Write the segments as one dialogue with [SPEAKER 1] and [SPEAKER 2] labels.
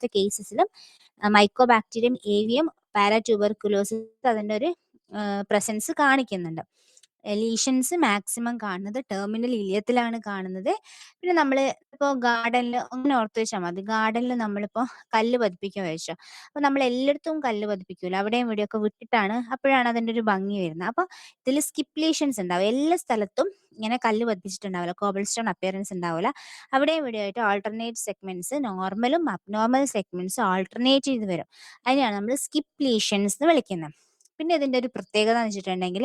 [SPEAKER 1] Of the കേസസിലും mycobacterium ഏവിയം പാരാട്യൂബർക്കുലോസിസ് അതിൻ്റെ ഒരു presence കാണിക്കുന്നുണ്ട്. ലീഷൻസ് മാക്സിമം കാണുന്നത് ടെർമിനൽ ഇലിയത്തിലാണ് കാണുന്നത്. പിന്നെ നമ്മൾ ഇപ്പോൾ ഗാർഡനിൽ അങ്ങനെ ഓർത്ത് വെച്ചാൽ മതി. ഗാർഡനിൽ നമ്മളിപ്പോൾ കല്ല് പതിപ്പിക്കുക വെച്ചോ, അപ്പോൾ നമ്മൾ എല്ലായിടത്തും കല്ല് പതിപ്പിക്കൂല, അവിടെയും ഇവിടെയൊക്കെ വിട്ടിട്ടാണ്, അപ്പോഴാണ് അതിൻ്റെ ഒരു ഭംഗി വരുന്നത്. അപ്പോൾ ഇതിൽ സ്കിപ്പ് ലീഷൻസ് ഉണ്ടാവും. എല്ലാ സ്ഥലത്തും ഇങ്ങനെ കല്ല് പതിപ്പിച്ചിട്ടുണ്ടാവില്ല, കോബിൾ സ്റ്റോൺ അപ്പിയറൻസ് ഉണ്ടാവില്ല. അവിടെയും ഇവിടെയായിട്ട് ആൾട്ടർനേറ്റ് സെഗ്മെന്റ്സ്, നോർമലും അബ്നോർമൽ സെഗ്മെന്റ്സ് ആൾട്ടർനേറ്റ് ചെയ്ത് വരും. അതിനെയാണ് നമ്മൾ സ്കിപ്പ് ലീഷൻസ് എന്ന് വിളിക്കുന്നത്. പിന്നെ ഇതിൻ്റെ ഒരു പ്രത്യേകത എന്ന് വെച്ചിട്ടുണ്ടെങ്കിൽ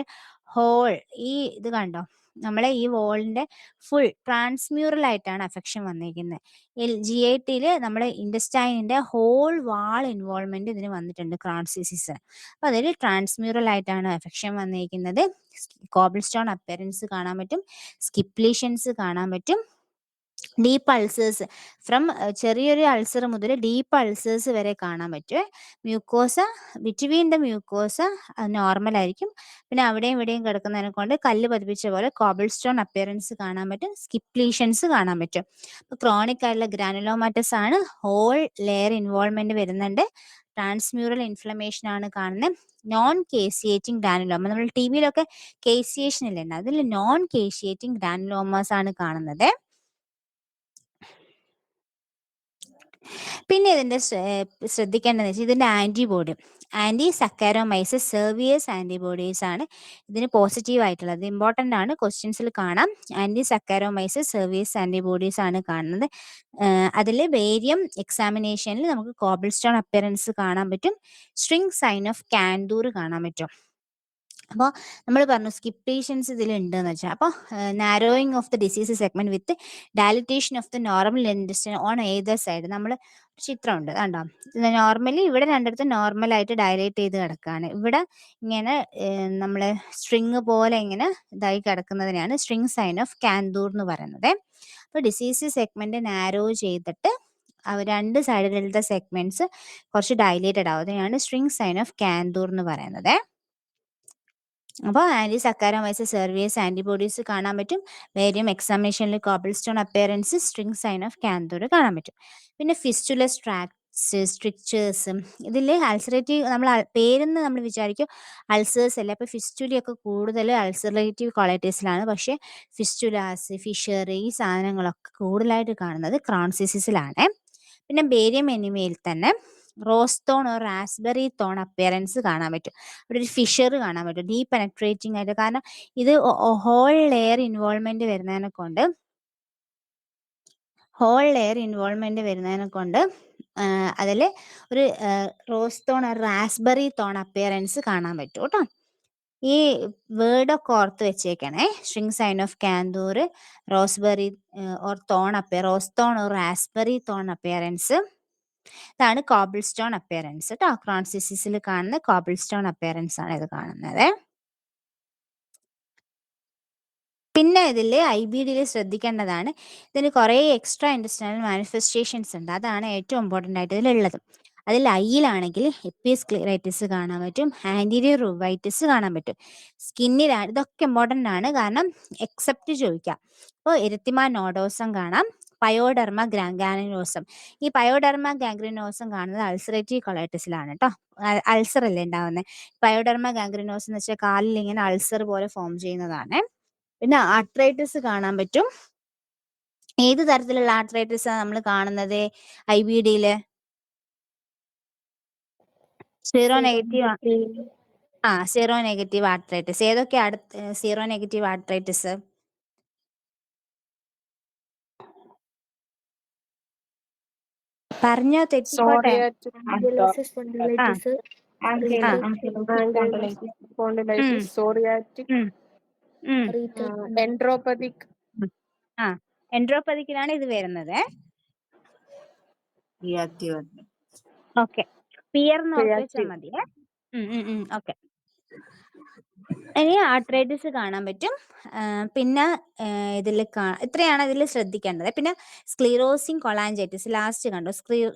[SPEAKER 1] ഹോൾ, ഈ ഇത് കണ്ടോ, നമ്മളെ ഈ വോളിന്റെ ഫുൾ ട്രാൻസ്മ്യൂറൽ ആയിട്ടാണ് അഫക്ഷൻ വന്നിരിക്കുന്നത്. GIT-യിൽ നമ്മുടെ ഇൻഡസ്റ്റൈനിന്റെ ഹോൾ വാൾ ഇൻവോൾവ്മെന്റ് ഇതിന് വന്നിട്ടുണ്ട് ക്രോൺസ് ഡിസീസ്. അപ്പൊ അതിൽ ട്രാൻസ്മ്യൂറൽ ആയിട്ടാണ് അഫക്ഷൻ വന്നിരിക്കുന്നത്. കോബിൾ സ്റ്റോൺ അപ്പിയറൻസ് കാണാൻ പറ്റും, സ്കിപ്പ് ലീഷൻസ് കാണാൻ പറ്റും, ഡീപ്പ് അൾസേഴ്സ് ഫ്രം ചെറിയൊരു അൾസർ മുതൽ ഡീപ്പ് അൾസേഴ്സ് വരെ കാണാൻ പറ്റും. Mucosa, between the mucosa normal ആയിരിക്കും. പിന്നെ അവിടെയും ഇവിടെയും കിടക്കുന്നതിനെ കൊണ്ട് കല്ല് പതിപ്പിച്ച പോലെ കോബിൾ സ്റ്റോൺ അപ്പിയറൻസ് കാണാൻ പറ്റും, സ്കിപ്പ് ലീഷൻസ് കാണാൻ പറ്റും. അപ്പോൾ ക്രോണിക് ആയിട്ടുള്ള ഗ്രാനുലോമാറ്റസ് ആണ്, ഹോൾ ലെയർ ഇൻവോൾവ്മെന്റ് വരുന്നുണ്ട്, ട്രാൻസ്മ്യൂറൽ ഇൻഫ്ലമേഷൻ ആണ് കാണുന്നത്. നോൺ കേസിയേറ്റിംഗ് ഗ്രാനുലോമ, നമ്മൾ ടി വിയിലൊക്കെ കേസിയേഷൻ ഇല്ലേ, അതിൽ നോൺ കേസിയേറ്റിംഗ് ഗ്രാനുലോമാസ് ആണ് കാണുന്നത്. പിന്നെ ഇതിൻ്റെ ശ്രദ്ധിക്കേണ്ടതെന്ന് വെച്ചാൽ ഇതിൻ്റെ ആൻറ്റിബോഡി, ആൻറ്റി സക്കാരോമൈസസ് സെർവിയസ് ആൻറ്റിബോഡീസ് ആണ് ഇതിന് പോസിറ്റീവ് ആയിട്ടുള്ളത്. ഇമ്പോർട്ടൻ്റ് ആണ്, ക്വസ്റ്റ്യൻസിൽ കാണാം. ആൻറ്റി സക്കാരോമൈസസ് സെർവിയസ് ആൻറ്റിബോഡീസ് ആണ് കാണുന്നത്. അതിൽ വേരിയം എക്സാമിനേഷനിൽ നമുക്ക് കോബിൾ സ്റ്റോൺ അപ്പിയറൻസ് കാണാൻ പറ്റും, സ്ട്രിങ് സൈൻ ഓഫ് കാൻഡൂർ കാണാൻ പറ്റും. അപ്പോൾ നമ്മൾ പറഞ്ഞു സ്കിപ്പ് ലീഷൻസ് ഇതിലുണ്ടെന്ന് വെച്ചാൽ, അപ്പോൾ narrowing of the disease segment with dilatation of the normal intestine on Ather side. നമ്മൾ ചിത്രമുണ്ട് കണ്ടോ, നോർമലി ഇവിടെ രണ്ടിടത്തും നോർമലായിട്ട് ഡയലേറ്റ് ചെയ്ത് കിടക്കുകയാണ്, ഇവിടെ ഇങ്ങനെ നമ്മൾ സ്ട്രിങ് പോലെ ഇങ്ങനെ ഇതായി കിടക്കുന്നതിനാണ് സ്ട്രിങ് സൈൻ ഓഫ് കാൻഡൂർ എന്ന് പറയുന്നത്. അപ്പോൾ ഡിസീസ് സെഗ്മെന്റ് നാരോ ചെയ്തിട്ട് രണ്ട് സൈഡിലത്തെ സെഗ്മെന്റ്സ് കുറച്ച് ഡയലേറ്റഡ് ആവും, അതിനാണ് സ്ട്രിങ് സൈൻ ഓഫ് കാൻഡൂർ എന്ന് പറയുന്നത്. അപ്പോൾ ആൻറ്റി സക്കാരോമൈസസ് സെർവിയസ് ആൻറ്റിബോഡീസ് കാണാൻ പറ്റും, വേരിയം എക്സാമിനേഷനിൽ cobblestone appearance, string sign of Kantor കാണാൻ പറ്റും. പിന്നെ ഫിസ്റ്റുലസ് ട്രാക്ട്സ്, സ്ട്രിക്ചേഴ്സും, ഇതിൽ അൾസറേറ്റീവ്, നമ്മൾ പേരെന്ന് നമ്മൾ വിചാരിക്കും അൾസേഴ്സ് അല്ലേ, അപ്പോൾ ഫിസ്റ്റുലയൊക്കെ കൂടുതൽ അൾസറേറ്റീവ് ക്വാളിറ്റീസിലാണ്, പക്ഷേ ഫിസ്റ്റുലാസ്, ഫിഷർ, ഈ സാധനങ്ങളൊക്കെ കൂടുതലായിട്ട് കാണുന്നത് ക്രോൺസ് ഡിസീസിലാണ്. പിന്നെ ബേരിയം എനിമയിൽ തന്നെ rose thorn or raspberry thorn appearance കാണാൻ പറ്റും, അവിടെ ഒരു ഫിഷർ കാണാൻ പറ്റും, ഡീപ് പെനട്രേറ്റിംഗ് ആയിട്ട്. കാരണം ഇത് ഹോൾ ലെയർ ഇൻവോൾവ്മെന്റ് വരുന്നതിനെ കൊണ്ട് അതിൽ ഒരു rose thorn or raspberry thorn appearance കാണാൻ പറ്റും കേട്ടോ. ഈ വേർഡൊക്കെ ഓർത്ത് വെച്ചേക്കണേ, string sign of Kantor, raspberry or rose thorn or raspberry thorn appearance, ഇതാണ് കോബിൾ സ്റ്റോൺ അപ്പിയറൻസ് കേട്ടോ. ക്രോൺസ് ഡിസീസിൽ കാണുന്ന കോബിൾ സ്റ്റോൺ അപ്പിയറൻസ് ആണ് ഇത് കാണുന്നത്. പിന്നെ ഇതിൽ IBD-യിൽ ശ്രദ്ധിക്കേണ്ടതാണ്, ഇതിന് കുറേ എക്സ്ട്രാ ഇൻഡസ്ട്രിയൽ മാനിഫെസ്റ്റേഷൻസ് ഉണ്ട്, അതാണ് ഏറ്റവും ഇമ്പോർട്ടൻ്റ് ആയിട്ട് ഇതിലുള്ളത്. അതിൽ ഐയിലാണെങ്കിൽ എപ്പിസ്ക്ലിറൈറ്റിസ് കാണാൻ പറ്റും, ആൻറ്റീരിയർ റുവൈറ്റിസ് കാണാൻ പറ്റും. സ്കിന്നിലാണ്, ഇതൊക്കെ ഇമ്പോർട്ടൻ്റ് ആണ്, കാരണം എക്സെപ്റ്റ് ചോദിക്കാം. അപ്പോൾ എരിത്തിമ നോഡോസം കാണാം, പയോഡെർമ ഗാംഗ്രിനോസം. ഈ പയോഡെർമ ഗാംഗ്രിനോസം കാണുന്നത് അൾസറേറ്റീവ് കൊളൈറ്റിസിലാണ് കേട്ടോ. അൾസർ അല്ലേ ഉണ്ടാവുന്നത്. പയോഡെർമ ഗാംഗ്രിനോസം എന്ന് വെച്ചാൽ കാലിൽ ഇങ്ങനെ അൾസർ പോലെ ഫോം ചെയ്യുന്നതാണ്. പിന്നെ ആർത്രൈറ്റിസ് കാണാൻ പറ്റും. ഏത് തരത്തിലുള്ള ആർത്രൈറ്റിസ് ആണ് നമ്മൾ കാണുന്നത് IBD-യിൽ? Seronegative seronegative arthritis. ഏതൊക്കെയാണ് സീറോ നെഗറ്റീവ് ആർത്രൈറ്റിസ്? പറഞ്ഞോ, തെറ്റിക്കോട്ടെ.
[SPEAKER 2] Ankylosis spondylitis, spondylitis, psoriatic, enteropathic.
[SPEAKER 1] എൻട്രോപ്പതിക്കിലാണ് ഇത് വരുന്നത്. ഓക്കെ, പിയർ എന്ന് ഓർത്ത് വെച്ചാൽ മതി. ഓക്കെ. ഇനി ആർത്രൈറ്റിസ് കാണാൻ പറ്റും. പിന്നെ ഇതിൽ ഇത്രയാണ് ഇതിൽ ശ്രദ്ധിക്കേണ്ടത്. പിന്നെ സ്ക്ലീറോസിങ് കൊളാഞ്ചൈറ്റിസ് ലാസ്റ്റ് കണ്ടു.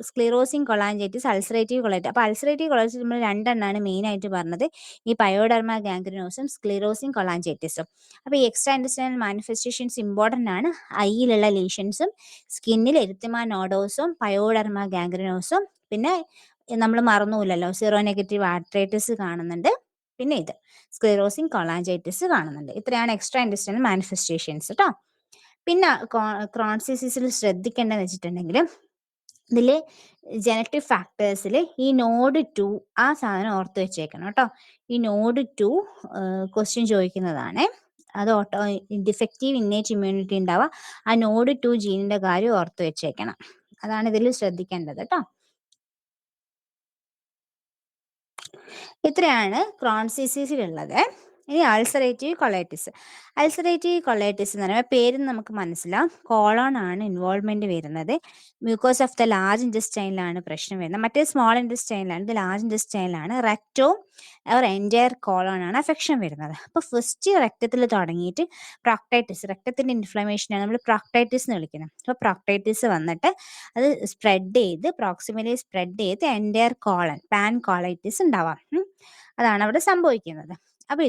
[SPEAKER 1] Sclerosing കൊളാഞ്ചൈറ്റിസ്, ulcerative colitis. അപ്പോൾ അൾസറേറ്റീവ് കൊളൈറ്റിസ് നമ്മൾ രണ്ടെണ്ണമാണ് മെയിനായിട്ട് പറഞ്ഞത്, ഈ പയോഡെർമ ഗാംഗ്രിനോസും സ്ക്ലീറോസിങ് കൊളാഞ്ചൈറ്റിസും. അപ്പോൾ ഈ എക്സ്ട്രാ ഇൻറ്റെസ്റ്റിനൽ മാനിഫെസ്റ്റേഷൻസ് ഇമ്പോർട്ടൻ്റ് ആണ്. ഐയിലുള്ള ലീഷൻസും സ്കിന്നിൽ എരിത്തമ നോഡോസും പയോഡെർമ ഗാംഗ്രിനോസും, പിന്നെ നമ്മൾ മറന്നുമില്ലല്ലോ സീറോ നെഗറ്റീവ് ആർത്രൈറ്റിസ് കാണുന്നുണ്ട്, പിന്നെ ഇത് സ്ക്ലീറോസിങ് കൊളാഞ്ചൈറ്റിസ് കാണുന്നുണ്ട്. ഇത്രയാണ് എക്സ്ട്രാ ഇൻറ്റെസ്റ്റിനൽ മാനിഫെസ്റ്റേഷൻസ് കേട്ടോ. പിന്നെ ക്രോൺസ് ഡിസീസിൽ ശ്രദ്ധിക്കേണ്ടതെന്ന് വെച്ചിട്ടുണ്ടെങ്കിൽ ഇതിൽ ജനറ്റിക് ഫാക്ടേഴ്സിൽ ഈ നോഡ് 2 ആ സാധനം ഓർത്ത് വെച്ചേക്കണം കേട്ടോ. ഈ നോഡ് 2 ക്വസ്റ്റ്യൻ ചോദിക്കുന്നതാണ്. അത് ഡിഫക്റ്റീവ് ഇന്നേറ്റ് ഇമ്മ്യൂണിറ്റി ഉണ്ടാവുക, ആ നോഡ് 2 ജീനിന്റെ കാര്യം ഓർത്ത് വെച്ചേക്കണം. അതാണ് ഇതിൽ ശ്രദ്ധിക്കേണ്ടത് കേട്ടോ. ഇത്രയാണ് ക്രോൺസ് ഡിസീസിലുള്ളത്. ഇനി അൾസറേറ്റീവ് കൊളൈറ്റിസ്. അൾസറേറ്റീവ് കൊളൈറ്റിസ് എന്ന് പറയുമ്പോൾ പേരിൽ നമുക്ക് മനസ്സിലാവും, കോളോൺ ആണ് ഇൻവോൾവ്മെന്റ് വരുന്നത്. മ്യൂക്കോസ് ഓഫ് ദ ലാർജ് ഇൻറ്റസ്റ്റൈനിലാണ് പ്രശ്നം വരുന്നത്. മറ്റേ സ്മോൾ ഇൻറ്റസ്റ്റൈനിലാണ്, ഇത് ലാർജ് ഇൻറ്റസ്റ്റൈനിലാണ്. റെക്ടോ അവർ എൻറ്റയർ കോളോൺ ആണ് അഫെക്ഷൻ വരുന്നത്. അപ്പോൾ ഫസ്റ്റ് രക്തത്തിൽ തുടങ്ങിയിട്ട് പ്രോക്ടൈറ്റിസ്, രക്തത്തിൻ്റെ ഇൻഫ്ലമേഷനാണ് നമ്മൾ പ്രോക്ടൈറ്റിസ് എന്ന് വിളിക്കുന്നത്. അപ്പോൾ പ്രോക്ടൈറ്റിസ് വന്നിട്ട് അത് സ്പ്രെഡ് ചെയ്ത് പ്രോക്സിമലി സ്പ്രെഡ് ചെയ്ത് എൻറ്റയർ കോളൻ പാൻ കോളൈറ്റിസ് ഉണ്ടാവാം. അതാണ് അവിടെ സംഭവിക്കുന്നത്. അപ്പോൾ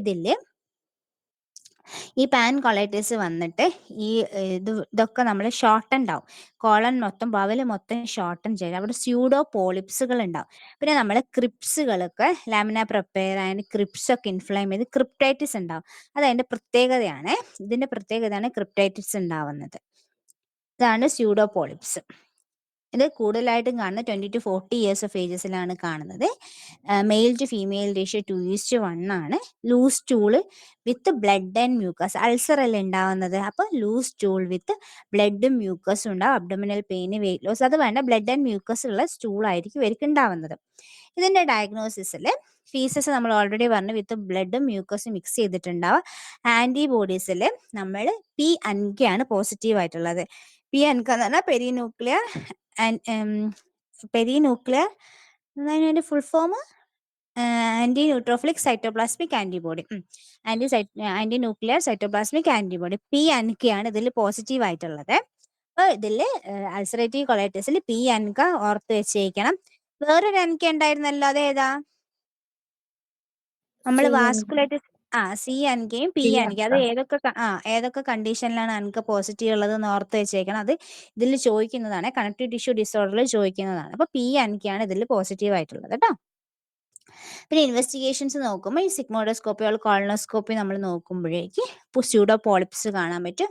[SPEAKER 1] ഈ പാൻ കൊളൈറ്റിസ് വന്നിട്ട് ഇതൊക്കെ നമ്മൾ ഷോർട്ടൻ ആവും. കോളൻ മൊത്തം ബവൽ മൊത്തം ഷോർട്ടൻ ചെയ്ത് അവിടെ സ്യൂഡോ പോളിപ്സുകൾ ഉണ്ടാവും. പിന്നെ നമ്മൾ ക്രിപ്സുകളൊക്കെ ലാമിന പ്രപ്പയർ ആൻഡ് ക്രിപ്സ് ഒക്കെ ഇൻഫ്ലൈം ചെയ്ത് ക്രിപ്റ്റൈറ്റിസ് ഉണ്ടാവും. അത് അതിൻ്റെ പ്രത്യേകതയാണ്. ഇതിൻ്റെ പ്രത്യേകതയാണ് ക്രിപ്റ്റൈറ്റിസ് ഉണ്ടാവുന്നത്. ഇതാണ് സ്യൂഡോ പോളിപ്സ്. ഇത് കൂടുതലായിട്ടും കാണുന്നത് 20 to 40 ഇയേഴ്സ് ഓഫ് ഏജസിലാണ് കാണുന്നത്. മെയിൽ ടു ഫീമെയിൽ റേഷ്യോ 2:1 ആണ്. Loose stool with blood and mucus. Ulcer അല്ലേ ഉണ്ടാവുന്നത്, അപ്പോൾ ലൂസ് സ്റ്റൂൾ വിത്ത് ബ്ലഡും മ്യൂക്കസും ഉണ്ടാവും. അബ്ഡോമിനൽ പെയിന്, വെയിറ്റ് ലോസ്, അത് വേണ്ട, ബ്ലഡ് ആൻഡ് മ്യൂക്കസ് ഉള്ള സ്റ്റൂൾ ആയിരിക്കും ഇവർക്ക് ഉണ്ടാവുന്നത്. ഇതിൻ്റെ ഡയഗ്നോസിസിൽ ഫീസസ് നമ്മൾ ഓൾറെഡി പറഞ്ഞു, വിത്ത് ബ്ലഡും മ്യൂക്കസും മിക്സ് ചെയ്തിട്ടുണ്ടാവുക. ആൻറ്റിബോഡീസിൽ നമ്മൾ P-ANCA ആണ് പോസിറ്റീവ് ആയിട്ടുള്ളത്. P-ANCA എന്ന് പറഞ്ഞാൽ പെരിന്യൂക്ലിയർ അതിന്റെ full form anti neutrophilic cytoplasmic antibody, anti nuclear cytoplasmic antibody P-ANCA ആണ് ഇതിൽ പോസിറ്റീവ് ആയിട്ടുള്ളത്. അപ്പോൾ ഇതിൽ അൾസറേറ്റീവ് കൊളൈറ്റിസിൽ P-ANCA ഓർത്ത് വെച്ചേക്കണം. വേറൊരു അൻക ഉണ്ടായിരുന്നല്ലോ, അതേതാ? നമ്മൾ വാസ്കുലൈറ്റിസ് C-ANCAയും P-ANCA, അത് ഏതൊക്കെ കണ്ടീഷനിലാണ് അൻക പോസിറ്റീവ് ഉള്ളത് എന്ന് ഓർത്ത് വെച്ചേക്കണം. അത് ഇതിൽ ചോദിക്കുന്നതാണ്, കണക്റ്റീവ് ടിഷ്യൂ ഡിസോർഡറിൽ ചോദിക്കുന്നതാണ്. അപ്പോൾ P-ANCA ആണ് ഇതിൽ പോസിറ്റീവ് ആയിട്ടുള്ളത് കേട്ടോ. പിന്നെ ഇൻവെസ്റ്റിഗേഷൻസ് നോക്കുമ്പോൾ ഈ സിഗ്മോഡോസ്കോപ്പി കോളനോസ്കോപ്പി നമ്മൾ നോക്കുമ്പോഴേക്ക് സ്യൂഡോ പോളിപ്സ് കാണാൻ പറ്റും.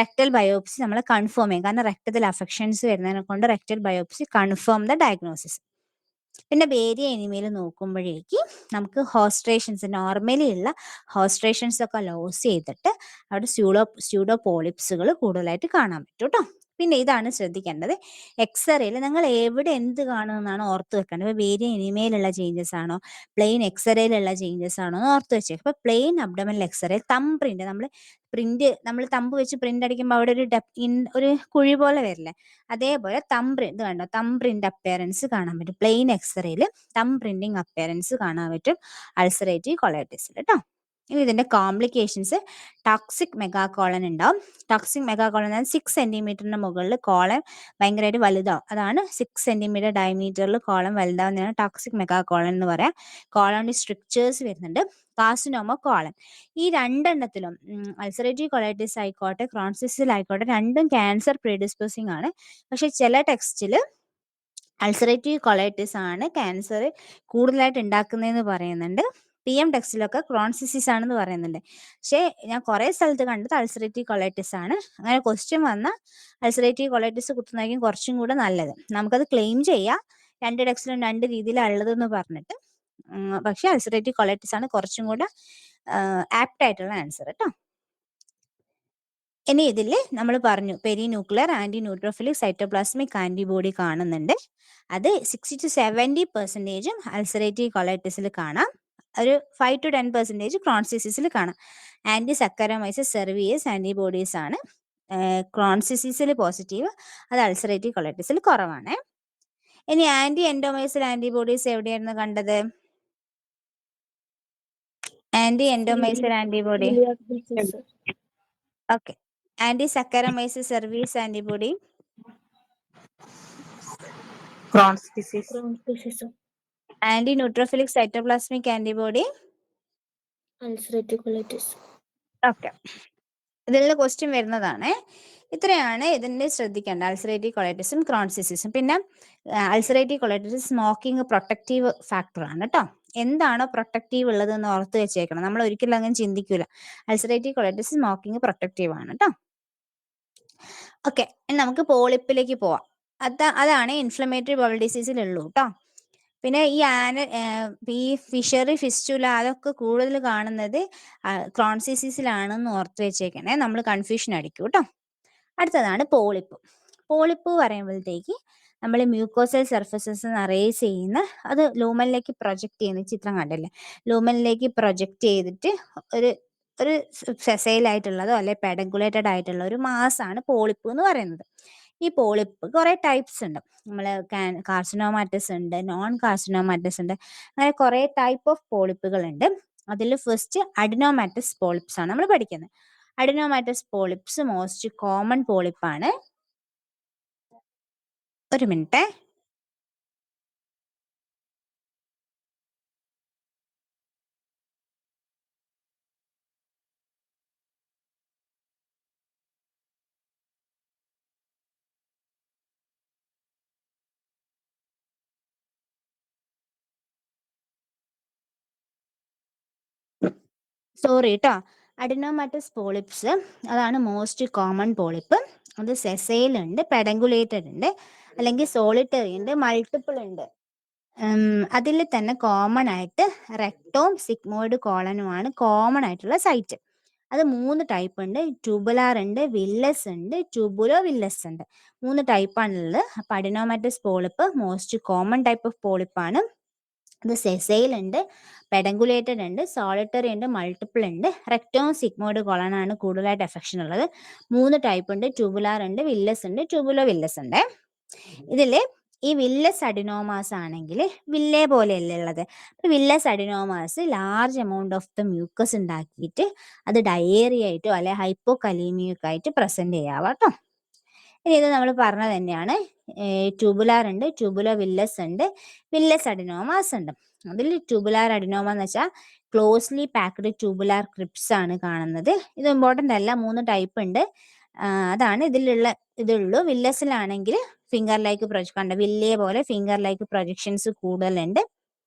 [SPEAKER 1] റെക്ടൽ ബയോപ്സി നമ്മൾ കൺഫേം ചെയ്യും, കാരണം റെക്ടത്തിൽ അഫെക്ഷൻസ് വരുന്നതിനെ കൊണ്ട് rectal biopsy confirm the diagnosis. പിന്നെ ബേരിയ എനിമയിൽ നോക്കുമ്പോഴേക്ക് നമുക്ക് ഹോസ്ട്രേഷൻസ്, നോർമലി ഉള്ള ഹോസ്ട്രേഷൻസ് ഒക്കെ ലോസ് ചെയ്തിട്ട് അവിടെ സ്യൂഡോ പോളിപ്സുകൾ കൂടുതലായിട്ട് കാണാൻ പറ്റും കേട്ടോ. പിന്നെ ഇതാണ് ശ്രദ്ധിക്കേണ്ടത്, എക്സ്റേയിൽ നിങ്ങൾ എവിടെ എന്ത് കാണുമെന്നാണ് ഓർത്ത് വെക്കേണ്ടത്. ഇപ്പോൾ വേരിയ എനിമയിലുള്ള ചേഞ്ചസ് ആണോ, പ്ലെയിൻ എക്സ്റേയിലുള്ള ചേഞ്ചസ് ആണോ എന്ന് ഓർത്ത് വെച്ചേക്കും. ഇപ്പോൾ plain abdominal x-ray thumb print, നമ്മൾ തമ്പ് വെച്ച് പ്രിന്റ് അടിക്കുമ്പോൾ അവിടെ ഒരു കുഴി പോലെ വരില്ലേ, അതേപോലെ ഇത് കണ്ടോ, തമ്പ് പ്രിന്റ് അപ്പിയറൻസ് കാണാൻ പറ്റും. പ്ലെയിൻ എക്സ്റേയിൽ തമ്പ് പ്രിന്റിങ് അപ്പിയറൻസ് കാണാൻ പറ്റും അൾസറേറ്റീവ് കൊളൈറ്റിസിൽ കേട്ടോ. ഇനി ഇതിന്റെ കോംപ്ലിക്കേഷൻസ്, ടോക്സിക് മെഗാകോളൻ ഉണ്ടാവും. ടോക്സിക് മെഗാകോളൻ 6 സെന്റിമീറ്ററിന് മുകളിൽ കോളൻ ഭയങ്കരമായിട്ട് വലുതാവും. അതാണ് 6 സെന്റിമീറ്റർ ഡയമീറ്ററിൽ കോളൻ വലുതാവുന്നതാണ് ടോക്സിക് മെഗാകോളൻ എന്ന് പറയാം. കോളോണി സ്ട്രിക്ചേഴ്സ് വരുന്നുണ്ട്, കാർസിനോമ കോളൻ. ഈ രണ്ടെണ്ണത്തിലും അൾസറേറ്റീവ് കൊളൈറ്റിസ് ആയിക്കോട്ടെ ക്രോൺസ് ഡിസീസ് ആയിക്കോട്ടെ രണ്ടും ക്യാൻസർ പ്രീഡിസ്പോസിങ് ആണ്. പക്ഷെ ചില ടെക്സ്റ്റിൽ അൾസറേറ്റീവ് കൊളൈറ്റിസ് ആണ് ക്യാൻസർ കൂടുതലായിട്ട് ഉണ്ടാക്കുന്നതെന്ന് പറയുന്നുണ്ട്. PM ടെക്സ്റ്റിലൊക്കെ ക്രോൺസ് ഡിസീസ് ആണെന്ന് പറയുന്നുണ്ട്. പക്ഷേ ഞാൻ കുറേ സ്ഥലത്ത് കണ്ടത് അൾസറേറ്റീവ് കൊളൈറ്റിസ് ആണ്. അങ്ങനെ ക്വസ്റ്റ്യൻ വന്ന അൾസറേറ്റീവ് കൊളൈറ്റിസ് കുത്തുന്നതായിരിക്കും കുറച്ചും കൂടെ നല്ലത്. നമുക്കത് ക്ലെയിം ചെയ്യാം, രണ്ട് ടെക്സ്റ്റിലും രണ്ട് രീതിയിലാണ് ഉള്ളതെന്ന് പറഞ്ഞിട്ട്. പക്ഷേ അൾസറേറ്റീവ് കൊളൈറ്റിസ് ആണ് കുറച്ചും കൂടെ ആപ്റ്റ് ആയിട്ടുള്ള ആൻസർ കേട്ടോ. ഇനി ഇതിൽ നമ്മൾ പറഞ്ഞു perinuclear anti neutrophilic cytoplasmic antibody കാണുന്നുണ്ട്. അത് 60 to 70% അൾസറേറ്റീവ് കൊളൈറ്റിസിൽ കാണാം. ഒരു 5 to 10% ക്രോൺസ് ഡിസീസിൽ കാണാം. ആന്റി സക്കരോമൈസസ് സെർവിയസ് ആന്റിബോഡീസ് ആണ് ക്രോൺസ് ഡിസീസിൽ പോസിറ്റീവ്, അത് അൾസറേറ്റീവ് കൊളൈറ്റിസിൽ കുറവാണ്. ഇനി ആന്റി എൻഡോമൈസൽ ആന്റിബോഡീസ് എവിടെയായിരുന്നു കണ്ടത്? Anti endomysial antibody.
[SPEAKER 2] celiac disease,
[SPEAKER 1] okay. Anti Saccharomyces cerevisiae antibody.
[SPEAKER 3] Crohn's disease.
[SPEAKER 2] Crohn's disease,
[SPEAKER 1] anti neutrophilic cytoplasmic antibody.
[SPEAKER 2] ulcerative colitis.
[SPEAKER 1] Okay. ഇതിലുള്ള question വരുന്നതാണ്. ഇത്രയാണ് ഇതിൻ്റെ ശ്രദ്ധിക്കേണ്ട അൾസറേറ്റീവ് കൊളൈറ്റിസും ക്രോൺസ് ഡിസീസും. പിന്നെ അൾസറേറ്റീവ് കൊളൈറ്റിസ് സ്മോക്കിംഗ് പ്രൊട്ടക്റ്റീവ് ഫാക്ടറാണ് കേട്ടോ. എന്താണോ പ്രൊട്ടക്റ്റീവ് ഉള്ളതെന്ന് ഓർത്ത് വെച്ചേക്കണം. നമ്മൾ ഒരിക്കലും അങ്ങനെ ചിന്തിക്കൂല. അൾസറേറ്റീവ് കൊളൈറ്റിസ് സ്മോക്കിംഗ് പ്രൊട്ടക്റ്റീവ് ആണ് കേട്ടോ. ഓക്കെ, നമുക്ക് പോളിപ്പിലേക്ക് പോവാം. അതാണ് ഇൻഫ്ലമേറ്ററി ബവൽ ഡിസീസിലുള്ളൂ കേട്ടോ. പിന്നെ ഈ ഫിഷറി ഫിസ്റ്റുല അതൊക്കെ കൂടുതൽ കാണുന്നത് ക്രോൺസ് ഡിസീസിലാണെന്ന് ഓർത്ത് വെച്ചേക്കണേ. നമ്മൾ കൺഫ്യൂഷൻ അടിക്കും കേട്ടോ. അടുത്തതാണ് പോളിപ്പ്. പോളിപ്പ് പറയുമ്പോഴത്തേക്ക് നമ്മൾ മ്യൂക്കോസൽ സർഫസസ് അറേസ് ചെയ്യുന്ന അത് ലൂമനിലേക്ക് പ്രൊജക്റ്റ് ചെയ്യുന്ന ചിത്രം കണ്ടില്ലേ. ലൂമനിലേക്ക് പ്രൊജക്റ്റ് ചെയ്തിട്ട് ഒരു ഒരു സെസൈലായിട്ടുള്ളതോ അല്ലെ പെഡങ്കുലേറ്റഡ് ആയിട്ടുള്ള ഒരു മാസാണ് പോളിപ്പ് എന്ന് പറയുന്നത്. ഈ പോളിപ്പ് കുറേ ടൈപ്സ് ഉണ്ട്. നമ്മൾ കാർസിനോമാറ്റസ് ഉണ്ട്, നോൺ കാർസിനോമാറ്റസ് ഉണ്ട്, അങ്ങനെ കുറേ ടൈപ്പ് ഓഫ് പോളിപ്പുകൾ ഉണ്ട്. അതിൽ ഫസ്റ്റ് അഡിനോമാറ്റസ് പോളിപ്സ് ആണ് നമ്മൾ പഠിക്കുന്നത്. അഡിനോമാറ്റസ് പോളിപ്സ് മോസ്റ്റ് കോമൺ പോളിപ്പാണ്. ഒരു മിനിറ്റ്. സോറി കേട്ടോ. അഡിനോമാറ്റസ് പോളിപ്സ് അതാണ് മോസ്റ്റ് കോമൺ പോളിപ്പ്. അത് സെസൈൽ ഉണ്ട്, പെഡങ്കുലേറ്റഡ് ഉണ്ട്, അല്ലെങ്കിൽ സോളിറ്ററി ഉണ്ട്, മൾട്ടിപ്പിൾ ഉണ്ട്. അതിൽ തന്നെ കോമൺ ആയിട്ട് റെക്ടോം സിഗ്മോയിഡ് കോളനുമാണ് കോമൺ ആയിട്ടുള്ള സൈറ്റ്. അത് 3 ടൈപ്പ് ഉണ്ട്. ട്യൂബുലാർ ഉണ്ട്, വില്ലസ് ഉണ്ട്, ട്യൂബുലോ വില്ലസ് ഉണ്ട്. 3 ടൈപ്പാണുള്ളത്. അപ്പോൾ adenomatous polyp most common type of പോളിപ്പാണ്. അത് സെസൈൽ ഉണ്ട്, പെഡങ്കുലേറ്റഡ് ഉണ്ട്, സോളിറ്ററി ഉണ്ട്, മൾട്ടിപ്പിൾ ഉണ്ട്. റെക്ടോം സിഗ്മോയിഡ് കോളനാണ് കൂടുതലായിട്ട് എഫക്ഷൻ ഉള്ളത്. 3 ടൈപ്പ് ഉണ്ട്. ട്യൂബുലാർ ഉണ്ട്, വില്ലസ് ഉണ്ട്, ട്യൂബുലോ വില്ലസ് ഉണ്ട്. ഇതിൽ ഈ വില്ലസ് അഡിനോമാസ് ആണെങ്കിൽ വില്ലേ പോലെയല്ലേ ഉള്ളത്. Villous adenomas large amount of the mucus ഉണ്ടാക്കിയിട്ട് അത് ഡയേറിയ ആയിട്ടോ അല്ലെ ഹൈപ്പോകലീമിയൊക്കെ ആയിട്ട് പ്രസന്റ് ചെയ്യാവാം കേട്ടോ. ഇനി ഇത് നമ്മൾ പറഞ്ഞത് തന്നെയാണ്. ട്യൂബുലാർ ഉണ്ട്, ട്യൂബുലോ വില്ലസ് ഉണ്ട്, വില്ലസ് അഡിനോമാസ് ഉണ്ട്. അതിൽ ട്യൂബുലാർ അഡിനോമ എന്ന് വെച്ചാൽ ക്ലോസ്ലി പാക്ഡ് ട്യൂബുലാർ ക്രിപ്സ് ആണ് കാണുന്നത്. ഇത് ഇമ്പോർട്ടൻ്റ് അല്ല. 3 ടൈപ്പ് ഉണ്ട്. അതാണ് ഇതുള്ളൂ. വില്ലസിലാണെങ്കിൽ ഫിംഗർ ലൈക്ക് കണ്ട വില്ലേ പോലെ ഫിംഗർ ലൈക്ക് പ്രൊജക്ഷൻസ് കൂടുതലുണ്ട്.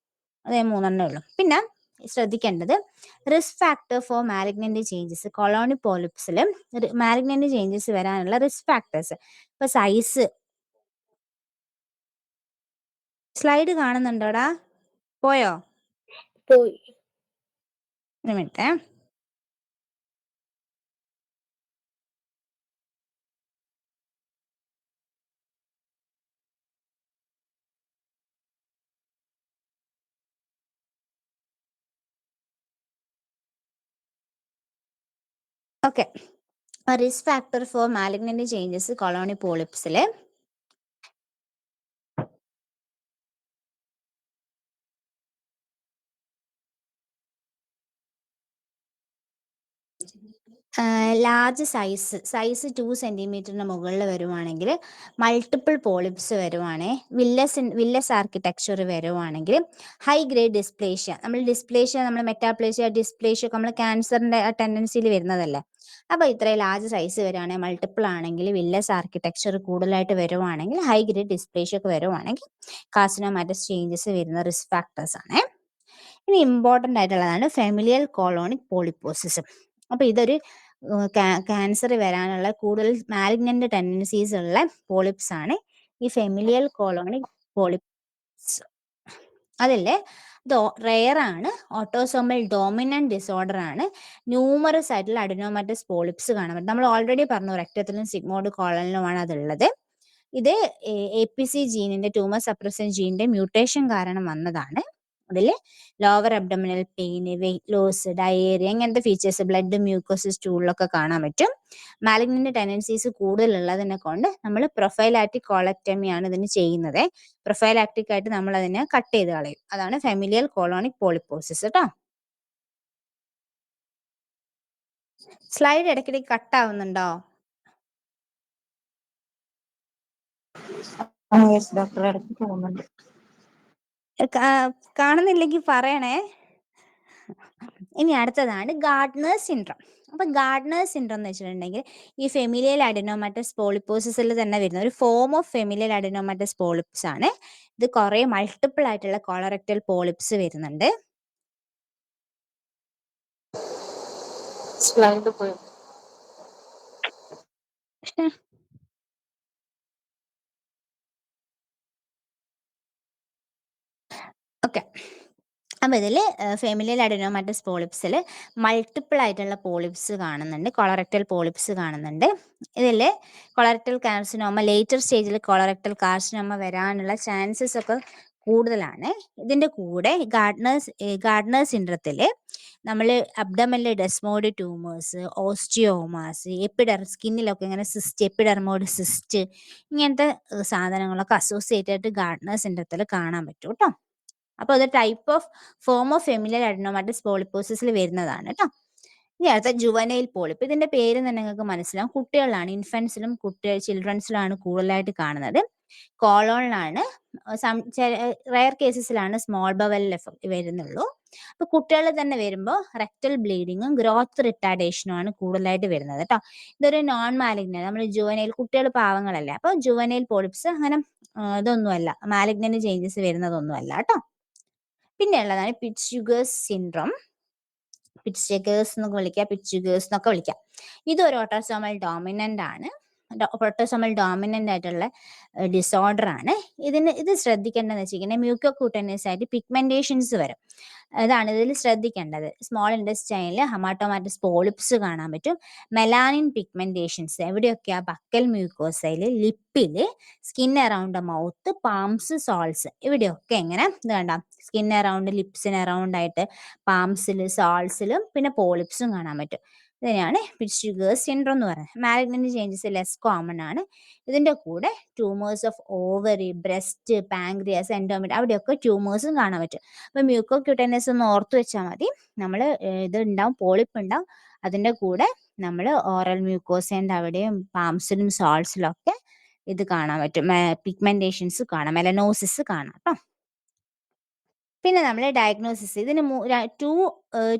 [SPEAKER 1] അതേ 3 ഉള്ളൂ. പിന്നെ ശ്രദ്ധിക്കേണ്ടത് risk factor for malignant changes. Colonic പോളിപ്സിൽ മാലിഗ്നന്റ് ചേഞ്ചസ് വരാനുള്ള റിസ്ക് ഫാക്ടേഴ്സ്. ഇപ്പൊ സൈസ് സ്ലൈഡ് കാണുന്നുണ്ടോടാ? പോയോ?
[SPEAKER 2] പോയി.
[SPEAKER 1] ഒരു minute. Okay. Risk factor for malignant changes colonic പോളിപ്സിൽ ലാർജ് സൈസ് 2 സെന്റിമീറ്ററിന് മുകളിൽ വരുവാണെങ്കിൽ, മൾട്ടിപ്പിൾ പോളിപ്സ് വരുവാണെങ്കിൽ, വില്ലസ് ആർക്കിടെക്ചർ വരുവാണെങ്കിൽ, ഹൈ ഗ്രേഡ് ഡിസ്പ്ലേഷ്യ, നമ്മൾ മെറ്റാപ്ലേഷ്യ ഡിസ്പ്ലേഷ്യ ഒക്കെ നമ്മൾ ക്യാൻസറിന്റെ ടെൻഡൻസിയിൽ വരുന്നതല്ലേ. അപ്പോൾ ഇത്രയും ലാർജ് സൈസ് വരുവാണെങ്കിൽ, മൾട്ടിപ്പിൾ ആണെങ്കിൽ, വില്ലസ് ആർക്കിടെക്ചർ കൂടുതലായിട്ട് വരുവാണെങ്കിൽ, ഹൈ ഗ്രേഡ് ഡിസ്പ്ലേഷ്യ ഒക്കെ വരുവാണെങ്കിൽ കാർസിനോമാറ്റസ് ചേഞ്ചസ് വരുന്ന റിസ്ക് ഫാക്ടേഴ്സ് ആണ്. ഇനി ഇമ്പോർട്ടൻ്റ് ആയിട്ടുള്ളതാണ് ഫെമിലിയൽ കോളോണിക് പോളിപ്പോസിസ്. അപ്പോൾ ഇതൊരു ക്യാൻസർ വരാനുള്ള കൂടുതൽ മാലിഗ്നന്റ് ടെൻഡൻസീസ് ഉള്ള പോളിപ്സ് ആണ് ഈ ഫെമിലിയൽ കോളോണിക് പോളിപ്സ്. അതില്ലേ ഇത് റെയർ ആണ്, ഓട്ടോസോമൽ ഡോമിനന്റ് ഡിസോർഡർ ആണ്. ന്യൂമറസ് ആയിട്ടുള്ള അഡിനോമാറ്റസ് പോളിപ്സ് കാണാൻ പറ്റും. നമ്മൾ ഓൾറെഡി പറഞ്ഞു റെക്ടത്തിലും സിഗ്മോയിഡ് കോളനിലുമാണ് അതുള്ളത്. ഇത് APC ജീനിന്റെ ട്യൂമർ സപ്രസൻ ജീനിന്റെ മ്യൂട്ടേഷൻ കാരണം വന്നതാണ്. അതിൽ lower abdominal pain, weight loss, diarrhoea അങ്ങനത്തെ ഫീച്ചേഴ്സ് ബ്ലഡ് മ്യൂക്കോസിസ് സ്റ്റൂളിലൊക്കെ കാണാൻ പറ്റും. മാലിഗ്നന്റ് ടെൻഡൻസീസ് കൂടുതലുള്ളതിനെ കൊണ്ട് നമ്മൾ പ്രൊഫൈലാക്റ്റിക് കോളക്ടമി ആണ് ഇതിന് ചെയ്യുന്നത്. പ്രൊഫൈലാക്റ്റിക് ആയിട്ട് നമ്മൾ അതിനെ കട്ട് ചെയ്ത് കളയും. അതാണ് ഫെമിലിയൽ കോളോണിക് പോളിപ്പോസിസ് കേട്ടോ. സ്ലൈഡ് ഇടയ്ക്കിടയ്ക്ക് കട്ടാവുന്നുണ്ടോ?
[SPEAKER 3] യെസ് ഡോക്ടർ, ഇടയ്ക്ക് പോകുന്നുണ്ട്.
[SPEAKER 1] കാണുന്നില്ലെങ്കിൽ പറയണേ. ഇനി അടുത്തതാണ് ഗാർഡ്നേഴ്സ് സിൻഡ്രോം. അപ്പം ഗാർഡ്നേഴ്സ് സിൻഡ്രോം എന്ന് വെച്ചിട്ടുണ്ടെങ്കിൽ ഈ ഫെമിലിയൽ അഡിനോമാറ്റസ് പോളിപ്പോസിസിൽ തന്നെ വരുന്ന ഒരു form of familial adenomatous polyps ആണ്. ഇത് കുറേ മൾട്ടിപ്പിൾ ആയിട്ടുള്ള കോളറക്ടൽ പോളിപ്സ് വരുന്നുണ്ട്.
[SPEAKER 3] സ്ലൈഡ് പോയി.
[SPEAKER 1] ഓക്കെ, അപ്പോൾ ഇതിൽ ഫെമിലിയൽ അഡിനോമാറ്റസ് പോളിപ്സിൽ മൾട്ടിപ്പിൾ ആയിട്ടുള്ള പോളിപ്സ് കാണുന്നുണ്ട്, കൊളറക്ടൽ പോളിപ്സ് കാണുന്നുണ്ട്. ഇതിൽ കൊളറക്ടൽ കാർസിനോമ ലേറ്റർ സ്റ്റേജിൽ കൊളറക്ടൽ കാർസിനോമ വരാനുള്ള ചാൻസസ് ഒക്കെ കൂടുതലാണ്. ഇതിൻ്റെ കൂടെ ഗാർഡ്നേഴ്സ് സിൻഡ്രത്തിൽ നമ്മൾ അബ്ഡമനിലെ ഡെസ്മോയിഡ് ട്യൂമേഴ്സ്, ഓസ്റ്റിയോമാസ്, സ്കിന്നിലൊക്കെ ഇങ്ങനെ സിസ്റ്റ്, എപ്പിഡെർമോയിഡ് സിസ്റ്റ്, ഇങ്ങനത്തെ സാധനങ്ങളൊക്കെ അസോസിയേറ്റഡ് ആയിട്ട് ഗാർഡ്നേഴ്സ് സിൻഡ്രത്തിൽ കാണാൻ പറ്റും കേട്ടോ. അപ്പോൾ അത് type of form of familial adenomatous പോളിപ്പോസിസിൽ വരുന്നതാണ് കേട്ടോ. ഇനി അടുത്ത ജുവനൈൽ പോളിപ്പ്. ഇതിന്റെ പേര് തന്നെ നിങ്ങൾക്ക് മനസ്സിലാവും, കുട്ടികളിലാണ്, ഇൻഫൻസിലും ചിൽഡ്രൻസിലാണ് കൂടുതലായിട്ട് കാണുന്നത്. കോളോണിലാണ്, റയർ കേസസിലാണ് സ്മോൾ ബവലിൽ വരുന്നുള്ളൂ. അപ്പൊ കുട്ടികളിൽ തന്നെ വരുമ്പോൾ റെക്ടൽ ബ്ലീഡിങ്ങും ഗ്രോത്ത് റിട്ടാർഡേഷനും ആണ് കൂടുതലായിട്ട് വരുന്നത് കേട്ടോ. ഇതൊരു നോൺ മാലിഗ്നന്റ്, നമ്മൾ ജുവനൈൽ കുട്ടികൾ പാവങ്ങളല്ലേ, അപ്പൊ ജുവനൈൽ പോളിപ്സ് അങ്ങനെ ഇതൊന്നുമല്ല, മാലിഗ്നന്റ് ചേഞ്ചസ് വരുന്നതൊന്നുമല്ല കേട്ടോ. പിന്നെ ഉള്ളതാണ് പിറ്റ്സ്യുഗേഴ്സ് സിൻഡ്രോം. പിറ്റ്സ്യുഗേഴ്സ് എന്നൊക്കെ വിളിക്കുക, പിറ്റ്സ്യുഗേഴ്സ് എന്നൊക്കെ വിളിക്കാം. ഇതൊരു ഓട്ടോസോമൽ ഡോമിനന്റ് ആണ്, ഓട്ടോസോമൽ ഡോമിനന്റ് ആയിട്ടുള്ള ഡിസോർഡർ ആണ്. ഇത് ശ്രദ്ധിക്കേണ്ടതെന്ന് വെച്ചിട്ടുണ്ടെങ്കിൽ മ്യൂക്കോക്യൂട്ടനസ് ആയിട്ട് പിഗ്മെന്റേഷൻസ് വരും. അതാണ് ഇതിൽ ശ്രദ്ധിക്കേണ്ടത്. സ്മോൾ ഇൻഡസ്റ്റൈനിൽ ഹമാറ്റോമാറ്റസ് പോളിപ്സ് കാണാൻ പറ്റും. മെലാനിൻ പിഗ്മെന്റേഷൻസ് എവിടെയൊക്കെയാ? ബക്കൽ മ്യൂക്കോസയിൽ, ലിപ്പില്, skin around mouth, palms, soles, ഇവിടെയൊക്കെ എങ്ങനെ ഇത് കണ്ട സ്കിൻ അറൗണ്ട്, ലിപ്സിന് അറൗണ്ട് ആയിട്ട് പാംസിലും സോൾസിലും പിന്നെ പോളിപ്സും കാണാൻ പറ്റും. ഇതിനെയാണ് പിറ്റ്സ്യുഗേഴ്സ് സിൻഡ്രോം എന്ന് പറയുന്നത്. മാലിഗ്നന്റ് ചേഞ്ചസ് ലെസ് കോമൺ ആണ്. ഇതിന്റെ കൂടെ tumours of ovary, breast, pancreas, endometrium, അവിടെയൊക്കെ ട്യൂമേഴ്സും കാണാൻ പറ്റും. അപ്പൊ മ്യൂക്കോക്യൂട്ടനസ് ഒന്ന് ഓർത്ത് വെച്ചാൽ മതി. നമ്മൾ ഇത് ഉണ്ടാവും, പോളിപ്പ് ഉണ്ടാവും, അതിന്റെ കൂടെ നമ്മൾ ഓറൽ മ്യൂക്കോസേന്റെ അവിടെയും പാംസിലും സോൾസിലും ഒക്കെ ഇത് കാണാൻ പറ്റും, പിഗ്മെന്റേഷൻസ് കാണാം, മെലനോസിസ് കാണാം കേട്ടോ. പിന്നെ നമ്മൾ ഡയഗ്നോസിസ്, ഇതിന്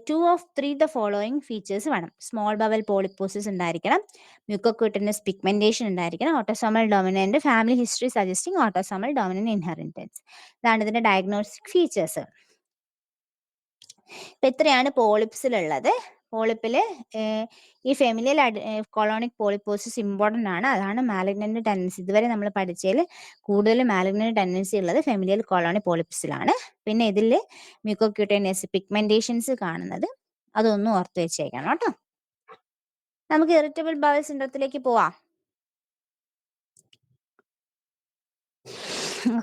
[SPEAKER 1] two of three the following features വേണം. സ്മോൾ ബവൽ പോളിപ്പോസിസ് ഉണ്ടായിരിക്കണം, മ്യൂക്കോക്യൂട്ടനസ് പിഗ്മെന്റേഷൻ ഉണ്ടായിരിക്കണം, autosomal dominant, family history suggesting autosomal dominant inheritance. ഇതാണ് ഇതിന്റെ ഡയഗ്നോസ്റ്റിക് ഫീച്ചേഴ്സ്. ഇപ്പൊ ഇത്രയാണ് പോളിപ്സിലുള്ളത്. പോളിപ്പിൽ ഈ ഫെമിലിയൽ കൊളോണിക് പോളിപ്പോസിസ് ഇമ്പോർട്ടൻ്റ് ആണ്. അതാണ് മാലിഗ്നന്റ് ടെൻഡൻസി. ഇതുവരെ നമ്മൾ പഠിച്ചതിൽ കൂടുതൽ മാലിഗ്നന്റ് ടെൻഡൻസി ഉള്ളത് ഫെമിലിയൽ കൊളോണിക് പോളിപ്സിലാണ്. പിന്നെ ഇതിൽ മ്യൂക്കോക്യൂട്ടേനിയസ് പിഗ്മെന്റേഷൻസ് കാണുന്നത്, അതൊന്നും ഓർത്ത് വെച്ചേക്കണം കേട്ടോ. നമുക്ക് ഇറിറ്റബിൾ ബവൽ സിൻഡ്രത്തിലേക്ക് പോവാം.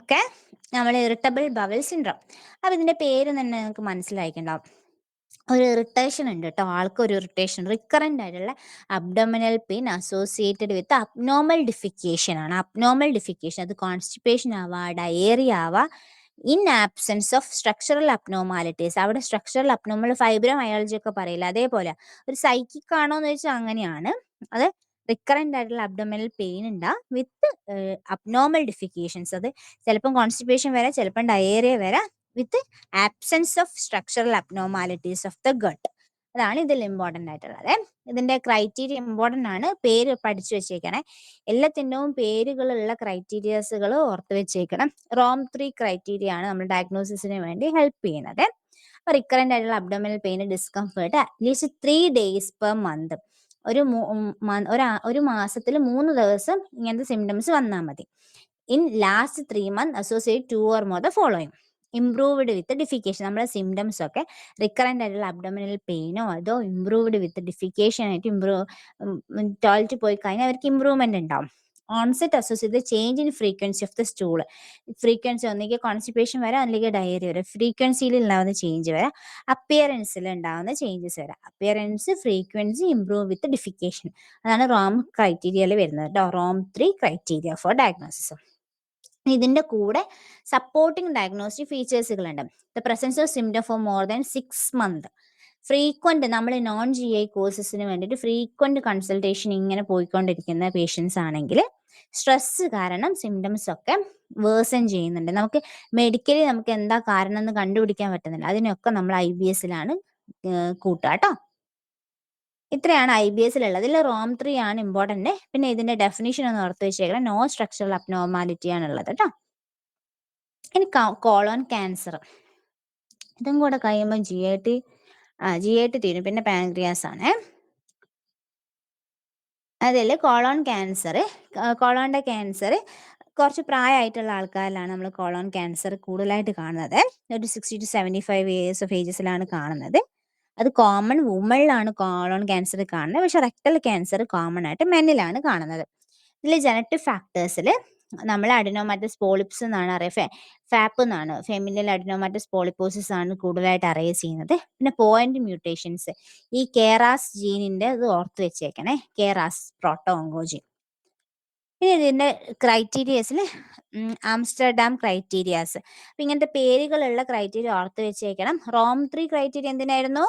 [SPEAKER 1] ഓക്കെ, നമ്മൾ ഇറിറ്റബിൾ ബവൽ സിൻഡ്രോം. അപ്പൊ ഇതിന്റെ പേര് തന്നെ നിങ്ങൾക്ക് മനസ്സിലായിട്ടുണ്ടാവും, ഒരു ഇറിറ്റേഷൻ ഉണ്ട് കേട്ടോ, ആൾക്കൊരു ഇറിറ്റേഷൻ, റിക്കറൻ്റ് ആയിട്ടുള്ള abdominal pain associated with abnormal defecation ആണ്. അബ്നോർമൽ ഡിഫിക്കേഷൻ അത് കോൺസ്റ്റിപ്പേഷൻ ആവാ, ഡയേറിയ ആവാ, in absence of structural abnormalities. അവിടെ സ്ട്രക്ചറൽ അബ്നോർമൽ ഫൈബ്രോമയാൾജി ഒക്കെ പറയില്ല, അതേപോലെ ഒരു സൈക്കിക് ആണോ എന്ന് വെച്ചാൽ അങ്ങനെയാണ്. അത് റിക്കറൻ്റ് ആയിട്ടുള്ള അബ്ഡോമിനൽ പെയിൻ ഉണ്ടാ വിത്ത് അബ്നോർമൽ ഡിഫിക്കേഷൻസ്. അത് ചിലപ്പം കോൺസ്റ്റിപ്പേഷൻ വരാം, ചിലപ്പം ഡയേറിയ വരാം, with absence of structural abnormalities of the gut. അതാണ് ഇതിൽ ഇമ്പോർട്ടൻ്റ് ആയിട്ടുള്ളത്. ഇതിന്റെ ക്രൈറ്റീരിയ ഇമ്പോർട്ടൻ്റ് ആണ്, പേര് പഠിച്ചു വെച്ചേക്കണേ. എല്ലാത്തിൻ്റെയും പേരുകളുള്ള ക്രൈറ്റീരിയസുകൾ ഓർത്ത് വെച്ചേക്കണം. റോം 3 ക്രൈറ്റീരിയ ആണ് നമ്മൾ ഡയഗ്നോസിസിന് വേണ്ടി ഹെൽപ്പ് ചെയ്യുന്നത്. അപ്പോൾ റിക്കറൻ്റ് ആയിട്ടുള്ള abdominal pain, discomfort at least 3 days per month. ഒരു മാസത്തിൽ 3 ദിവസം ഇങ്ങനത്തെ സിംറ്റംസ് വന്നാൽ മതി. In last 3 months associate 2 or more the following. Improved with defecation. നമ്മുടെ സിംറ്റംസ് ഒക്കെ റിക്കറൻ്റ് ആയിട്ടുള്ള അബ്ഡോമിനൽ പെയിനോ അതോ ഇംപ്രൂവ്ഡ് വിത്ത് ഡിഫിക്കേഷൻ ആയിട്ട് ടോയ്ലറ്റ് പോയി കഴിഞ്ഞാൽ അവർക്ക് ഇംപ്രൂവ്മെന്റ് ഉണ്ടാവും. Onset associate change in frequency of the stool. Frequency ഒന്നിലേക്ക് കോൺസ്റ്റിപ്പേഷൻ വരാം, അല്ലെങ്കിൽ ഡയറി വരാം. ഫ്രീക്വൻസിയിൽ ഉണ്ടാകുന്ന ചേഞ്ച് വരാം, അപ്പിയറൻസിൽ ഉണ്ടാകുന്ന ചേഞ്ചസ് വരാം. Appearance, frequency, improve with defecation, അതാണ് റോം ക്രൈറ്റീരിയയിൽ വരുന്നത് കേട്ടോ. Rome 3 criteria for diagnosis. ഇതിന്റെ കൂടെ സപ്പോർട്ടിംഗ് ഡയഗ്നോസ്റ്റിക് ഫീച്ചേഴ്സുകളുണ്ട്. The presence of symptom for more than 6 months. Frequent നമ്മൾ നോൺ GI കോഴ്സസിന് വേണ്ടിയിട്ട് ഫ്രീക്വന്റ് കൺസൾട്ടേഷൻ ഇങ്ങനെ പോയിക്കൊണ്ടിരിക്കുന്ന പേഷ്യൻസ് ആണെങ്കിൽ സ്ട്രെസ് കാരണം സിംറ്റംസ് ഒക്കെ വേഴ്സൺ ചെയ്യുന്നുണ്ട്. നമുക്ക് മെഡിക്കലി നമുക്ക് എന്താ കാരണം എന്ന് കണ്ടുപിടിക്കാൻ പറ്റുന്നില്ല. അതിനൊക്കെ നമ്മൾ IBSലാണ് കൂട്ടുക കേട്ടോ. ഇത്രയാണ് IBSലുള്ളത്. ഇതിൽ ROM3 ആണ് ഇമ്പോർട്ടന്റ്. പിന്നെ ഇതിന്റെ ഡെഫിനിഷൻ ഒന്ന് ഓർത്ത് വെച്ചേക്കണം. നോ സ്ട്രക്ചറൽ അബ്നോർമാലിറ്റി ആണുള്ളത് കേട്ടോ. ഇനി കോളോൺ ക്യാൻസർ, ഇതും കൂടെ കഴിയുമ്പോൾ GIT തീരും. പിന്നെ പാൻക്രിയാസ് ആണ്. അതിൽ കോളോൺ കോളോണിന്റെ ക്യാൻസർ കുറച്ച് പ്രായമായിട്ടുള്ള ആൾക്കാരിലാണ് നമ്മൾ കോളോൺ ക്യാൻസർ കൂടുതലായിട്ട് കാണുന്നത്. ഒരു 60 to 75 ഇയേഴ്സ് ഓഫ് ഏജസിലാണ് കാണുന്നത്. അത് കോമൺ വുമണിലാണ് കോളോൺ ക്യാൻസർ കാണുന്നത്. പക്ഷെ റെക്ടൽ ക്യാൻസർ കോമൺ ആയിട്ട് മെന്നിലാണ് കാണുന്നത്. ഇതിൽ ജനറ്റിക് ഫാക്ടേഴ്സിൽ നമ്മൾ അഡിനോമാറ്റസ് പോളിപ്സ് എന്നാണ് അറിയുക, ഫാപ്പ് എന്നാണ്, ഫെമിനിൽ അഡിനോമാറ്റസ് പോളിപ്പോസിസ് ആണ് കൂടുതലായിട്ട് അറേസ് ചെയ്യുന്നത്. പിന്നെ പോയിന്റ് മ്യൂട്ടേഷൻസ്, ഈ കേറാസ് ജീനിന്റെ ഇത് ഓർത്ത് വെച്ചേക്കണേ, കേറാസ് പ്രോട്ടോ ഓങ്കോജീൻ. പിന്നെ ഇതിന്റെ ക്രൈറ്റീരിയസിൽ ആംസ്റ്റർഡാം ക്രൈറ്റീരിയാസ്. അപ്പൊ ഇങ്ങനത്തെ പേരുകളുള്ള ക്രൈറ്റീരിയ ഓർത്ത് വെച്ചേക്കണം. ROM3 ക്രൈറ്റീരിയ എന്തിനായിരുന്നു?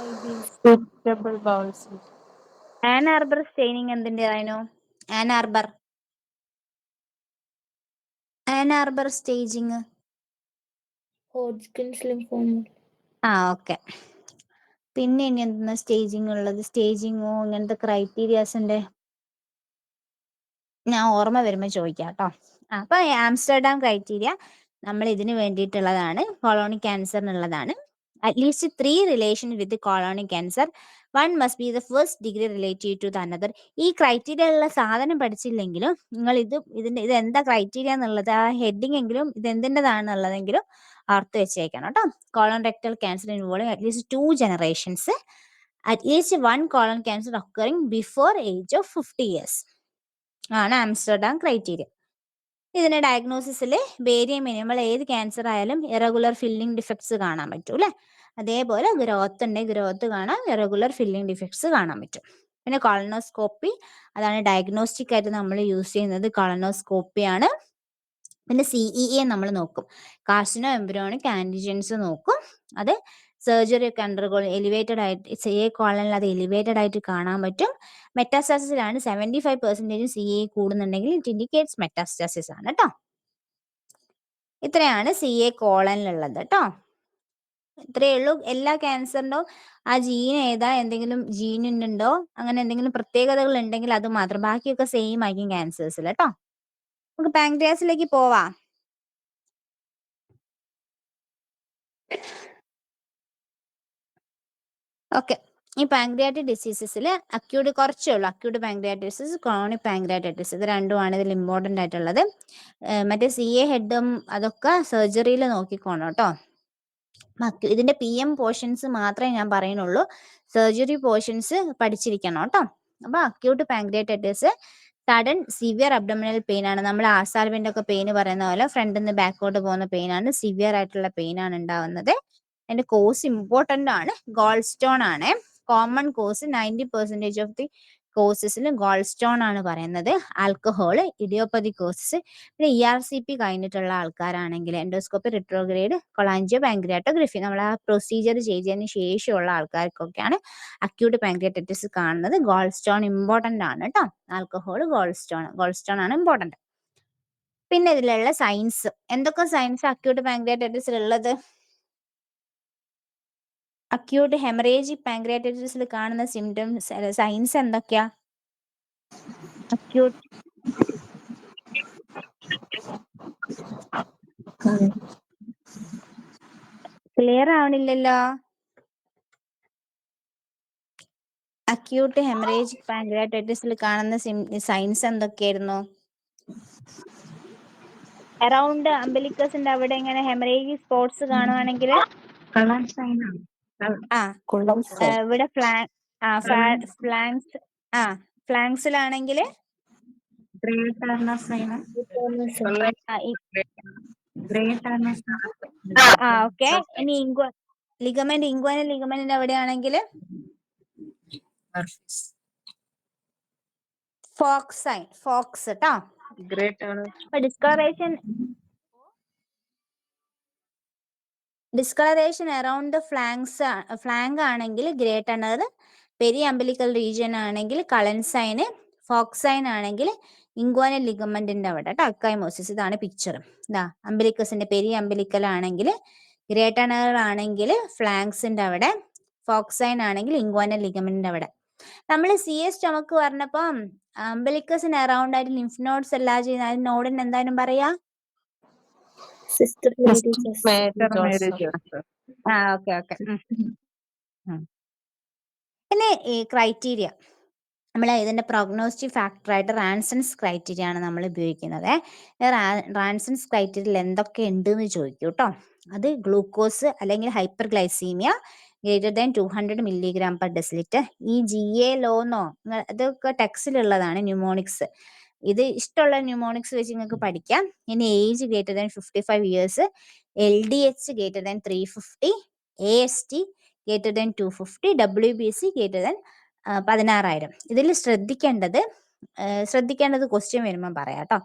[SPEAKER 2] IBS.
[SPEAKER 3] Irritable bowel syndrome.
[SPEAKER 1] Ann Arbor staining എന്തിൻ്റെതായിരുന്നു? Ann Arbor staging.
[SPEAKER 2] Hodgkin's lymphoma.
[SPEAKER 1] Okay. പിന്നെ ഇനി എന്തെന്നാ സ്റ്റേജിങ് ഉള്ളത്? സ്റ്റേജിങ്ങോ ഇങ്ങനത്തെ ക്രൈറ്റീരിയാസിന്റെ ഞാൻ ഓർമ്മ വരുമ്പോൾ ചോദിക്കാം കേട്ടോ. അപ്പൊ ആംസ്റ്റർഡാം ക്രൈറ്റീരിയ നമ്മൾ ഇതിന് വേണ്ടിയിട്ടുള്ളതാണ്, കോളോണിക് ക്യാൻസറിനുള്ളതാണ്. At least 3 relation with colonic cancer, 1 must be the first degree related to the another. ഈ ക്രൈറ്റീരിയ ഉള്ള സാധനം പഠിച്ചില്ലെങ്കിലും നിങ്ങൾ ഇത് എന്താ ക്രൈറ്റീരിയ എന്നുള്ളത് ആ ഹെഡിങ് എങ്കിലും ഇത് എന്തിൻ്റെതാണെന്നുള്ളതെങ്കിലും ഓർത്ത് വെച്ചേക്കണം കേട്ടോ. Colon rectal cancer involving at least 2 generations, at least 1 colon cancer occurring before age of 50 years ആണ് ആംസ്റ്റർഡാം ക്രൈറ്റീരിയ. ഇതിന്റെ ഡയഗ്നോസിസിൽ ബേരിയം മിനിമൾ ഏത് ക്യാൻസർ ആയാലും ഇറഗുലർ ഫില്ലിംഗ് ഡിഫക്ട്സ് കാണാൻ പറ്റും അല്ലെ. അതേപോലെ ഗ്രോത്ത് ഉണ്ടെങ്കിൽ ഗ്രോത്ത് കാണാം, ഇറഗുലർ ഫില്ലിംഗ് ഡിഫക്ട്സ് കാണാൻ പറ്റും. പിന്നെ കൊളനോസ്കോപ്പി, അതാണ് ഡയഗ്നോസ്റ്റിക് ആയിട്ട് നമ്മൾ യൂസ് ചെയ്യുന്നത്, കൊളനോസ്കോപ്പി ആണ്. പിന്നെ CEA നമ്മൾ നോക്കും, കാർസിനോ എംബ്രിയോണിക് ആന്റിജൻസ് നോക്കും. അത് സർജറി ഒക്കെ അണ്ടർഗോ എലിവേറ്റഡ് ആയിട്ട് CA കോളനിൽ അത് എലിവേറ്റഡ് ആയിട്ട് കാണാൻ പറ്റും. മെറ്റാസ്റ്റാസിസിലാണ് 75% CA കൂടുന്നുണ്ടെങ്കിൽ ഇറ്റ് ഇൻഡിക്കേറ്റ്സ് മെറ്റാസ്റ്റാസിസ് ആണ് കേട്ടോ. ഇത്രയാണ് CA കോളനിലുള്ളത് കേട്ടോ. ഇത്രയേ ഉള്ളൂ. എല്ലാ ക്യാൻസറിനും ആ ജീൻ ഏതാ, എന്തെങ്കിലും ജീനുണ്ടോ, അങ്ങനെ എന്തെങ്കിലും പ്രത്യേകതകൾ ഉണ്ടെങ്കിൽ അത് മാത്രം, ബാക്കിയൊക്കെ സെയിം ആയിരിക്കും ക്യാൻസേഴ്സിൽ കേട്ടോ. നമുക്ക് പാൻക്രിയാസിലേക്ക് പോവാം. ഓക്കെ. ഈ പാൻക്രിയാറ്റിക് ഡിസീസസിൽ അക്യൂട്ട് കുറച്ചേ ഉള്ളൂ, അക്യൂട്ട് പാൻക്രിയാറ്റിസ്, ക്രോണിക് പാൻക്രിയാറ്റിസ്, ഇത് രണ്ടുമാണ് ഇതിൽ ഇമ്പോർട്ടൻ്റ് ആയിട്ടുള്ളത്. മറ്റേ CA ഹെഡും അതൊക്കെ സർജറിയിൽ നോക്കിക്കോണം കേട്ടോ. ഇതിന്റെ PM പോർഷൻസ് മാത്രമേ ഞാൻ പറയുന്നുള്ളൂ, സർജറി പോർഷൻസ് പഠിച്ചിരിക്കണം കേട്ടോ. അപ്പൊ acute pancreatitis sudden severe abdominal pain ആണ്. നമ്മൾ ആസാൽവിന്റെ ഒക്കെ പെയിൻ പറയുന്ന പോലെ ഫ്രണ്ടിൽ നിന്ന് ബാക്കോട്ട് പോകുന്ന പെയിൻ ആണ്, സിവിയർ ആയിട്ടുള്ള പെയിൻ ആണ് ഉണ്ടാവുന്നത്. അതിന്റെ കോസ് ഇമ്പോർട്ടന്റ് ആണ്, ഗോൾ സ്റ്റോൺ ആണ്. കോമൺ കോസ് 90% ഓഫ് ദി കോസസിൽ ഗോൾ സ്റ്റോൺ ആണ് പറയുന്നത്. Alcohol, idiopathic causes. പിന്നെ ERCP കഴിഞ്ഞിട്ടുള്ള ആൾക്കാരാണെങ്കിൽ എൻഡോസ്കോപ്പി, റിട്രോഗ്രേഡ്, കൊളാഞ്ചിയോ പാൻക്രിയാറ്റോഗ്രഫി, നമ്മൾ ആ പ്രൊസീജിയർ ചെയ്തതിന് ശേഷമുള്ള ആൾക്കാർക്കൊക്കെയാണ് അക്യൂട്ട് പാൻക്രിയാറ്റൈറ്റിസ് കാണുന്നത്. ഗോൾ സ്റ്റോൺ ഇമ്പോർട്ടന്റ് ആണ് കേട്ടോ. ആൽക്കഹോൾ, ഗോൾ സ്റ്റോൺ ആണ് ഇമ്പോർട്ടന്റ്. പിന്നെ ഇതിലുള്ള സയൻസ്, എന്തൊക്കെ സയൻസ് അക്യൂട്ട് പാൻക്രിയാറ്റൈറ്റിസിൽ ഉള്ളത്? അക്യൂട്ട് ഹെമറേജിക് പാൻക്രിയാറ്റൈറ്റിസിൽ കാണുന്ന സിംറ്റംസ് സയൻസ് എന്തൊക്കെയാ? അക്യൂട്ട് ക്ലിയർ ആവണില്ലല്ലോ. അക്യൂട്ട് ഹെമറേജിക് പാൻക്രിയാറ്റൈറ്റിസിൽ കാണുന്ന സയൻസ് എന്തൊക്കെയായിരുന്നു? അറൗണ്ട് അംബലിക്കസിന്റെ അവിടെ ഇങ്ങനെ ഹെമറേജിക് സ്പോട്സ് കാണുവാണെങ്കിൽ ഇവിടെ ഫ്ലാങ്സിലാണെങ്കിൽ ഓക്കെ. ഇനി ലിഗമെന്റിന്റെ എവിടെയാണെങ്കിൽ ഫോക്സ് കേട്ടോ. Discolouration discolouration around the flank ആണെങ്കിൽ ഗ്രേ ടണർ, പെരി അംബിലിക്കൽ റീജിയൻ ആണെങ്കിൽ കളൻസൈന്, ഫോക്സൈൻ ആണെങ്കിൽ ഇംഗ്വാനൽ ലിഗമെന്റിന്റെ അവിടെ കേട്ടോ, അക്കൈമോസിസ്. ഇതാണ് പിക്ചർ. ഇതാ അംബിലിക്കസിന്റെ പെരി അംബിലിക്കൽ ആണെങ്കിൽ, ഗ്രേ ടണർ ആണെങ്കിൽ ഫ്ലാങ്സിന്റെ അവിടെ, ഫോക്സൈൻ ആണെങ്കിൽ ഇംഗ്വാനൽ ലിഗമെന്റിന്റെ അവിടെ. നമ്മൾ CS സ്റ്റൊമക്ക് പറഞ്ഞപ്പം അംബിലിക്കസിന് അറൗണ്ട് ആയിട്ട് ലിംഫ് നോഡ്സ് എല്ലാം ചെയ്യുന്ന അതിന് നോഡിന് എന്തായാലും പറയാ?
[SPEAKER 2] Sister Mary Joseph.
[SPEAKER 3] Sister Mary
[SPEAKER 4] Mary
[SPEAKER 3] Joseph.
[SPEAKER 4] Joseph.
[SPEAKER 1] Okay. പിന്നെ ഈ ക്രൈറ്റീരിയ, നമ്മൾ ഇതിന്റെ പ്രോഗ്നോസ്റ്റിക് ഫാക്ടറായിട്ട് റാൻസൺസ് ക്രൈറ്റീരിയ ആണ് നമ്മൾ ഉപയോഗിക്കുന്നത്. റാൻസൺസ് ക്രൈറ്റീരിയയിൽ എന്തൊക്കെ ഉണ്ട് എന്ന് ചോദിക്കും കേട്ടോ. അത് ഗ്ലൂക്കോസ് അല്ലെങ്കിൽ hyper glycaemia greater than 200 milligram per decilitre. ഈ GA ലോന്നോ ഇതൊക്കെ ടെക്സ്റ്റിലുള്ളതാണ് ന്യൂമോണിക്സ്. ഇത് ഇഷ്ടമുള്ള ന്യൂമോണിക്സ് വെച്ച് നിങ്ങൾക്ക് പഠിക്കാം. ഇനി age greater than 55 years, LDH greater than 350, AST greater than 250, WBC greater than 16,000. ഇതിൽ ശ്രദ്ധിക്കേണ്ടത് ക്വസ്റ്റ്യൻ വരുമ്പോൾ പറയാം കേട്ടോ.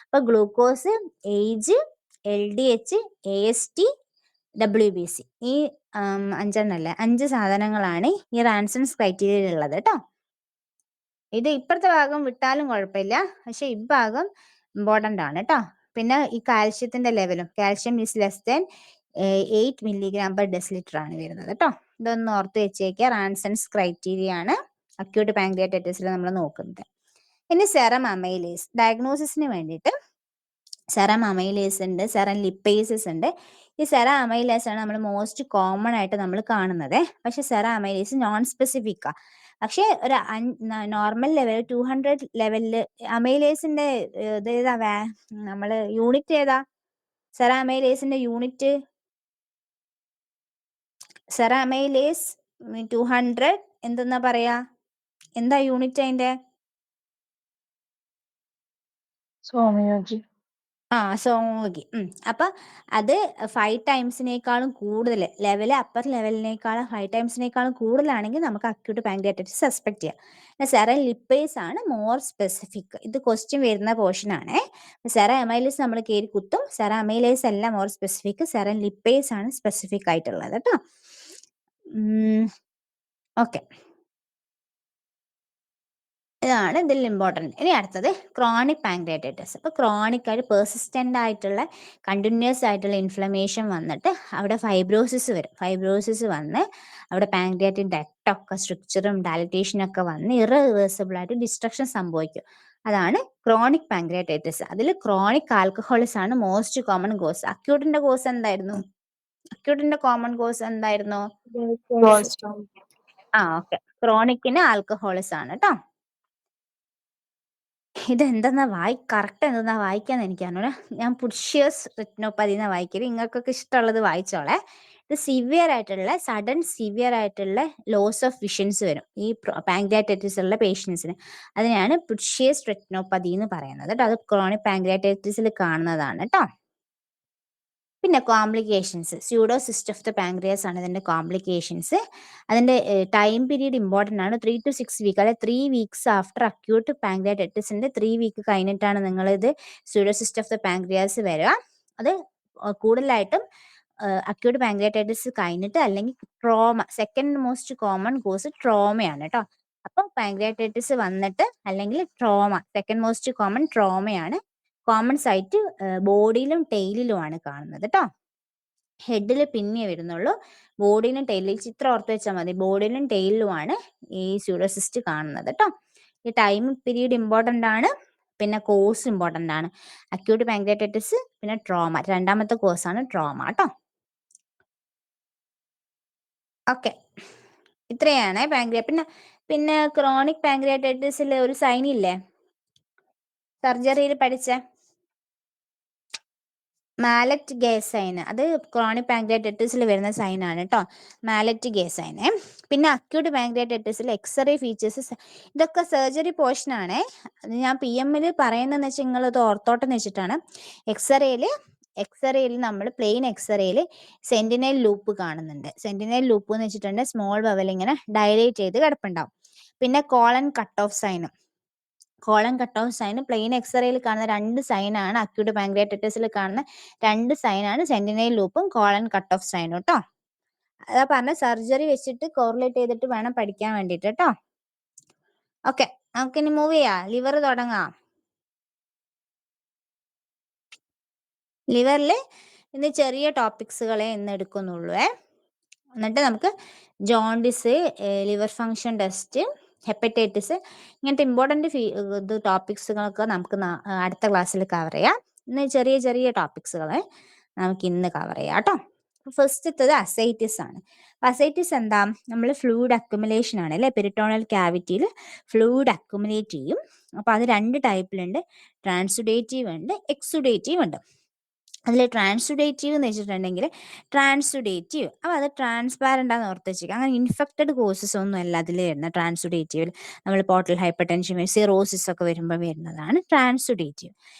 [SPEAKER 1] അപ്പൊ glucose, age, LDH, AST, WBC, ഈ 5 സാധനങ്ങളാണ് ഈ റാൻസൺസ് ക്രൈറ്റീരിയയിൽ ഉള്ളത് കേട്ടോ. ഇത് ഇപ്പുറത്തെ ഭാഗം വിട്ടാലും കുഴപ്പമില്ല, പക്ഷെ ഈ ഭാഗം ഇമ്പോർട്ടൻ്റ് ആണ് കേട്ടോ. പിന്നെ ഈ കാൽഷ്യത്തിന്റെ ലെവലും, calcium is less than 8 milligram per decilitre ആണ് വരുന്നത് കേട്ടോ. ഇതൊന്ന് ഓർത്ത് വെച്ചേക്കുക. റാൻസൺസ് ക്രൈറ്റീരിയ ആണ് അക്യൂട്ട് പാങ്ക്രിയാറ്റൈറ്റിസിൽ നമ്മൾ നോക്കുന്നത്. ഇനി സെറം അമൈലേസ് ഡയഗ്നോസിസിന് വേണ്ടിയിട്ട് സെറം അമൈലേസ് ഉണ്ട്, സെറം ലിപ്പേസസ് ഉണ്ട്. ഈ സെറം അമൈലേസ് ആണ് നമ്മൾ മോസ്റ്റ് കോമൺ ആയിട്ട് നമ്മൾ കാണുന്നത്. പക്ഷെ സെറം അമൈലേസ് നോൺ സ്പെസിഫിക്കാ. പക്ഷെ ഒരു നോർമൽ ലെവൽ 200 ലെവലില് അമൈലേസിന്റെ ഇതേതാ നമ്മള് യൂണിറ്റ് ഏതാ? സെറം അമൈലേസിന്റെ യൂണിറ്റ് സെറം അമൈലേസ് 200 എന്തെന്നാ പറയാ? എന്താ യൂണിറ്റ് അതിന്റെ?
[SPEAKER 3] Somayogi.
[SPEAKER 1] സോമോഗി. അപ്പൊ അത് 5 ടൈംസിനേക്കാളും കൂടുതൽ ലെവല്, അപ്പർ ലെവലിനേക്കാളും 5 ടൈംസിനേക്കാളും കൂടുതലാണെങ്കിൽ നമുക്ക് അക്യൂട്ട് പാങ്ക്രിയാറ്റൈറ്റിസ് സസ്പെക്ട് ചെയ്യാം. സെറം ലിപ്പേസ് ആണ് മോർ സ്പെസിഫിക്. ഇത് ക്വസ്റ്റ്യൻ വരുന്ന പോർഷൻ ആണ്. സെറം അമൈലേസ് നമ്മൾ കയറി കുത്തും. സെറം അമൈലേസ് അല്ല മോർ സ്പെസിഫിക്, സെറം ലിപ്പേസ് ആണ് സ്പെസിഫിക് ആയിട്ടുള്ളത് കേട്ടോ. ഓക്കെ, ഇതാണ് ഇതിൽ ഇമ്പോർട്ടൻറ്റ്. ഇനി അടുത്തത് ക്രോണിക് പാങ്ക്രിയാറ്റൈറ്റിസ്. അപ്പോൾ ക്രോണിക് ആയിട്ട് പെർസിസ്റ്റൻ്റ് ആയിട്ടുള്ള കണ്ടിന്യൂസ് ആയിട്ടുള്ള ഇൻഫ്ലമേഷൻ വന്നിട്ട് അവിടെ ഫൈബ്രോസിസ് വരും. ഫൈബ്രോസിസ് വന്ന് അവിടെ പാങ്ക്രിയാറ്റിക് ഡക്റ്റൊക്കെ സ്ട്രക്ചറും ഡയലറ്റേഷനും ഒക്കെ വന്ന് ഇററിവേഴ്സിബിൾ ആയിട്ട് ഡിസ്ട്രക്ഷൻ സംഭവിക്കും. അതാണ് ക്രോണിക് പാങ്ക്രിയാറ്റൈറ്റിസ്. അതിൽ ക്രോണിക് ആൽക്കഹോളിസ് ആണ് മോസ്റ്റ് കോമൺ കോസ്. അക്യൂട്ടിന്റെ കോസ് എന്തായിരുന്നു? അക്യൂട്ടിന്റെ കോമൺ കോസ് എന്തായിരുന്നു?
[SPEAKER 3] Gallstone.
[SPEAKER 1] ഓക്കെ, ക്രോണിക്കിന് ആൽക്കഹോളിസ് ആണ് കേട്ടോ. ഇതെന്തെന്നാ കറക്റ്റ് എന്തെന്നാ വായിക്കാന്ന് എനിക്കറിഞ്ഞൂടാ. ഞാൻ പുഷ്യേഴ്സ് റെറ്റിനോപ്പതി എന്നാ വായിക്കല്. നിങ്ങൾക്കൊക്കെ ഇഷ്ടമുള്ളത് വായിച്ചോളെ. ഇത് സിവിയർ ആയിട്ടുള്ള സഡൻ സിവിയർ ആയിട്ടുള്ള ലോസ് ഓഫ് വിഷൻസ് വരും ഈ പാങ്ക്രിയാറ്റൈറ്റിസ് ഉള്ള പേഷ്യൻസിന്. അതിനാണ് പുഷ്യേഴ്സ് റെറ്റിനോപ്പതി എന്ന് പറയുന്നത് കേട്ടോ. അത് ക്രോണിക് പാങ്ക്രിയാറ്റൈറ്റിസിൽ കാണുന്നതാണ് കേട്ടോ. പിന്നെ കോംപ്ലിക്കേഷൻസ്, സ്യൂഡോസിസ്റ്റ് ഓഫ് ദ പാങ്ക്രിയാസ് ആണ് ഇതിന്റെ കോംപ്ലിക്കേഷൻസ്. അതിന്റെ ടൈം പീരീഡ് ഇമ്പോർട്ടൻ്റ് ആണ്. 3 to 6 വീക്ക്, അല്ലെ 3 വീക്സ് ആഫ്റ്റർ അക്യൂട്ട് പാങ്ക്രിയാറ്റൈറ്റിസിന്റെ 3 വീക്ക് കഴിഞ്ഞിട്ടാണ് നിങ്ങളിത് സ്യൂഡോസിസ്റ്റ് ഓഫ് ദ പാങ്ക്രിയാസ് വരിക. അത് കൂടുതലായിട്ടും അക്യൂട്ട് പാങ്ക്രിയാറ്റൈറ്റിസ് കഴിഞ്ഞിട്ട്, അല്ലെങ്കിൽ trauma, second most common cause ട്രോമയാണ് കേട്ടോ. അപ്പം പാങ്ക്രിയാറ്റൈറ്റിസ് വന്നിട്ട് അല്ലെങ്കിൽ ട്രോമ, സെക്കൻഡ് മോസ്റ്റ് കോമൺ ട്രോമയാണ്. കോമൺ സൈറ്റ് ബോഡിയിലും ടെയിലിലുമാണ് കാണുന്നത് കേട്ടോ. ഹെഡിൽ പിന്നെ വരുന്നുള്ളൂ, ബോഡിയിലും ടെയിലും ചിത്രം ഓർത്ത് വെച്ചാൽ മതി. ബോഡിയിലും ടെയിലുമാണ് ഈ സ്യൂഡോസിസ്റ്റ് കാണുന്നത് കേട്ടോ. ഈ ടൈം പീരീഡ് ഇമ്പോർട്ടൻ്റ് ആണ്. പിന്നെ കോഴ്സ് ഇമ്പോർട്ടൻ്റ് ആണ്. അക്യൂട്ട് പാങ്ക്രിയാറ്റൈറ്റിസ്, പിന്നെ ട്രോമ, രണ്ടാമത്തെ കോഴ്സാണ് ട്രോമ കേട്ടോ. ഓക്കെ, ഇത്രയാണ് പിന്നെ ക്രോണിക് പാങ്ക്രിയാറ്റൈറ്റിസിൽ ഒരു സൈൻ ഇല്ലേ, സർജറിയിൽ പഠിച്ച മാലറ്റ് ഗേ സൈൻ. അത് ക്രോണിക് പാങ്ക്രിയാറ്റൈറ്റിസിൽ വരുന്ന സൈനാണ് കേട്ടോ, മാലറ്റ് ഗേ സൈന്. പിന്നെ അക്യൂട്ട് പാങ്ക്രിയാറ്റൈറ്റിസിൽ എക്സ്റേ ഫീച്ചേഴ്സ്, ഇതൊക്കെ സർജറി പോർഷൻ ആണ്. അത് ഞാൻ PM പറയുന്നതെന്ന് വെച്ചാൽ നിങ്ങളത് ഓർത്തോട്ടെന്ന് വെച്ചിട്ടാണ്. എക്സ്റേയിൽ നമ്മൾ പ്ലെയിൻ എക്സ്റേയിൽ സെന്റിനൽ ലൂപ്പ് കാണുന്നുണ്ട്. സെന്റിനൽ ലൂപ്പ് എന്ന് വെച്ചിട്ടുണ്ടെങ്കിൽ സ്മോൾ ബവൽ ഇങ്ങനെ ഡയലേറ്റ് ചെയ്ത് കിടപ്പുണ്ടാവും. പിന്നെ കോളൻ കട്ട് ഓഫ് സൈനും, colon cut off sign plain എക്സ്റേയിൽ കാണുന്ന 2 സൈനാണ്, അക്യൂട്ട് പാൻക്രിയാറ്റൈറ്റിസിൽ കാണുന്ന 2 സൈനാണ് സെന്റിനൽ ലൂപ്പും കോളൻ കട്ട് ഓഫ് സൈനും കേട്ടോ. അതാ പറഞ്ഞ സർജറി വെച്ചിട്ട് കോറിലേറ്റ് ചെയ്തിട്ട് വേണം പഠിക്കാൻ വേണ്ടിയിട്ട് കേട്ടോ. ഓക്കെ, നമുക്കിനി മൂവ് ചെയ്യാം. ലിവർ തുടങ്ങാം. ലിവറിൽ ഇന്ന് ചെറിയ ടോപ്പിക്സുകളെ ഇന്ന് എടുക്കുന്നുള്ളൂ. എന്നിട്ട് നമുക്ക് jaundice, liver function test, hepatitis ഇങ്ങനത്തെ ഇമ്പോർട്ടൻറ്റ് ടോപ്പിക്സുകളൊക്കെ നമുക്ക് അടുത്ത ക്ലാസ്സിൽ കവർ ചെയ്യാം. ഇന്ന് ചെറിയ ചെറിയ ടോപ്പിക്സുകളെ നമുക്ക് ഇന്ന് കവർ ചെയ്യാം കേട്ടോ. ഫസ്റ്റത്തത് അസൈറ്റിസ് ആണ്. അസൈറ്റിസ് എന്താ? നമ്മൾ ഫ്ലൂയിഡ് അക്യുമുലേഷൻ ആണ് അല്ലേ, പെരിറ്റോണൽ ക്യാവിറ്റിയിൽ ഫ്ലൂയിഡ് അക്യുമുലേറ്റ് ചെയ്യും. അപ്പോൾ അത് 2 ടൈപ്പിലുണ്ട്, ട്രാൻസുഡേറ്റീവ് ഉണ്ട്, എക്സുഡേറ്റീവ് ഉണ്ട്. അതിൽ ട്രാൻസുഡേറ്റീവ് എന്ന് വെച്ചിട്ടുണ്ടെങ്കിൽ അപ്പോൾ അത് ട്രാൻസ്പാരൻ്റ് ആണെന്ന് ഓർത്ത് വെച്ചിരിക്കുക. അങ്ങനെ ഇൻഫെക്റ്റഡ് കോസസ് ഒന്നും അല്ല അതിൽ വരുന്നത്. ട്രാൻസുഡേറ്റീവിൽ നമ്മൾ പോർട്ടൽ ഹൈപ്പർ ടെൻഷൻ, സിറോസിസ് ഒക്കെ വരുമ്പോൾ വരുന്നതാണ് ട്രാൻസുഡേറ്റീവ്.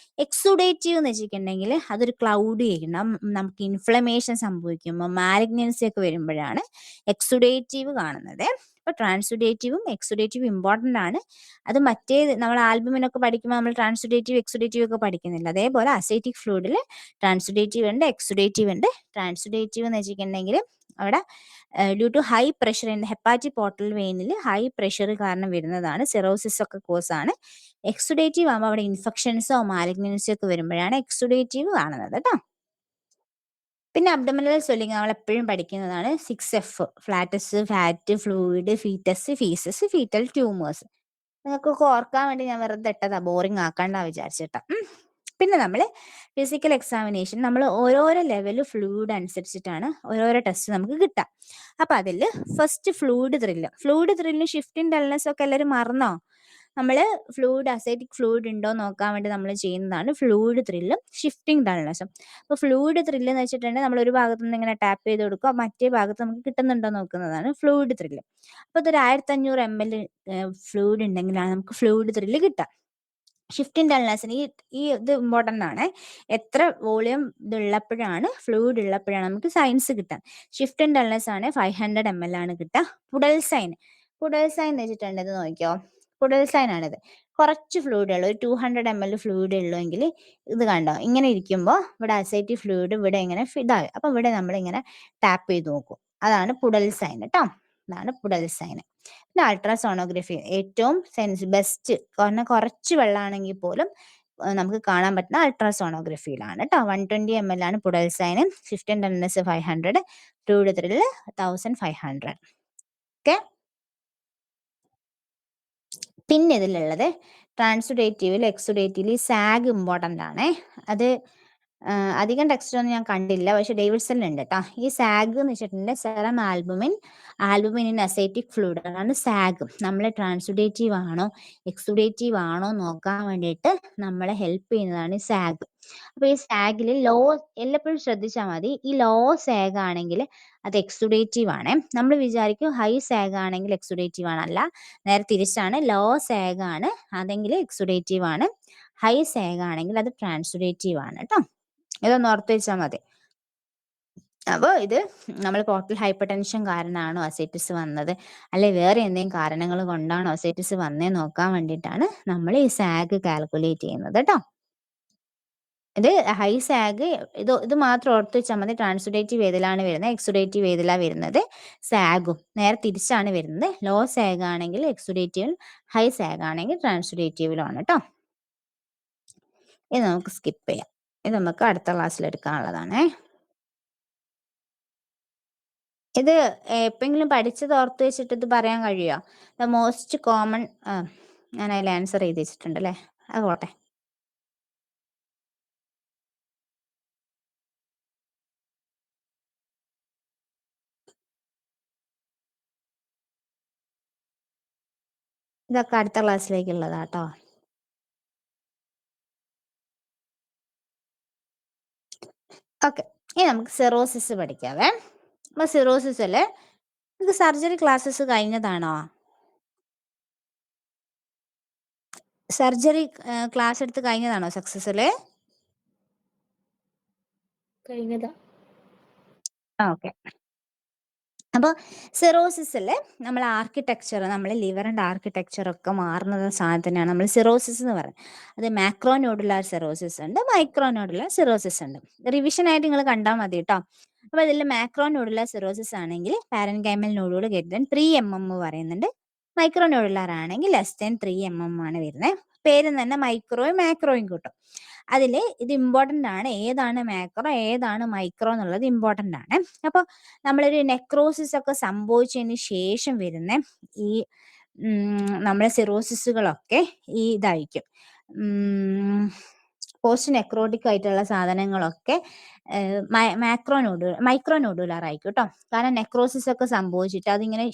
[SPEAKER 1] എക്സുഡേറ്റീവ് എന്ന് വെച്ചിട്ടുണ്ടെങ്കിൽ അതൊരു ക്ലൗഡി ആയിരിക്കണം, നമുക്ക് ഇൻഫ്ലമേഷൻ സംഭവിക്കുമ്പോൾ മാലിഗ്നൻസി ഒക്കെ വരുമ്പോഴാണ് എക്സുഡേറ്റീവ് കാണുന്നത്. അപ്പോൾ ട്രാൻസുഡേറ്റീവും എക്സുഡേറ്റീവും ഇമ്പോർട്ടൻ്റ് ആണ്. അത് മറ്റേ നമ്മൾ ആൽബുമിനൊക്കെ പഠിക്കുമ്പോൾ നമ്മൾ ട്രാൻസുഡേറ്റീവ് എക്സുഡേറ്റീവ് ഒക്കെ പഠിക്കുന്നില്ല. അതേപോലെ അസൈറ്റിക് ഫ്ലൂയിഡിൽ ട്രാൻസുഡേറ്റീവ് ഉണ്ട്, എക്സുഡേറ്റീവ് ഉണ്ട്. ട്രാൻസുഡേറ്റീവ് എന്ന് വെച്ചിട്ടുണ്ടെങ്കിൽ അവിടെ due to high pressure in hepatic portal വെയിനിൽ ഹൈ പ്രഷർ കാരണം വരുന്നതാണ്, സിറോസിസ് ഒക്കെ കോസ് ആണ്. എക്സുഡേറ്റീവ് ആകുമ്പോൾ അവിടെ ഇൻഫെക്ഷൻസോ മാലിഗ്നൻസിയോ ഒക്കെ വരുമ്പോഴാണ് എക്സുഡേറ്റീവ് കാണുന്നത് കേട്ടോ. പിന്നെ അബ്ഡമിനൽ സ്വെല്ലിംഗ് നമ്മൾ എപ്പോഴും പഠിക്കുന്നതാണ് 6F, flatus, fat, fluid, foetus, faeces, foetal tumours. നിങ്ങൾക്കൊക്കെ ഓർക്കാൻ വേണ്ടി ഞാൻ വെറുതെ ഇട്ടതാ, ബോറിംഗ് ആക്കണ്ട വിചാരിച്ചിട്ടാ. പിന്നെ നമ്മൾ ഫിസിക്കൽ എക്സാമിനേഷൻ നമ്മൾ ഓരോരോ ലെവൽ ഫ്ലൂയിഡ് അനുസരിച്ചിട്ടാണ് ഓരോരോ ടെസ്റ്റ് നമുക്ക് കിട്ടുക. അപ്പം അതിൽ ഫസ്റ്റ് ഫ്ലൂയിഡ് ത്രില്ലും ഷിഫ്റ്റിംഗ് ഡൾനെസ് ഒക്കെ എല്ലാവരും മറന്നോ? നമ്മൾ ഫ്ലൂയിഡ് അസൈറ്റിക് ഫ്ലൂയിഡ് ഉണ്ടോ നോക്കാൻ വേണ്ടി നമ്മൾ ചെയ്യുന്നതാണ് ഫ്ലൂയിഡ് ത്രില്ലും ഷിഫ്റ്റിംഗ് ഡൾനെസ്സും. അപ്പോൾ ഫ്ലൂയിഡ് ത്രില്ല് എന്ന് വെച്ചിട്ടുണ്ടെങ്കിൽ നമ്മൾ ഒരു ഭാഗത്ത് നിന്ന് ഇങ്ങനെ ടാപ്പ് ചെയ്ത് കൊടുക്കുക, മറ്റേ ഭാഗത്ത് നമുക്ക് കിട്ടുന്നുണ്ടോ നോക്കുന്നതാണ് ഫ്ലൂയിഡ് ത്രില്ല്. അപ്പോൾ ഇതൊരു 1500 ml ഫ്ലൂയിഡ് ഉണ്ടെങ്കിലാണ് നമുക്ക് ഫ്ലൂയിഡ് ത്രില്ല് കിട്ടുക. ഷിഫ്റ്റിംഗ് ഡൾനെസ്സിന് ഈ ഇത് ഇമ്പോർട്ടൻ്റ് ആണ്. എത്ര വോളിയം ഇതുള്ളപ്പോഴാണ്, ഫ്ലൂയിഡ് ഉള്ളപ്പോഴാണ് നമുക്ക് സൈൻസ് കിട്ടുക. ഷിഫ്റ്റിംഗ് ഡൾനെസ് ആണ് 500 ml ആണ് കിട്ടുക. പുഡൽ സൈൻ എന്ന് വെച്ചിട്ടുണ്ടെങ്കിൽ നോക്കിയോ, പുഡൽ സൈൻ ആണിത്. കുറച്ച് ഫ്ലൂയിഡ് ഉള്ളൂ, ഒരു 200 ml ഫ്ലൂയിഡ് ഉള്ളൂവെങ്കിൽ ഇത് കണ്ടോ, ഇങ്ങനെ ഇരിക്കുമ്പോൾ ഇവിടെ അസൈറ്റിക് ഫ്ലൂയിഡ് ഇവിടെ ഇങ്ങനെ ഇതായി. അപ്പം ഇവിടെ നമ്മളിങ്ങനെ ടാപ്പ് ചെയ്ത് നോക്കും, അതാണ് പുഡൽ സൈൻ കേട്ടോ. ഇതാണ് പുഡൽ സൈൻ. പിന്നെ അൾട്രാസോണോഗ്രഫി ഏറ്റവും ബെസ്റ്റ്, കാരണം കുറച്ച് വെള്ളമാണെങ്കിൽ പോലും നമുക്ക് കാണാൻ പറ്റുന്ന അൾട്രാസോണോഗ്രഫിയിലാണ് കേട്ടോ. 120 ml ആണ് puddle sign, 15 dullness 500, fluid thrill 1500. Okay. പിന്നെ ഇതിലുള്ളത് ട്രാൻസുഡേറ്റീവിൽ എക്സുഡേറ്റീവിൽ സാഗ് ഇമ്പോർട്ടൻ്റ് ആണ്. അത് അധികം ടെക്സ്റ്റ് ഒന്നും ഞാൻ കണ്ടില്ല, പക്ഷെ ഡേവിഡ്സൺ ഉണ്ട് കേട്ടോ. ഈ സാഗ് എന്ന് വെച്ചിട്ടുണ്ടെങ്കിൽ സെറം ആൽബുമിൻ അസൈറ്റിക് ഫ്ലൂയിഡ് ആണ് സാഗ്. നമ്മൾ ട്രാൻസുഡേറ്റീവ് ആണോ എക്സുഡേറ്റീവ് ആണോ നോക്കാൻ വേണ്ടിയിട്ട് നമ്മളെ ഹെൽപ്പ് ചെയ്യുന്നതാണ് ഈ സാഗ്. അപ്പോൾ ഈ സാഗിൽ എല്ലപ്പോഴും ശ്രദ്ധിച്ചാൽ മതി, ഈ ലോ സാഗ് ആണെങ്കിൽ അത് എക്സുഡേറ്റീവ് ആണ്. നമ്മൾ വിചാരിക്കും ഹൈ സാഗ് ആണെങ്കിൽ എക്സുഡേറ്റീവ് ആണ്, അല്ല, നേരെ തിരിച്ചാണ്. ലോ സാഗ് ആണ് അതെങ്കിൽ എക്സുഡേറ്റീവ് ആണ്, ഹൈ സാഗ് ആണെങ്കിൽ അത് ട്രാൻസുഡേറ്റീവ് ആണ് കേട്ടോ. ഇതൊന്ന് ഓർത്ത് വെച്ചാൽ മതി. അപ്പോൾ ഇത് നമ്മൾ പോർട്ടൽ ഹൈപ്പർ ടെൻഷൻ കാരണമാണോ അസൈറ്റിസ് വന്നത്, അല്ലെ വേറെ എന്തെങ്കിലും കാരണങ്ങൾ കൊണ്ടാണോ അസൈറ്റിസ് വന്നേ നോക്കാൻ വേണ്ടിയിട്ടാണ് നമ്മൾ ഈ സാഗ് കാൽക്കുലേറ്റ് ചെയ്യുന്നത് കേട്ടോ. ഇത് ഹൈ സാഗ്, ഇത് മാത്രം ഓർത്ത് വെച്ചാൽ മതി. ട്രാൻസുഡേറ്റീവ് ഏതിലാണ് വരുന്നത്, എക്സുഡേറ്റീവ് ഏതിലാണ് വരുന്നത്, സാഗും നേരെ തിരിച്ചാണ് വരുന്നത്. ലോ സാഗ് ആണെങ്കിൽ എക്സുഡേറ്റീവിൽ, ഹൈ സാഗ് ആണെങ്കിൽ ട്രാൻസുഡേറ്റീവിലാണ് കേട്ടോ. ഇത് നമുക്ക് സ്കിപ്പ് ചെയ്യാം, ഇത് നമുക്ക് അടുത്ത ക്ലാസ്സിൽ എടുക്കാനുള്ളതാണ്. ഇത് എപ്പോഴെങ്കിലും പഠിച്ചത് ഓർത്ത് വെച്ചിട്ട് ഇത് പറയാൻ കഴിയുമോ? ദ മോസ്റ്റ് കോമൺ, ഞാൻ അതിൽ ആൻസർ ചെയ്ത് വെച്ചിട്ടുണ്ട് അല്ലേ, അത് പോട്ടെ. ഇതൊക്കെ അടുത്ത ക്ലാസ്സിലേക്കുള്ളതാട്ടോ. ഓക്കെ, ഇനി നമുക്ക് സിറോസിസ് പഠിക്കാവേ. അപ്പോൾ സിറോസിസിൽ ഇത് സർജറി ക്ലാസ്സസ് കഴിഞ്ഞതാണോ? സർജറി ക്ലാസ് എടുത്ത് കഴിഞ്ഞതാണോ സക്സസിൽ?
[SPEAKER 2] കഴിഞ്ഞതാ.
[SPEAKER 1] ഓക്കെ, അപ്പോൾ സിറോസിസിൽ നമ്മൾ ആർക്കിടെക്ചർ, നമ്മൾ ലിവറിൻ്റെ ആർക്കിടെക്ചറൊക്കെ മാറുന്ന സാധനത്തിനാണ് നമ്മൾ സിറോസിസ് എന്ന് പറയുന്നത്. അത് മാക്രോ നോഡുലാർ സിറോസിസ് ഉണ്ട്, മൈക്രോ നോഡുലാർ സിറോസിസ് ഉണ്ട്. റിവിഷനായിട്ട് നിങ്ങൾ കണ്ടാൽ മതി കേട്ടോ. അപ്പോൾ ഇതിൽ മാക്രോ നോഡുലാർ സിറോസിസ് ആണെങ്കിൽ പാരൻകൈമൽ നോഡുകൾ > 3 mm പറയുന്നുണ്ട്. മൈക്രോ നോഡുലാർ ആണെങ്കിൽ <3 mm ആണ് വരുന്നത്. പേര് തന്നെ മൈക്രോയും മാക്രോയും കിട്ടും. അതിൽ ഇത് ഇമ്പോർട്ടൻ്റ് ആണ്, ഏതാണ് മാക്രോ ഏതാണ് മൈക്രോ എന്നുള്ളത് ഇമ്പോർട്ടൻ്റ് ആണ്. അപ്പോൾ നമ്മളൊരു നെക്രോസിസ് ഒക്കെ സംഭവിച്ചതിന് ശേഷം വരുന്ന ഈ നമ്മുടെ സിറോസിസുകളൊക്കെ ഈ ഇതായിരിക്കും, പോസ്റ്റ് നെക്രോട്ടിക് ആയിട്ടുള്ള സാധനങ്ങളൊക്കെ മൈക്രോ നോഡുലാർ ആയിരിക്കും കേട്ടോ. കാരണം നെക്രോസിസ് ഒക്കെ സംഭവിച്ചിട്ട് അതിങ്ങനെ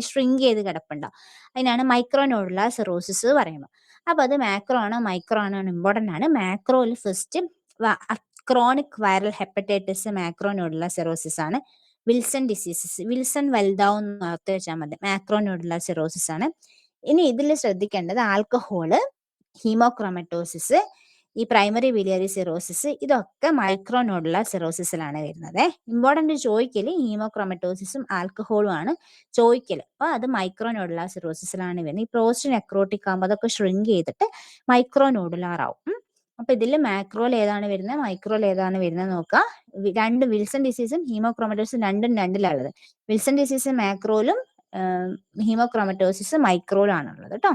[SPEAKER 1] ഷ്രിങ്ക് ചെയ്ത് കിടപ്പുണ്ടാവും. അതിനാണ് മൈക്രോ നോഡുലാർ സിറോസിസ് പറയുന്നത്. അപ്പോൾ അത് മാക്രോ ആണോ മൈക്രോ ആണോ ഇമ്പോർട്ടൻ്റ് ആണ്. മാക്രോയിൽ first chronic viral hepatitis macro nodular cirrhosis ആണ്. വിൽസൺ ഡിസീസസ്, വിൽസൺ വലുതാവും എന്ന് ഓർത്ത് വെച്ചാൽ മതി, മാക്രോ നോഡുലാർ സിറോസിസ് ആണ്. ഇനി ഇതിൽ ശ്രദ്ധിക്കേണ്ടത് ആൽക്കഹോള്, ഹീമോക്രോമറ്റോസിസ്, ഈ പ്രൈമറി ബിലിയറി സിറോസിസ്, ഇതൊക്കെ മൈക്രോ നോഡുലാർ സിറോസിസിലാണ് വരുന്നത്. ഇമ്പോർട്ടൻ്റ് ചോദിക്കൽ ഹീമോക്രോമറ്റോസിസും ആൽക്കഹോളും ആണ് ചോദിക്കൽ. അപ്പോൾ അത് മൈക്രോ നോഡുലാർ സിറോസിസിലാണ് വരുന്നത്. ഈ പോസ്റ്റ് നെക്രോട്ടിക് ആകുമ്പോൾ അതൊക്കെ ഷ്രിങ്ക് ചെയ്തിട്ട് മൈക്രോ നോഡുലാർ ആവും. അപ്പൊ ഇതിൽ മാക്രോയിൽ ഏതാണ് വരുന്നത് മൈക്രോയിൽ ഏതാണ് വരുന്നത് നോക്കുക. രണ്ട് വിൽസൺ ഡിസീസും ഹീമോക്രോമറ്റോസിസും രണ്ടിലുള്ളത്. വിൽസൺ ഡിസീസ് മാക്രോയിലും ഹീമോക്രോമറ്റോസിസ് മൈക്രോയിലും ആണുള്ളത് കേട്ടോ.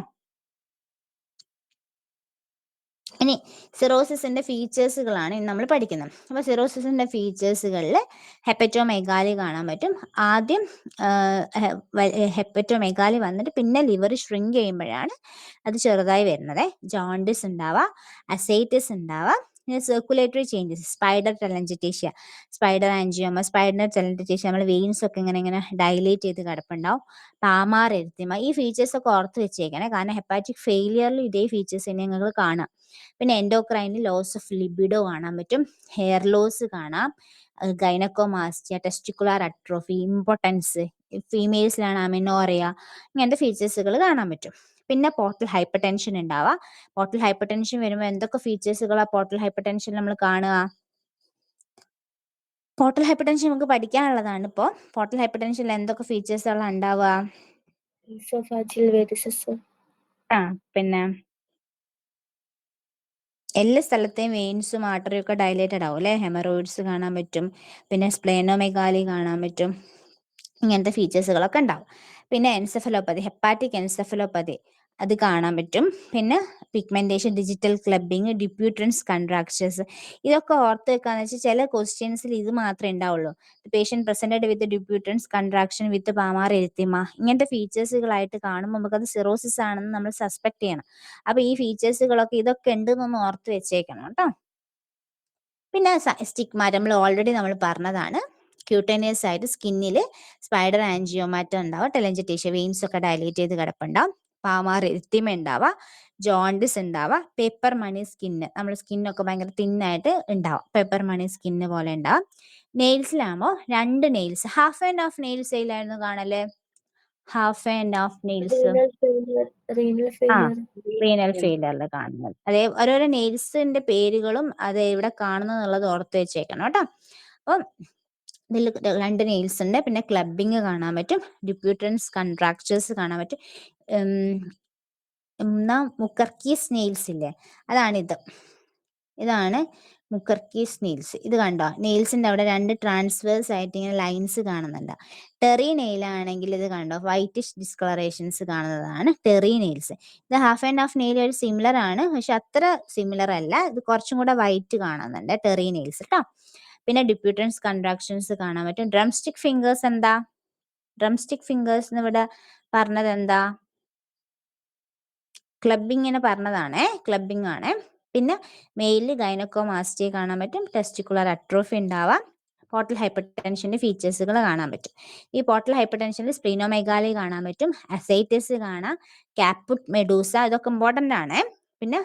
[SPEAKER 1] ഇനി സിറോസിസിന്റെ ഫീച്ചേഴ്സുകളാണ് ഇന്ന് നമ്മൾ പഠിക്കുന്നത്. അപ്പോൾ സിറോസിസിന്റെ ഫീച്ചേഴ്സുകളിൽ ഹെപ്പറ്റോമെഗാലി കാണാൻ പറ്റും. ആദ്യം ഹെപ്പറ്റോമെഗാലി വന്നിട്ട് പിന്നെ ലിവർ ഷ്രിങ്ക് ചെയ്യുമ്പോഴാണ് അത് ചെറുതായി വരുന്നത്. ജോണ്ടിസ് ഉണ്ടാവുക, അസൈറ്റിസ് ഉണ്ടാവുക, പിന്നെ circulatory changes, spider telangiectasia, spider angioma, spider telangiectasia, നമ്മൾ വെയിൻസ് ഒക്കെ ഇങ്ങനെ ഡൈലേറ്റ് ചെയ്ത് കിടപ്പുണ്ടാവും. പാമാർ എരിത്തിമ, ഈ ഫീച്ചേഴ്സ് ഒക്കെ ഓർത്ത് വെച്ചേക്കണേ, കാരണം ഹെപ്പാറ്റിക് ഫെയിലിയറിൽ ഇതേ ഫീച്ചേഴ്സ് തന്നെ നിങ്ങൾക്ക് കാണാം. പിന്നെ എൻഡോക്രൈനിൽ ലോസ് ഓഫ് ലിബിഡോ കാണാൻ പറ്റും, ഹെയർ ലോസ് കാണാം, ഗൈനക്കോമാസ്റ്റിയ, ടെസ്റ്റിക്കുലാർ അട്രോഫി, ഇമ്പോർട്ടൻസ്, ഫീമെയിൽസിലാണ് അമിനോറിയ, ഇങ്ങനത്തെ ഫീച്ചേഴ്സുകൾ കാണാൻ പറ്റും. പിന്നെ പോർട്ടൽ ഹൈപ്പർ ടെൻഷൻ ഉണ്ടാവുക. പോർട്ടൽ ഹൈപ്പർ ടെൻഷൻ വരുമ്പോൾ എന്തൊക്കെ ഫീച്ചേഴ്സുകളാണ് പോർട്ടൽ ഹൈപ്പർ ടെൻഷൻ നമ്മൾ കാണുക? പോർട്ടൽ ഹൈപ്പർ ടെൻഷൻ നമുക്ക് പഠിക്കാനുള്ളതാണ്. ഇപ്പോൾ പോർട്ടൽ ഹൈപ്പർ ടെൻഷനിൽ എന്തൊക്കെ ഫീച്ചേഴ്സുകളാണ് ഉണ്ടാവുക?
[SPEAKER 2] Esophageal varices.
[SPEAKER 1] പിന്നെ എല്ലാ സ്ഥലത്തെയും വെയിൻസും ആർട്ടറിയും ഒക്കെ ഡൈലേറ്റഡ് ആവും അല്ലേ. ഹെമറോയിഡ്സ് കാണാൻ പറ്റും, പിന്നെ സ്പ്ലേനോമെഗാലി കാണാൻ പറ്റും, ഇങ്ങനത്തെ ഫീച്ചേഴ്സുകളൊക്കെ ഉണ്ടാവും. പിന്നെ എൻസെഫലോപ്പതി, ഹെപ്പാറ്റിക് എൻസെഫലോപ്പതി, അത് കാണാൻ പറ്റും. പിന്നെ പിഗ്മെന്റേഷൻ, ഡിജിറ്റൽ ക്ലബിങ്, ഡിപ്യൂട്രൻസ് കൺട്രാക്ഷൻസ്, ഇതൊക്കെ ഓർത്ത് വെക്കാന്ന് വെച്ചാൽ ചില ക്വസ്റ്റ്യൻസിൽ ഇത് മാത്രമേ ഉണ്ടാവുള്ളൂ. പേഷ്യന്റ് പ്രസന്റഡ് വിത്ത് ഡിപ്യൂട്രൻസ് കൺട്രാക്ഷൻ വിത്ത് പാമാർ എരിത്തിമ, ഇങ്ങനത്തെ ഫീച്ചേഴ്സുകളായിട്ട് കാണുമ്പോൾ നമുക്കത് സിറോസിസ് ആണെന്ന് നമ്മൾ സസ്പെക്ട് ചെയ്യണം. അപ്പൊ ഈ ഫീച്ചേഴ്സുകളൊക്കെ ഇതൊക്കെ ഉണ്ടെന്നൊന്ന് ഓർത്ത് വെച്ചേക്കണം കേട്ടോ. പിന്നെ സ്റ്റിഗ്മാറ്റ നമ്മൾ പറഞ്ഞതാണ്. ക്യൂട്ടേനിയസ് ആയിട്ട് സ്കിന്നിൽ സ്പൈഡർ ആൻജിയോമാറ്റ ഉണ്ടാവുക, ടെലഞ്ചറ്റേഷ്യ, വെയിൻസ് ഒക്കെ ഡയലേറ്റ് ചെയ്ത് കിടപ്പുണ്ടാവും, പാമാർ എരിത്തിമ ഉണ്ടാവുക, ജോണ്ടിസ് ഉണ്ടാവുക, പേപ്പർ മണി സ്കിന്ന്, നമ്മുടെ സ്കിന്നൊക്കെ ഭയങ്കര തിന്നായിട്ട് ഉണ്ടാവും, പേപ്പർ മണി സ്കിന്ന് പോലെ ഉണ്ടാവും. നെയിൽസിലാകുമ്പോൾ 2 nails, half and half nails ആയിരുന്നു കാണല്ലേ, half and half nails.
[SPEAKER 2] Renal
[SPEAKER 1] ആ,
[SPEAKER 2] failure.
[SPEAKER 1] റീനൽ ഫെയിലിയറിൽ കാണുന്നത്. അതേ ഓരോരോ നെയിൽസിന്റെ പേരുകളും അത് എവിടെ കാണുന്നു എന്നുള്ളത് ഓർത്ത് വെച്ചേക്കണം കേട്ടോ. അപ്പം ഇതിൽ 2 നെയിൽസ് ഉണ്ട്. പിന്നെ ക്ലബിങ് കാണാൻ പറ്റും, ഡിപ്യൂട്ടൻസ് കൺട്രാക്ചേഴ്സ് കാണാൻ പറ്റും. മുക്കർക്കീസ് നെയിൽസ് ഇല്ലേ, അതാണിത്. ഇതാണ് മുക്കർക്കീസ് നെയിൽസ്. ഇത് കണ്ടോ, നെയിൽസിന്റെ അവിടെ 2 ട്രാൻസ്വേഴ്സ് ആയിട്ട് ഇങ്ങനെ ലൈൻസ് കാണുന്നുണ്ട്. ടെറി നെയിൽ ആണെങ്കിൽ ഇത് കണ്ടോ, വൈറ്റിഷ് ഡിസ്കളറേഷൻസ് കാണുന്നതാണ് ടെറി നെയിൽസ്. ഇത് ഹാഫ് ആൻഡ് ഹാഫ് നെയിൽ ഒരു സിമിലർ ആണ്, പക്ഷെ അത്ര സിമിലർ അല്ല, ഇത് കുറച്ചും കൂടെ വൈറ്റ് കാണുന്നുണ്ട് ടെറി നെയിൽസ് കേട്ടോ. പിന്നെ ഡിപ്യൂട്ടൻസ് കൺട്രാക്ഷൻസ് കാണാൻ പറ്റും. ഡ്രംസ്റ്റിക് ഫിംഗേഴ്സ് എന്താ, ഡ്രംസ്റ്റിക് ഫിംഗേഴ്സ് ഇവിടെ പറഞ്ഞത് എന്താ, ക്ലബിങ്ങിന് പറഞ്ഞതാണേ, ക്ലബിങ് ആണ്. പിന്നെ മെയിലിൽ ഗൈനക്കോമാസ്റ്റിയ കാണാൻ പറ്റും, ടെസ്റ്റിക്കുലർ അട്രോഫി ഉണ്ടാവാം, പോർട്ടൽ ഹൈപ്പർ ടെൻഷന്റെ ഫീച്ചേഴ്സുകൾ കാണാൻ പറ്റും. ഈ പോർട്ടൽ ഹൈപ്പർ ടെൻഷനിൽ സ്പ്ലീനോമെഗാലി കാണാൻ പറ്റും, അസൈറ്റിസ് കാണാം, കാപ്പുട്ട് മെഡൂസ, ഇതൊക്കെ ഇമ്പോർട്ടൻ്റ് ആണ്. പിന്നെ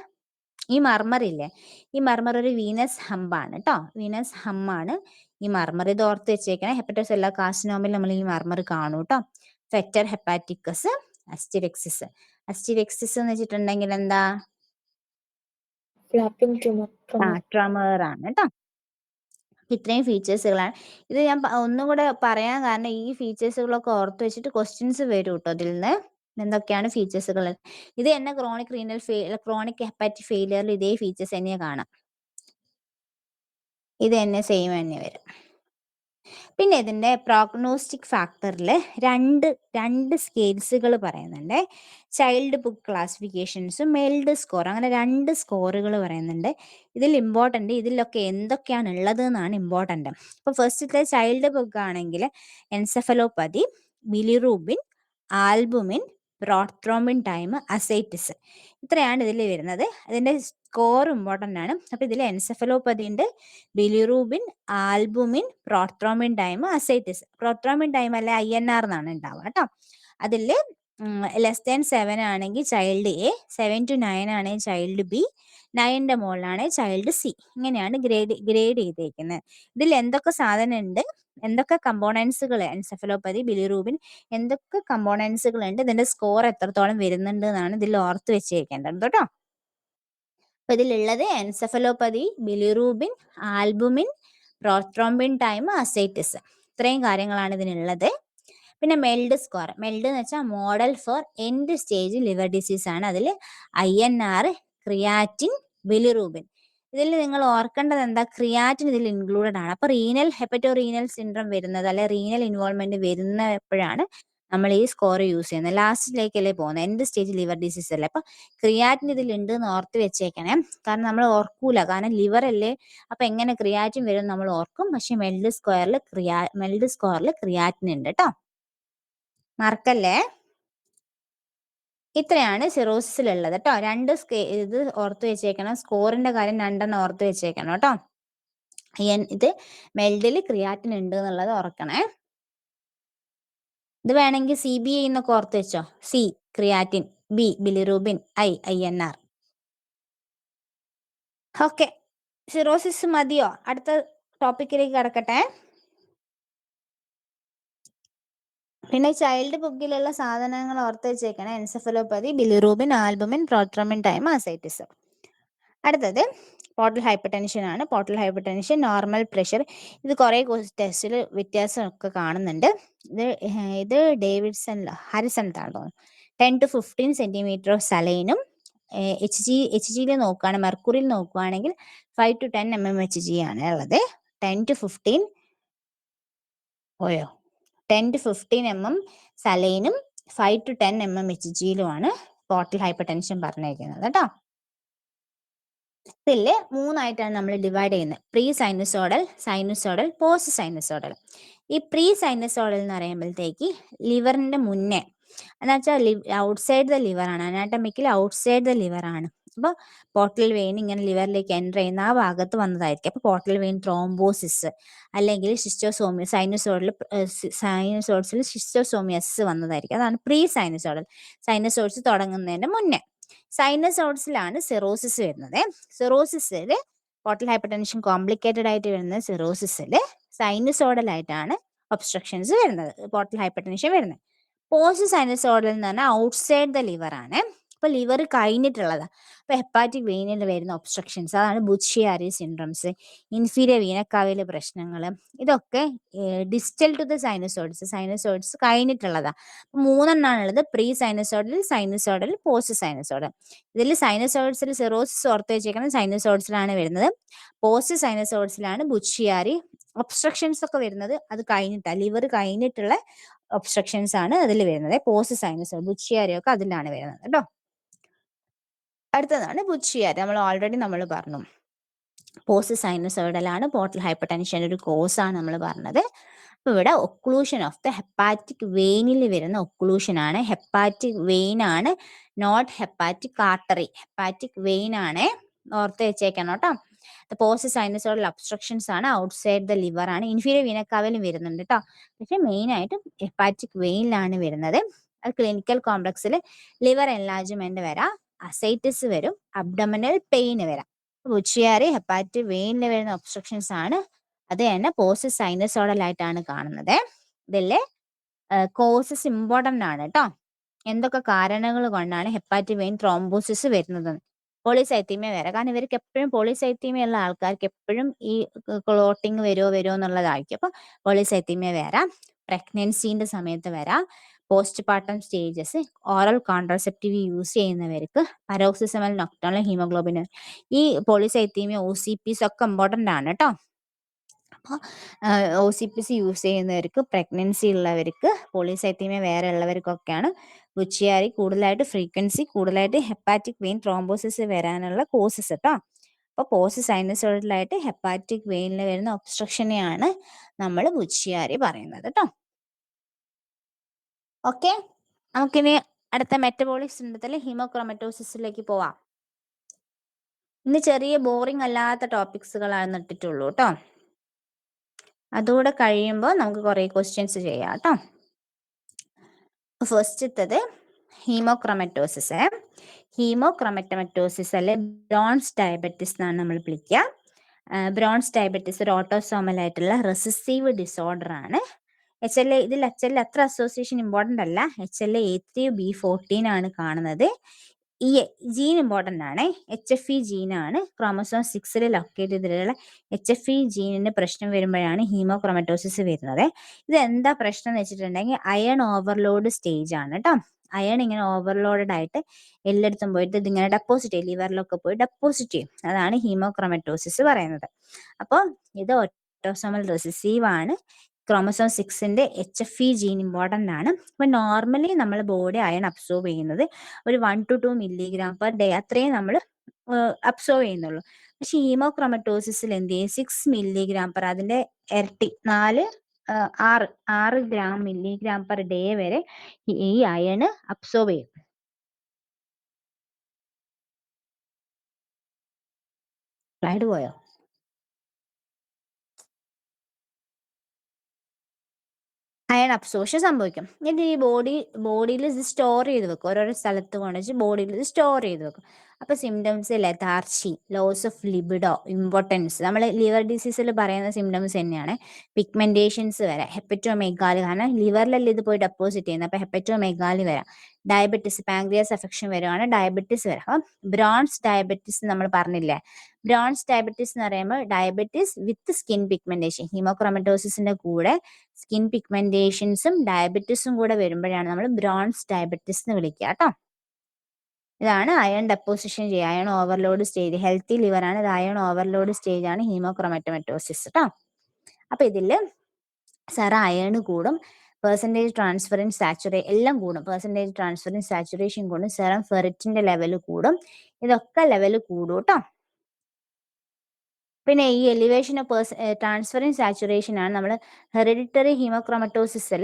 [SPEAKER 1] ഈ മർമർ ഇല്ലേ, ഈ മർമർ ഒരു വീനസ് ഹമ്പാണ് കേട്ടോ, വീനസ് ഹമ്മാണ് ഈ മർമർ. ഇത് ഓർത്ത് വെച്ചേക്കണേ, ഹെപ്പറ്റോസെല്ല കാർസിനോമിൽ നമ്മൾ ഈ മർമർ കാണൂ കേട്ടോ. ഫെറ്റർ ഹെപ്പാറ്റിക്കസ്, അസ്റ്റിരെക്സിസ്. അസ്റ്റിരെക്സിസ് എന്ന് വെച്ചിട്ടുണ്ടെങ്കിൽ എന്താ,
[SPEAKER 2] Flapping tumor.
[SPEAKER 1] ട്രമർ ആണ് കേട്ടോ. ഇത്രയും ഫീച്ചേഴ്സുകളാണ്. ഇത് ഞാൻ ഒന്നും കൂടെ പറയാൻ കാരണം ഈ ഫീച്ചേഴ്സുകളൊക്കെ ഓർത്ത് വെച്ചിട്ട് ക്വസ്റ്റ്യൻസ് വരും കേട്ടോ ഇതിൽ നിന്ന്. എന്തൊക്കെയാണ് ഫീച്ചേഴ്സുകൾ. ഇത് തന്നെ ക്രോണിക് ഹെപ്പാറ്റിക് ഫെയിലിയറിൽ ഇതേ ഫീച്ചേഴ്സ് തന്നെ കാണാം. ഇത് തന്നെ സെയിം തന്നെ വരും. പിന്നെ ഇതിൻ്റെ പ്രോഗ്നോസ്റ്റിക് ഫാക്ടറിൽ രണ്ട് സ്കെയിൽസുകൾ പറയുന്നുണ്ട്. ചൈൽഡ് ബുക്ക് ക്ലാസിഫിക്കേഷൻസും മെൽഡ് സ്കോർ, അങ്ങനെ 2 സ്കോറുകൾ പറയുന്നുണ്ട്. ഇതിലൊക്കെ എന്തൊക്കെയാണ് ഉള്ളത് എന്നാണ് ഇമ്പോർട്ടൻ്റ്. അപ്പോൾ ഫസ്റ്റത്തെ ചൈൽഡ് ബുക്ക് ആണെങ്കിൽ encephalopathy, bilirubin, albumin, prothrombin time, ascites, ഇത്രയാണ് ഇതിൽ വരുന്നത്. അതിൻ്റെ സ്കോർ ഇമ്പോർട്ടൻ്റ് ആണ്. അപ്പോൾ ഇതിൽ എൻസെഫലോപ്പതി ഉണ്ട്, bilirubin, albumin, prothrombin time, ascites. Prothrombin time അല്ലെ INR എന്നാണ് ഉണ്ടാവുക കേട്ടോ. അതിൽ <7 ആണെങ്കിൽ ചൈൽഡ് എ, 7 to 9 ആണെങ്കിൽ ചൈൽഡ് ബി, 9ന്റെ മുകളിലാണ് ചൈൽഡ് സി. ഇങ്ങനെയാണ് ഗ്രേഡ് ചെയ്തേക്കുന്നത്. ഇതിൽ എന്തൊക്കെ സാധനം ഉണ്ട്, എന്തൊക്കെ കമ്പോണൻസുകൾ, എൻസെഫലോപ്പതി, ബിലിറൂബിൻ, എന്തൊക്കെ കമ്പോണൻസുകൾ ഉണ്ട്, ഇതിന്റെ സ്കോർ എത്രത്തോളം വരുന്നുണ്ട് എന്നാണ് ഇതിൽ ഓർത്ത് വെച്ചേക്കേണ്ടത് കേട്ടോ. അപ്പൊ ഇതിലുള്ളത് encephalopathy, bilirubin, albumin, prothrombin time, ascites, ഇത്രയും കാര്യങ്ങളാണ് ഇതിനുള്ളത്. പിന്നെ മെൽഡ് സ്കോർ, മെൽഡ് എന്ന് വെച്ചാൽ model for end stage liver disease ആണ്. അതിൽ INR, ക്രിയാറ്റിൻ, ബിലിറൂബിൻ. ഇതിൽ നിങ്ങൾ ഓർക്കേണ്ടത് എന്താ, ക്രിയാറ്റിൻ ഇതിൽ ഇൻക്ലൂഡഡ് ആണ്. അപ്പൊ ഹെപ്പറ്റോറീനൽ സിൻഡ്രം വരുന്നത്, അല്ലെ റീനൽ ഇൻവോൾവ്മെന്റ് വരുന്ന എപ്പോഴാണ് നമ്മൾ ഈ സ്കോർ യൂസ് ചെയ്യുന്നത്, ലാസ്റ്റിലേക്കല്ലേ പോകുന്നത്, എൻഡ് സ്റ്റേജ് ലിവർ ഡിസീസ് അല്ലേ. അപ്പൊ ക്രിയാറ്റിൻ ഇതിൽ ഉണ്ട് എന്ന് ഓർത്ത് വെച്ചേക്കണേ. കാരണം നമ്മൾ ഓർക്കൂല, കാരണം ലിവർ അല്ലേ, അപ്പൊ എങ്ങനെ ക്രിയാറ്റിൻ വരും നമ്മൾ ഓർക്കും. പക്ഷെ മെൽഡ് സ്കോറിൽ ക്രിയാറ്റിൻ ഉണ്ട് കേട്ടോ, മറക്കല്ലേ. ഇത്രയാണ് സിറോസിസിലുള്ളത് കേട്ടോ. ഇത് ഓർത്ത് വെച്ചേക്കണം, സ്കോറിന്റെ കാര്യം 2 ഓർത്ത് വെച്ചേക്കണം കേട്ടോ. ഇത് മെൽഡിൽ ക്രിയാറ്റിൻ ഉണ്ട് എന്നുള്ളത് ഓർക്കണേ. ഇത് വേണമെങ്കിൽ CBA എന്നൊക്കെ ഓർത്ത് വെച്ചോ. C creatine, B bilirubin, INR. Okay, cirrhosis മതിയോ? അടുത്ത ടോപ്പിക്കിലേക്ക് കടക്കട്ടെ. പിന്നെ ചൈൽഡ് ബുക്കിലുള്ള സാധനങ്ങൾ ഓർത്ത് വെച്ചേക്കണം, encephalopathy, bilirubin, albumin, prothrombin time, ascites. അടുത്തത് പോർട്ടൽ ഹൈപ്പർ ടെൻഷൻ ആണ്. Portal hypertension, normal pressure. ഇത് കുറേ ടെസ്റ്റിൽ വ്യത്യാസമൊക്കെ കാണുന്നുണ്ട്. ഇത് ഹാരിസൺ തോന്നുന്നു. 10 to 15 സെന്റിമീറ്റർ ഓഫ് സലൈനും, HGയിൽ നോക്കുകയാണെങ്കിൽ, മെർക്കുറിയിൽ നോക്കുകയാണെങ്കിൽ 5 to 10 mmHg ആണ് ഉള്ളത്. 10 to 15 mm സലൈനും 5 to 10 mmHgയിലുമാണ് പോർട്ടൽ ഹൈപ്പർ ടെൻഷൻ പറഞ്ഞേക്കുന്നത് കേട്ടോ. ഇതിൽ 3 ആയിട്ടാണ് നമ്മൾ ഡിവൈഡ് ചെയ്യുന്നത്. Pre sinusoidal, sinusoidal, post sinusoidal. ഈ പ്രീ സൈനുസോഡൽ എന്ന് പറയുമ്പോഴത്തേക്ക് ലിവറിന്റെ മുന്നേ, എന്നുവെച്ചാൽ ഔട്ട്സൈഡ് ദ ലിവർ ആണ്, അനാട്ടമിക്കലി ഔട്ട്സൈഡ് ദ ലിവർ ആണ്. അപ്പോൾ പോർട്ടൽ വെയിൻ ഇങ്ങനെ ലിവറിലേക്ക് എൻ്റർ ചെയ്യുന്ന ആ ഭാഗത്ത് വന്നതായിരിക്കും. അപ്പോൾ പോർട്ടൽ വെയിൻ ത്രോംബോസിസ് അല്ലെങ്കിൽ സൈനുസോഡ്സിൽ ഷിസ്റ്റോസോമിയസിസ് വന്നതായിരിക്കും. അതാണ് പ്രീ സൈനുസോഡൽ, സൈനുസോഡ്സ് തുടങ്ങുന്നതിന് മുന്നേ. സൈനസോഡ്സിലാണ് സിറോസിസ് വരുന്നത്. സിറോസിസിൽ പോർട്ടൽ ഹൈപ്പർ ടെൻഷൻ കോംപ്ലിക്കേറ്റഡ് ആയിട്ട് വരുന്നത് സിറോസിസിൽ സൈനുസോഡൽ ആയിട്ടാണ് ഒബ്സ്ട്രക്ഷൻസ് വരുന്നത്, പോർട്ടൽ ഹൈപ്പർ ടെൻഷൻ വരുന്നത്. പോസ്റ്റ് സൈനസോഡൽ എന്ന് പറഞ്ഞാൽ ഔട്ട്സൈഡ് ദ ലിവർ ആണ്. അപ്പൊ ലിവർ കഴിഞ്ഞിട്ടുള്ളതാണ്. അപ്പൊ ഹെപ്പാറ്റിക് വെയിനിൽ വരുന്ന ഒബ്സ്ട്രക്ഷൻസ്, അതാണ് ബുച്ചിയാരി സിൻഡ്രംസ്, ഇൻഫീരിയർ വീനക്കാവിലെ പ്രശ്നങ്ങൾ, ഇതൊക്കെ ഡിസ്റ്റൽ ടു ദ സൈനസോഡ്സ് കഴിഞ്ഞിട്ടുള്ളതാണ്. 3 എണ്ണാണുള്ളത്, pre sinusoidal, sinusoidal, post sinusoidal. ഇതിൽ സൈനസോഡ്സിൽ സിറോസിസ് ഓർത്ത് വെച്ചേക്കുന്നത് സൈനസോഡ്സിലാണ് വരുന്നത്. പോസ്റ്റ് സൈനസോഡ്സിലാണ് ബുച്ചിയാരി ഒബ്സ്ട്രക്ഷൻസ് ഒക്കെ വരുന്നത്. അത് കഴിഞ്ഞിട്ടാണ്, ലിവർ കഴിഞ്ഞിട്ടുള്ള ഒബ്സ്ട്രക്ഷൻസ് ആണ് അതിൽ വരുന്നത്. പോസ്റ്റ് സൈനസോഡ്, ബുച്ചിയാരി ഒക്കെ അതിലാണ് വരുന്നത് കേട്ടോ. അടുത്തതാണ് ബുച്ചിയാരി. നമ്മൾ പറഞ്ഞു പോസ്റ്റ് സൈനസോയിഡലാണ് പോർട്ടൽ ഹൈപ്പർ ടെൻഷൻ്റെ ഒരു കോസ് ആണ് നമ്മൾ പറഞ്ഞത്. അപ്പോൾ ഇവിടെ ഒക്ലൂഷൻ ഓഫ് ദ ഹെപ്പാറ്റിക് വെയിനിൽ വരുന്ന ഒക്ലൂഷൻ ആണ്. ഹെപ്പാറ്റിക് വെയിൻ ആണ്, not hepatic artery. Hepatic vein ആണ്, ഓർത്ത് വെച്ചേക്കണം കേട്ടോ. പോസ്റ്റ് സൈനസോയിഡൽ ഒബ്സ്ട്രക്ഷൻസ് ആണ്, ഔട്ട്സൈഡ് ദ ലിവർ ആണ്. ഇൻഫീരിയർ വീനക്കാവിലും വരുന്നുണ്ട് കേട്ടോ, പക്ഷെ മെയിൻ ആയിട്ട് ഹെപ്പാറ്റിക് വെയിനിലാണ് വരുന്നത്. അത് ക്ലിനിക്കൽ കോംപ്ലക്സിൽ ലിവർ എൻലാർജ്മെന്റ് വരാം, അസൈറ്റിസ് വരും, അബ്ഡമിനൽ പെയിൻ വരാം. ബുച്ചിയാരി ഹെപ്പാറ്റിക് വെയിനിൽ വരുന്ന ഒബ്സ്ട്രക്ഷൻസ് ആണ്. അത് തന്നെ പോസ്റ്റ് സൈനസോഡൽ ആയിട്ടാണ് കാണുന്നത്. ഇതിലെ കോസസ് ഇമ്പോർട്ടന്റ് ആണ് കേട്ടോ. എന്തൊക്കെ കാരണങ്ങൾ കൊണ്ടാണ് ഹെപ്പാറ്റിക് വെയിൻ ത്രോംബോസിസ് വരുന്നത്? പോളിസൈത്തീമിയ വേറെ. കാരണം ഇവർക്ക് എപ്പോഴും പോളിസൈത്തീമിയ ഉള്ള ആൾക്കാർക്ക് എപ്പോഴും ഈ ക്ലോട്ടിങ് വരുമോ എന്നുള്ളതായിരിക്കും. അപ്പോൾ പോളിസൈത്തീമിയ വരാം, പ്രഗ്നൻസിൻ്റെ സമയത്ത് വരാം, post partum stages, oral contraceptive use ചെയ്യുന്നവർക്ക്, പരോക്സിസമൽ നൊക്ടേണൽ ഹീമോഗ്ലോബിൻ. ഈ പോളിസൈത്തീമിയ OCPs ഒക്കെ ഇമ്പോർട്ടൻ്റ് ആണ് കേട്ടോ. അപ്പോൾ OCPs യൂസ് ചെയ്യുന്നവർക്ക്, പ്രഗ്നൻസി ഉള്ളവർക്ക്, പോളിസൈത്തീമിയ വേറെ ഉള്ളവർക്കൊക്കെയാണ് ബുച്ചിയാരി കൂടുതലായിട്ട് ഫ്രീക്വൻസി കൂടുതലായിട്ട് ഹെപ്പാറ്റിക് വെയിൻ ത്രോംബോസിസ് വരാനുള്ള കോസസ് കേട്ടോ. അപ്പോൾ പോസ്റ്റ് സൈനസോയിഡലായിട്ട് ഹെപ്പാറ്റിക് വെയിനിൽ വരുന്ന ഒബ്സ്ട്രക്ഷനെയാണ് നമ്മൾ ബുച്ചിയാരി പറയുന്നത് കേട്ടോ. ഓക്കെ, നമുക്കിനി അടുത്ത മെറ്റബോളിക് സിൻഡത്തിൽ ഹീമോക്രോമറ്റോസിസിലേക്ക് പോവാം. ഇന്ന് ചെറിയ ബോറിംഗ് അല്ലാത്ത ടോപ്പിക്സുകളാണ് ഇട്ടിട്ടുള്ളൂ കേട്ടോ. അതുകൂടെ കഴിയുമ്പോൾ നമുക്ക് കുറേ ക്വസ്റ്റ്യൻസ് ചെയ്യാം കേട്ടോ. ഫസ്റ്റത്തത് ഹീമോക്രോമറ്റോസിസ്. ഹീമോക്രോമറ്റോസിസ് അല്ലെ ബ്രോൺസ് ഡയബറ്റിസ് എന്നാണ് നമ്മൾ വിളിക്കുക. ബ്രോൺസ് ഡയബറ്റിസ് ഒരു ഓട്ടോസോമൽ ആയിട്ടുള്ള റെസസീവ് ഡിസോർഡർ ആണ്. ഇതിൽ HLA അത്ര അസോസിയേഷൻ ഇമ്പോർട്ടൻ്റ് അല്ല. HLA-A3B14 ആണ് കാണുന്നത്. ഈ ജീൻ ഇമ്പോർട്ടൻ്റ് ആണ്. HFE ജീനാണ് ക്രോമസോം 6 ലൊക്കേറ്റ് ചെയ്തിട്ടുള്ള. HFE ജീനിന് പ്രശ്നം വരുമ്പോഴാണ് ഹീമോക്രോമറ്റോസിസ് വരുന്നത്. ഇത് എന്താ പ്രശ്നം എന്ന് വെച്ചിട്ടുണ്ടെങ്കിൽ അയൺ ഓവർലോഡ് സ്റ്റേജ് ആണ് കേട്ടോ. അയൺ ഇങ്ങനെ ഓവർലോഡഡ് ആയിട്ട് എല്ലായിടത്തും പോയിട്ട് ഇതിങ്ങനെ ഡെപ്പോസിറ്റ് ചെയ്യും, ലിവറിലൊക്കെ പോയി ഡെപ്പോസിറ്റ് ചെയ്യും. അതാണ് ഹീമോക്രോമറ്റോസിസ് പറയുന്നത്. അപ്പോൾ ഇത് ഓട്ടോസോമൽ റിസസീവ് ആണ്. ക്രോമസോം 6ന്റെ HFE ജീൻ ഇമ്പോർട്ടൻ്റ് ആണ്. അപ്പോൾ നോർമലി നമ്മൾ ബോഡി അയൺ അബ്സോർബ് ചെയ്യുന്നത് ഒരു 1 to 2 mg/day അത്രയും നമ്മൾ അബ്സോർബ് ചെയ്യുന്നുള്ളൂ. പക്ഷെ ഹീമോക്രോമറ്റോസിസിൽ എന്ത് ചെയ്യും, 6 mg അതിന്റെ ഇരട്ടി 6 ഗ്രാം mg/day വരെ ഈ അയണ് അബ്സോർബ് ചെയ്യും. സ്ലൈഡ് പോയോ? അയൺ അബ്സോർഷൻ സംഭവിക്കും. എന്നിട്ട് ഈ ബോഡിയിൽ ഇത് സ്റ്റോർ ചെയ്ത് വെക്കും. ഓരോരോ സ്ഥലത്ത് കൊണ്ടുവച്ച് ബോഡിയിൽ ഇത് സ്റ്റോർ ചെയ്ത് വെക്കും. അപ്പോൾ symptoms lethargy, loss of libido, impotence, നമ്മൾ ലിവർ ഡിസീസിൽ പറയുന്ന സിംറ്റംസ് തന്നെയാണ്. പിഗ്മെന്റേഷൻസ് വരാം, ഹെപ്പറ്റോമെഗാലി, കാരണം ലിവറിലല്ലേ ഇത് പോയി ഡെപ്പോസിറ്റ് ചെയ്യുന്നത്. അപ്പോൾ ഹെപ്പറ്റോമെഗാലി വരാം. ഡയബറ്റിസ്, പാങ്ക്രിയാസ് അഫക്ഷൻ വരുവാണ്, ഡയബറ്റിസ് വരാം. അപ്പം ബ്രോൺസ് ഡയബറ്റിസ് നമ്മൾ പറഞ്ഞില്ലേ. ബ്രോൺസ് ഡയബറ്റിസ് എന്ന് പറയുമ്പോൾ ഡയബറ്റിസ് വിത്ത് സ്കിൻ പിഗ്മെന്റേഷൻ, ഹീമോക്രോമറ്റോസിസിന്റെ കൂടെ സ്കിൻ പിഗ്മെന്റേഷൻസും ഡയബറ്റിസും കൂടെ വരുമ്പോഴാണ് നമ്മൾ ബ്രോൺസ് ഡയബറ്റിസ് എന്ന് വിളിക്കുക കേട്ടോ. ഇതാണ് അയൺ ഡെപ്പോസിഷൻ ചെയ്യുക, iron overload stage. Healthy liver ആണ് ഇത്, അയൺ ഓവർലോഡ് സ്റ്റേജ് ആണ് ഹീമോക്രോമറ്റോസിസ് കേട്ടോ. അപ്പൊ ഇതില് അയൺ കൂടും, പെർസെൻറ്റേജ് ട്രാൻസ്ഫറിൻ എല്ലാം കൂടും. പെർസെൻറ്റേജ് ട്രാൻസ്ഫറിൻ സാച്ചുറേഷൻ കൂടും, സെറം ഫെറിറ്റിന്റെ ലെവൽ കൂടും. ഇതൊക്കെ ലെവൽ കൂടും കേട്ടോ. പിന്നെ ഈ എലിവേഷൻ ഓഫ് ട്രാൻസ്ഫറിൻ സാച്ചുറേഷൻ ആണ് നമ്മൾ ഹെറിഡിറ്ററി ഹീമോക്രോമറ്റോസിസിൽ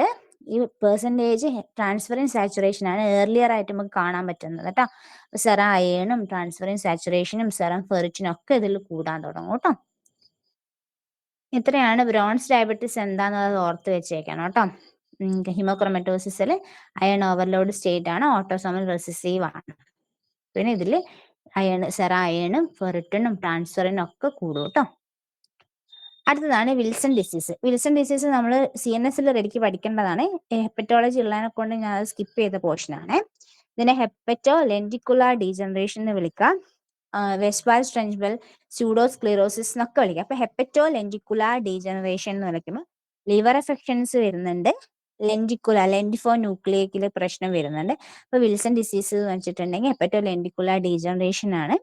[SPEAKER 1] ഈ പെർസെൻറ്റേജ് ട്രാൻസ്ഫറിൻ സാച്ചുറേഷൻ ആണ് ഏർലിയർ ആയിട്ട് നമുക്ക് കാണാൻ പറ്റുന്നത് കേട്ടോ. സെറം അയേണും ട്രാൻസ്ഫറിൻ സാച്ചുറേഷനും സെറം ഫെറിറ്റിനും ഒക്കെ ഇതിൽ കൂടാൻ തുടങ്ങും കേട്ടോ. ഇത്രയാണ് ബ്രോൺസ് ഡയബറ്റിസ് എന്താണെന്നത് ഓർത്ത് വെച്ചേക്കണം കേട്ടോ. ഹീമോക്രോമറ്റോസിസിൽ അയൺ ഓവർലോഡ് സ്റ്റേറ്റ് ആണ്, ഓട്ടോസോമൽ റിസസീവ് ആണ്. പിന്നെ ഇതിൽ അയണും ഫെറിറ്റിനും ട്രാൻസ്ഫറിനും ഒക്കെ കൂടും കേട്ടോ. അടുത്തതാണ് വിൽസൺ ഡിസീസ്. വിൽസൺ ഡിസീസ് നമ്മൾ CNS റെഡിക്ക് പഠിക്കേണ്ടതാണ്. ഹെപ്പറ്റോളജി ഉള്ളതിനെ കൊണ്ട് ഞാൻ അത് സ്കിപ്പ് ചെയ്ത പോർഷൻ ആണ്. ഇതിനെ ഹെപ്പറ്റോ ലെൻറ്റിക്കുലാർ ഡീജനറേഷൻ എന്ന് വിളിക്കാം, വെസ്പാൽ സ്ട്രെഞ്ച്ബെൽ സ്യൂഡോസ്ക്ലിറോസിസ് എന്നൊക്കെ വിളിക്കാം. അപ്പൊ ഹെപ്പറ്റോ ലെൻറ്റിക്കുലാർ ഡീജനറേഷൻ എന്ന് വിളിക്കുമ്പോൾ ലിവർ എഫക്ഷൻസ് വരുന്നുണ്ട്, ലെൻറ്റിഫോ ന്യൂക്ലിയക്കിൽ പ്രശ്നം വരുന്നുണ്ട്. അപ്പൊ വിൽസൺ ഡിസീസ് എന്ന് വെച്ചിട്ടുണ്ടെങ്കിൽ ഹെപ്പറ്റോ ലെൻറ്റിക്കുലാർ ഡീജനറേഷൻ ആണ്.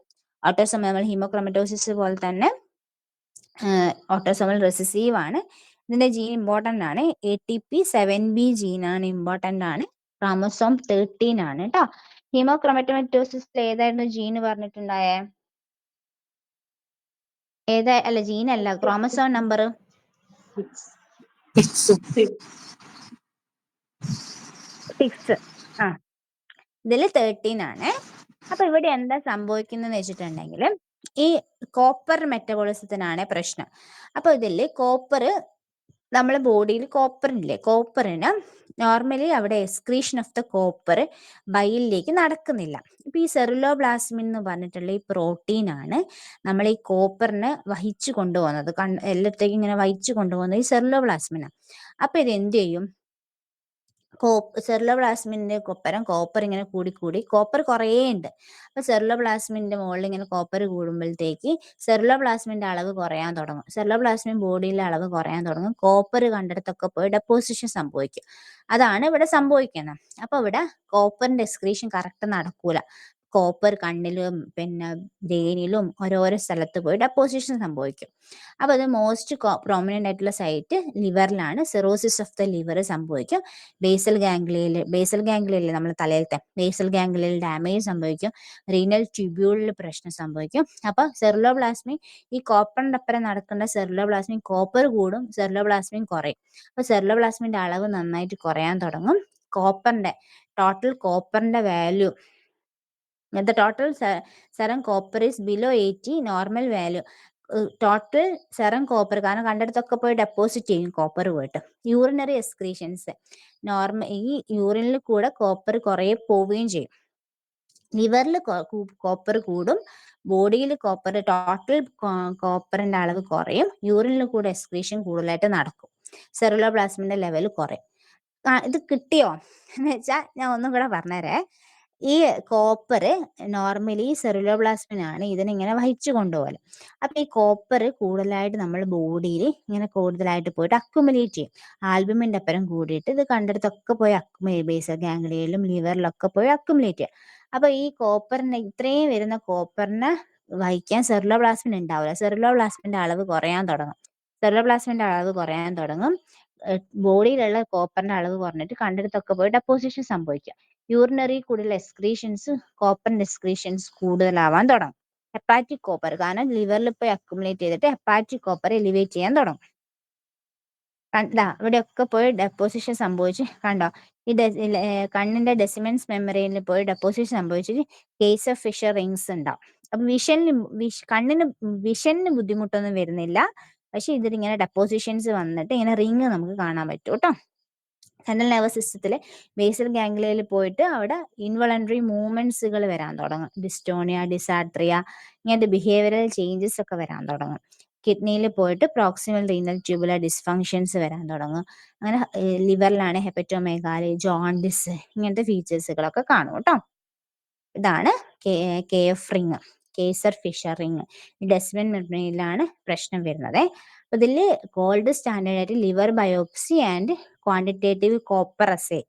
[SPEAKER 1] ഓട്ടോസോമൽ ഹീമോക്രോമറ്റോസിസ് പോലെ തന്നെ ഓട്ടോസോമൽ റിസസീവ് ആണ്. ഇതിന്റെ ജീൻ ഇമ്പോർട്ടൻ്റ് ആണ്. ATP7B ജീനാണ് ഇമ്പോർട്ടൻ്റ് ആണ്. ക്രോമസോം 13 ആണ് കേട്ടോ. ഹീമോക്രോമറ്റോസിസിൽ ഏതായിരുന്നു ജീന് പറഞ്ഞിട്ടുണ്ടായേ? അല്ല ജീനല്ല, ക്രോമസോം നമ്പർ 6. ഇതിൽ 13 ആണ്. അപ്പൊ ഇവിടെ എന്താ സംഭവിക്കുന്നത് വെച്ചിട്ടുണ്ടെങ്കിൽ ഈ കോപ്പർ മെറ്റബോളിസത്തിനാണ് പ്രശ്നം. അപ്പൊ ഇതില് കോപ്പർ നമ്മളെ ബോഡിയിൽ കോപ്പറിന് നോർമലി അവിടെ എക്സ്ക്രീഷൻ ഓഫ് ദ കോപ്പർ ബൈലിലേക്ക് നടക്കുന്നില്ല. ഇപ്പൊ ഈ സെറുലോബ്ലാസ്മിൻ എന്ന് പറഞ്ഞിട്ടുള്ള ഈ പ്രോട്ടീൻ ആണ് നമ്മൾ ഈ കോപ്പറിന് വഹിച്ചു കൊണ്ടുപോകുന്നത്, എല്ലാത്തേക്കും ഇങ്ങനെ വഹിച്ചു കൊണ്ടുപോകുന്നത് ഈ സെറുലോബ്ലാസ്മിനാണ്. അപ്പൊ ഇത് എന്ത് ചെയ്യും, സെറിലോപ്ലാസ്മിന്റെ ഒപ്പരം കോപ്പർ ഇങ്ങനെ കൂടി കോപ്പർ കുറേ ഉണ്ട്. അപ്പോൾ സെറിലോപ്ലാസ്മിന്റെ മുകളിൽ ഇങ്ങനെ കോപ്പർ കൂടുമ്പോഴത്തേക്ക് സെറിലോപ്ലാസ്മിന്റെ അളവ് കുറയാൻ തുടങ്ങും. സെറിലോപ്ലാസ്മിൻ ബോഡിയിലെ അളവ് കുറയാൻ തുടങ്ങും. കോപ്പർ കണ്ടിടത്തൊക്കെ പോയി ഡെപ്പോസിഷൻ സംഭവിക്കും. അതാണ് ഇവിടെ സംഭവിക്കുന്നത്. അപ്പോൾ ഇവിടെ കോപ്പറിന്റെ എക്സ്ക്രീഷൻ കറക്റ്റ് നടക്കൂല. കോപ്പർ കണ്ണിലും പിന്നെ ബ്രെയിനിലും ഓരോരോ സ്ഥലത്ത് പോയി ഡെപ്പോസിഷൻ സംഭവിക്കും. അപ്പോൾ അത് മോസ്റ്റ് പ്രോമിനൻ്റ് ആയിട്ടുള്ള സൈറ്റ് ലിവറിലാണ്. സിറോസിസ് ഓഫ് ദ ലിവർ സംഭവിക്കും. ബേസൽ ഗാംഗ്ലിയയിൽ നമ്മൾ തലയിലത്തെ ബേസൽ ഗാംഗ്ലിയയിൽ ഡാമേജ് സംഭവിക്കും. റീനൽ ട്യൂബ്യൂളിൽ പ്രശ്നം സംഭവിക്കും. അപ്പോൾ സെറിലോപ്ലാസ്മി ഈ കോപ്പറിൻ്റെ അപ്പുറം നടക്കുന്ന സെറിലോപ്ലാസ്മി കോപ്പർ കൂടും, സെറിലോപ്ലാസ്മിൻ കുറയും. അപ്പോൾ സെറിലോപ്ലാസ്മിൻ്റെ അളവ് നന്നായിട്ട് കുറയാൻ തുടങ്ങും. ടോട്ടൽ കോപ്പറിൻ്റെ value the total serum copper is below 80 normal value. Total serum copper കാരണം കണ്ടെടുത്തൊക്കെ പോയി ഡെപ്പോസിറ്റ് ചെയ്യും കോപ്പർ പോയിട്ട്. യൂറിനറി എക്സ്ക്രീഷൻസ് ഈ യൂറിനിൽ കൂടെ കോപ്പർ കുറേ പോവുകയും ചെയ്യും. ലിവറിൽ കോപ്പർ കൂടും, ബോഡിയിൽ ടോട്ടൽ കോപ്പറിന്റെ അളവ് കുറയും, യൂറിനിൽ കൂടെ എക്സ്ക്രീഷൻ കൂടുതലായിട്ട് നടക്കും, സെറിലോപ്ലാസ്മിന്റെ ലെവൽ കുറയും. ഇത് കിട്ടിയോ എന്ന് വെച്ചാൽ ഞാൻ ഒന്നും കൂടെ പറഞ്ഞുതരേ. ഈ കോപ്പർ നോർമലി സെറിലോപ്ലാസ്മിനാണ് ഇതിനിങ്ങനെ വഹിച്ചു കൊണ്ടുപോകല്. അപ്പൊ ഈ കോപ്പർ കൂടുതലായിട്ട് നമ്മൾ ബോഡിയിൽ ഇങ്ങനെ കൂടുതലായിട്ട് പോയിട്ട് അക്യുമുലേറ്റ് ചെയ്യും. ആൽബുമിന്റെ അപ്പുറം കൂടിയിട്ട് ഇത് കണ്ടെടുത്തൊക്കെ പോയി ബേസൽ ഗാംഗ്ലിയയിലും ലിവറിലൊക്കെ പോയി അക്യുമുലേറ്റ് ചെയ്യും. അപ്പൊ ഈ ഇത്രയും വരുന്ന കോപ്പറിനെ വഹിക്കാൻ സെറിലോപ്ലാസ്മിൻ ഉണ്ടാവില്ല. സെറിലോപ്ലാസ്മിന്റെ അളവ് കുറയാൻ തുടങ്ങും. ബോഡിയിലുള്ള കോപ്പറിന്റെ അളവ് കുറഞ്ഞിട്ട് കണ്ടെടുത്തൊക്കെ പോയി ഡെപ്പോസിഷൻ സംഭവിക്കുക. യൂറിനറി കൂടുതൽ എക്സ്ക്രീഷൻസ്, കോപ്പറിന്റെ എക്സ്ക്രീഷൻസ് കൂടുതലാവാൻ തുടങ്ങും. ഹെപ്പാറ്റിക് കോപ്പർ കാരണം ലിവറിൽ പോയി അക്യുമുലേറ്റ് ചെയ്തിട്ട് ഹെപ്പാറ്റിക് കോപ്പർ എലിവേറ്റ് ചെയ്യാൻ തുടങ്ങും. ഇവിടെയൊക്കെ പോയി ഡെപ്പോസിഷൻ സംഭവിച്ച് കണ്ടോ, ഈ കണ്ണിന്റെ ഡെസിമെൻസ് മെമ്മറിയിൽ പോയി ഡെപ്പോസിഷൻ സംഭവിച്ചിട്ട് കേസ് ഓഫ് ഫിഷർ റിങ്സ് ഉണ്ടാവും. അപ്പൊ കണ്ണിന് വിഷന് ബുദ്ധിമുട്ടൊന്നും വരുന്നില്ല, പക്ഷെ ഇതിലിങ്ങനെ ഡെപ്പോസിഷൻസ് വന്നിട്ട് ഇങ്ങനെ റിങ് നമുക്ക് കാണാൻ പറ്റും കേട്ടോ. സെൻട്രൽ നെർവസ് സിസ്റ്റത്തിലെ ബേസൽ ഗാംഗ്ലിയയിൽ പോയിട്ട് അവിടെ ഇൻവോളണ്ടറി മൂവ്മെന്റ്സുകൾ വരാൻ തുടങ്ങും. ഡിസ്റ്റോണിയ, ഡിസാട്രിയ, ഇങ്ങനത്തെ ബിഹേവിയറൽ ചേഞ്ചസ് ഒക്കെ വരാൻ തുടങ്ങും. കിഡ്നിയിൽ പോയിട്ട് പ്രോക്സിമൽ റീനൽ ട്യൂബുലർ ഡിസ്ഫങ്ഷൻസ് വരാൻ തുടങ്ങും. അങ്ങനെ ലിവറിലാണ് ഹെപ്പറ്റോമെഗാലി, ജോണ്ടിസ്, ഇങ്ങനത്തെ ഫീച്ചേഴ്സുകളൊക്കെ കാണും കേട്ടോ. ഇതാണ് KF ring, Kayser Fleischer ring. Descemet's മെംബ്രെയിനിലാണ് പ്രശ്നം വരുന്നത്. അപ്പൊ ഇതിൽ ഗോൾഡ് സ്റ്റാൻഡേർഡ് ആയിട്ട് liver biopsy and quantitative copper assay,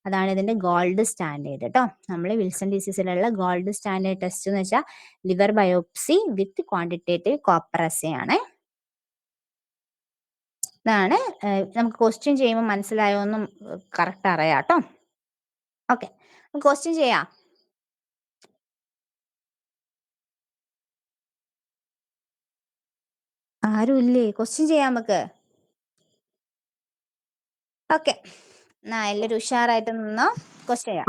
[SPEAKER 1] അതാണ് ഇതിന്റെ ഗോൾഡ് സ്റ്റാൻഡേർഡ് കേട്ടോ. നമ്മൾ വിൽസൺ ഡിസീസിലുള്ള ഗോൾഡ് സ്റ്റാൻഡേർഡ് ടെസ്റ്റ് എന്ന് വെച്ചാൽ liver biopsy with quantitative copper assay ആണ്. ഇതാണ് നമുക്ക് ക്വസ്റ്റ്യൻ ചെയ്യുമ്പോൾ മനസ്സിലായോ എന്നും കറക്റ്റ് അറിയാം കേട്ടോ. ഓക്കെ, ക്വസ്റ്റ്യൻ ചെയ്യാം. ആരും ഇല്ലേ? ക്വസ്റ്റ്യൻ ചെയ്യാം നമുക്ക്. ഓക്കെ, എന്നാ എല്ലാവരും ഉഷാറായിട്ട് നിന്നോ. ക്വസ്റ്റ്യൻ ചെയ്യാം.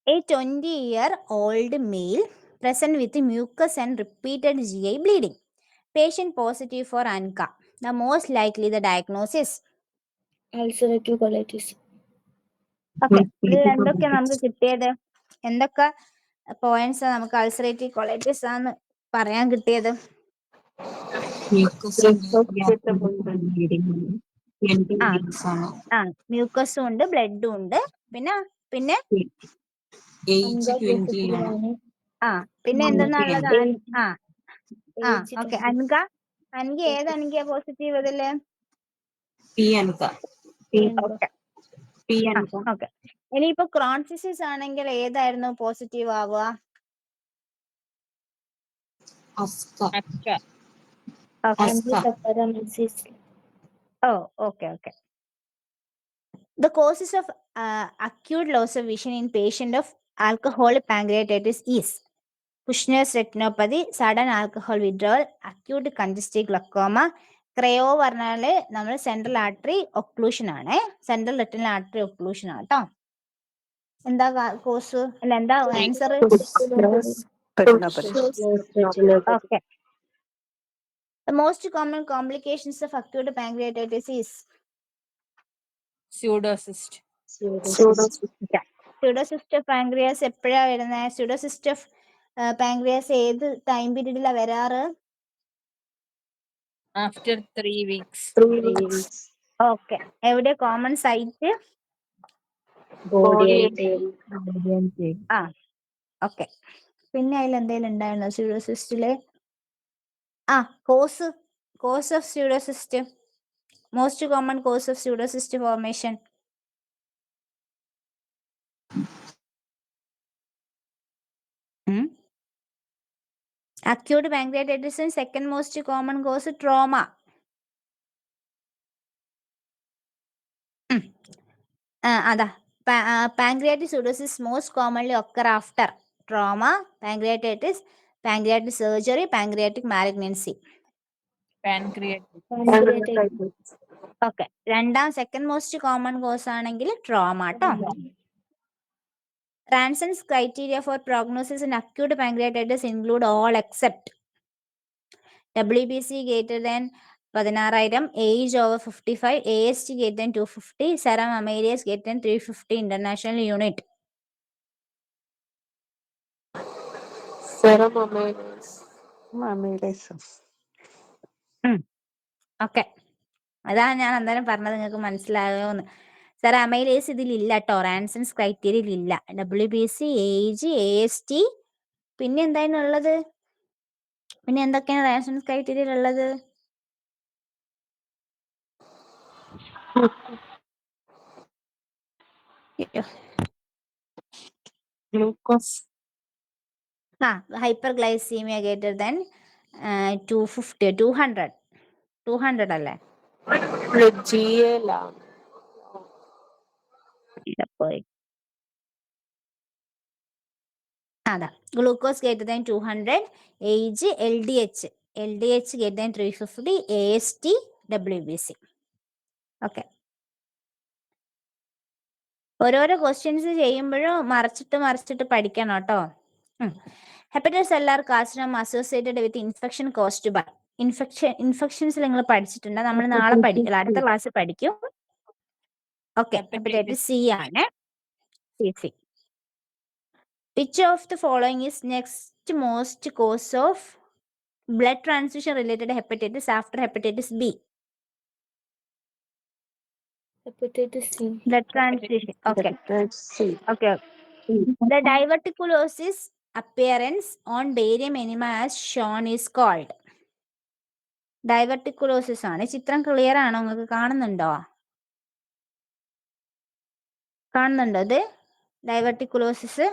[SPEAKER 1] A 20-year-old male present with mucus and repeated GI bleeding. Patient positive for ANCA. The most likely the diagnosis.
[SPEAKER 2] ulcerative colitis.
[SPEAKER 1] Okay, ഇതിൽ എന്തൊക്കെയാ നമുക്ക് കിട്ടിയത്? എന്തൊക്കെ പോയിന്റ്സ് നമുക്ക് അൾസറേറ്റീവ് കൊളൈറ്റിസ് ആണെന്ന് പറയാൻ കിട്ടിയത്? മ്യൂക്കസും ഉണ്ട്, ബ്ലഡും ഉണ്ട്, പിന്നെ പിന്നെ പിന്നെ എന്തെന്നുള്ളത്? ഓക്കെ, അൻക ഏത് അൻകിയ പോസിറ്റീവ് ഇതില്? ഓക്കെ, ഇനിയിപ്പോ ക്രോൺസ് ഡിസീസ് ആണെങ്കിൽ ഏതായിരുന്നു പോസിറ്റീവ് ആവുക? Okay. The causes of acute loss of vision in patient of alcoholic pancreatitis is Kushner's retinopathy, sudden alcohol withdrawal, acute congestive glaucoma. Cryo പറഞ്ഞാല് നമ്മൾ സെൻട്രൽ ആർട്ടറി ഒക്ലൂഷൻ ആണ്, central retinal artery occlusion ആണ് കേട്ടോ. എന്താ cos അല്ല എന്താ answer? Okay. The most common complications of acute pancreatitis is
[SPEAKER 3] Pseudocyst.
[SPEAKER 1] Pseudocyst of pancreas എപ്പോഴാ വരുന്നത്? Pseudocyst of pancreas ഏത് ടൈം പീരീഡിലാ വരാറ്?
[SPEAKER 3] After 3 weeks.
[SPEAKER 1] ഓക്കെ, എവിടെ common site?
[SPEAKER 2] Body and tail.
[SPEAKER 1] ആ ഓക്കെ. പിന്നെ അതിൽ എന്തെങ്കിലും ഉണ്ടായിരുന്നോ സ്യൂഡോസിസ്റ്റില്? Cause of pseudocyst, most common cause of pseudocyst formation. Acute pancreatitis second most common cause trauma. അതാ pancreatic cirrhosis most commonly occur after trauma, pancreatitis, pancreatic surgery, pancreatic malignancy.
[SPEAKER 3] Pancreatic.
[SPEAKER 2] Pancreatitis.
[SPEAKER 1] Okay, second most common cos ആണെങ്കിൽ trauma കേട്ടോ. Ranson's criteria for prognosis in acute pancreatitis include all except WBC greater than 16,000, age over 55, AST greater than 250, serum amylase greater than 350 international unit.
[SPEAKER 2] Serum amylase.
[SPEAKER 1] Okay, അതാണ് ഞാൻ അന്നേരം പറഞ്ഞത്, നിങ്ങൾക്ക് മനസ്സിലായോന്ന്. Sir amylase ഇതിലില്ല കേട്ടോ, റാൻസൺസ് ക്രൈറ്റീരിയയിൽ ഇല്ല. WBC, age, AST, പിന്നെ എന്തായിരുന്നു ഉള്ളത്? പിന്നെ എന്തൊക്കെയാണ് റാൻസൺസ് ക്രൈറ്റീരിയയിൽ ഉള്ളത്?
[SPEAKER 3] Glucose.
[SPEAKER 1] Hyper glycaemia greater than 250, 200 അല്ലേ?
[SPEAKER 2] GL.
[SPEAKER 1] അതാ glucose greater than 200, age, LDH greater than 350, AST, WBC. Okay, ഓരോരോ ക്വസ്റ്റ്യൻസ് ചെയ്യുമ്പോഴും മറിച്ചിട്ട് പഠിക്കണം കേട്ടോ. Hepatitis cellular carcinoma associated with infection caused by. Infections നിങ്ങൾ പഠിച്ചിട്ടുണ്ട്, നമ്മൾ നാളെ പഠിക്കും, അടുത്ത ക്ലാസ്സിൽ പഠിക്കും. ഓക്കെ, ഹെപ്പറ്റൈറ്റിസ് സി ആണ്. CC. Which of the following is next most cause of blood transfusion related hepatitis after hepatitis B?
[SPEAKER 2] Hepatitis C.
[SPEAKER 1] Blood transfusion. Okay.
[SPEAKER 2] Hepatitis C.
[SPEAKER 1] Okay. The diverticulosis appearance on barium enema as shown is called. Diverticulosis ആണ്. ചിത്രം clear ആണോ? നിങ്ങൾക്ക് കാണുന്നുണ്ടോ ഇത്? ഡൈവർട്ടിക്കുലോസിസ്,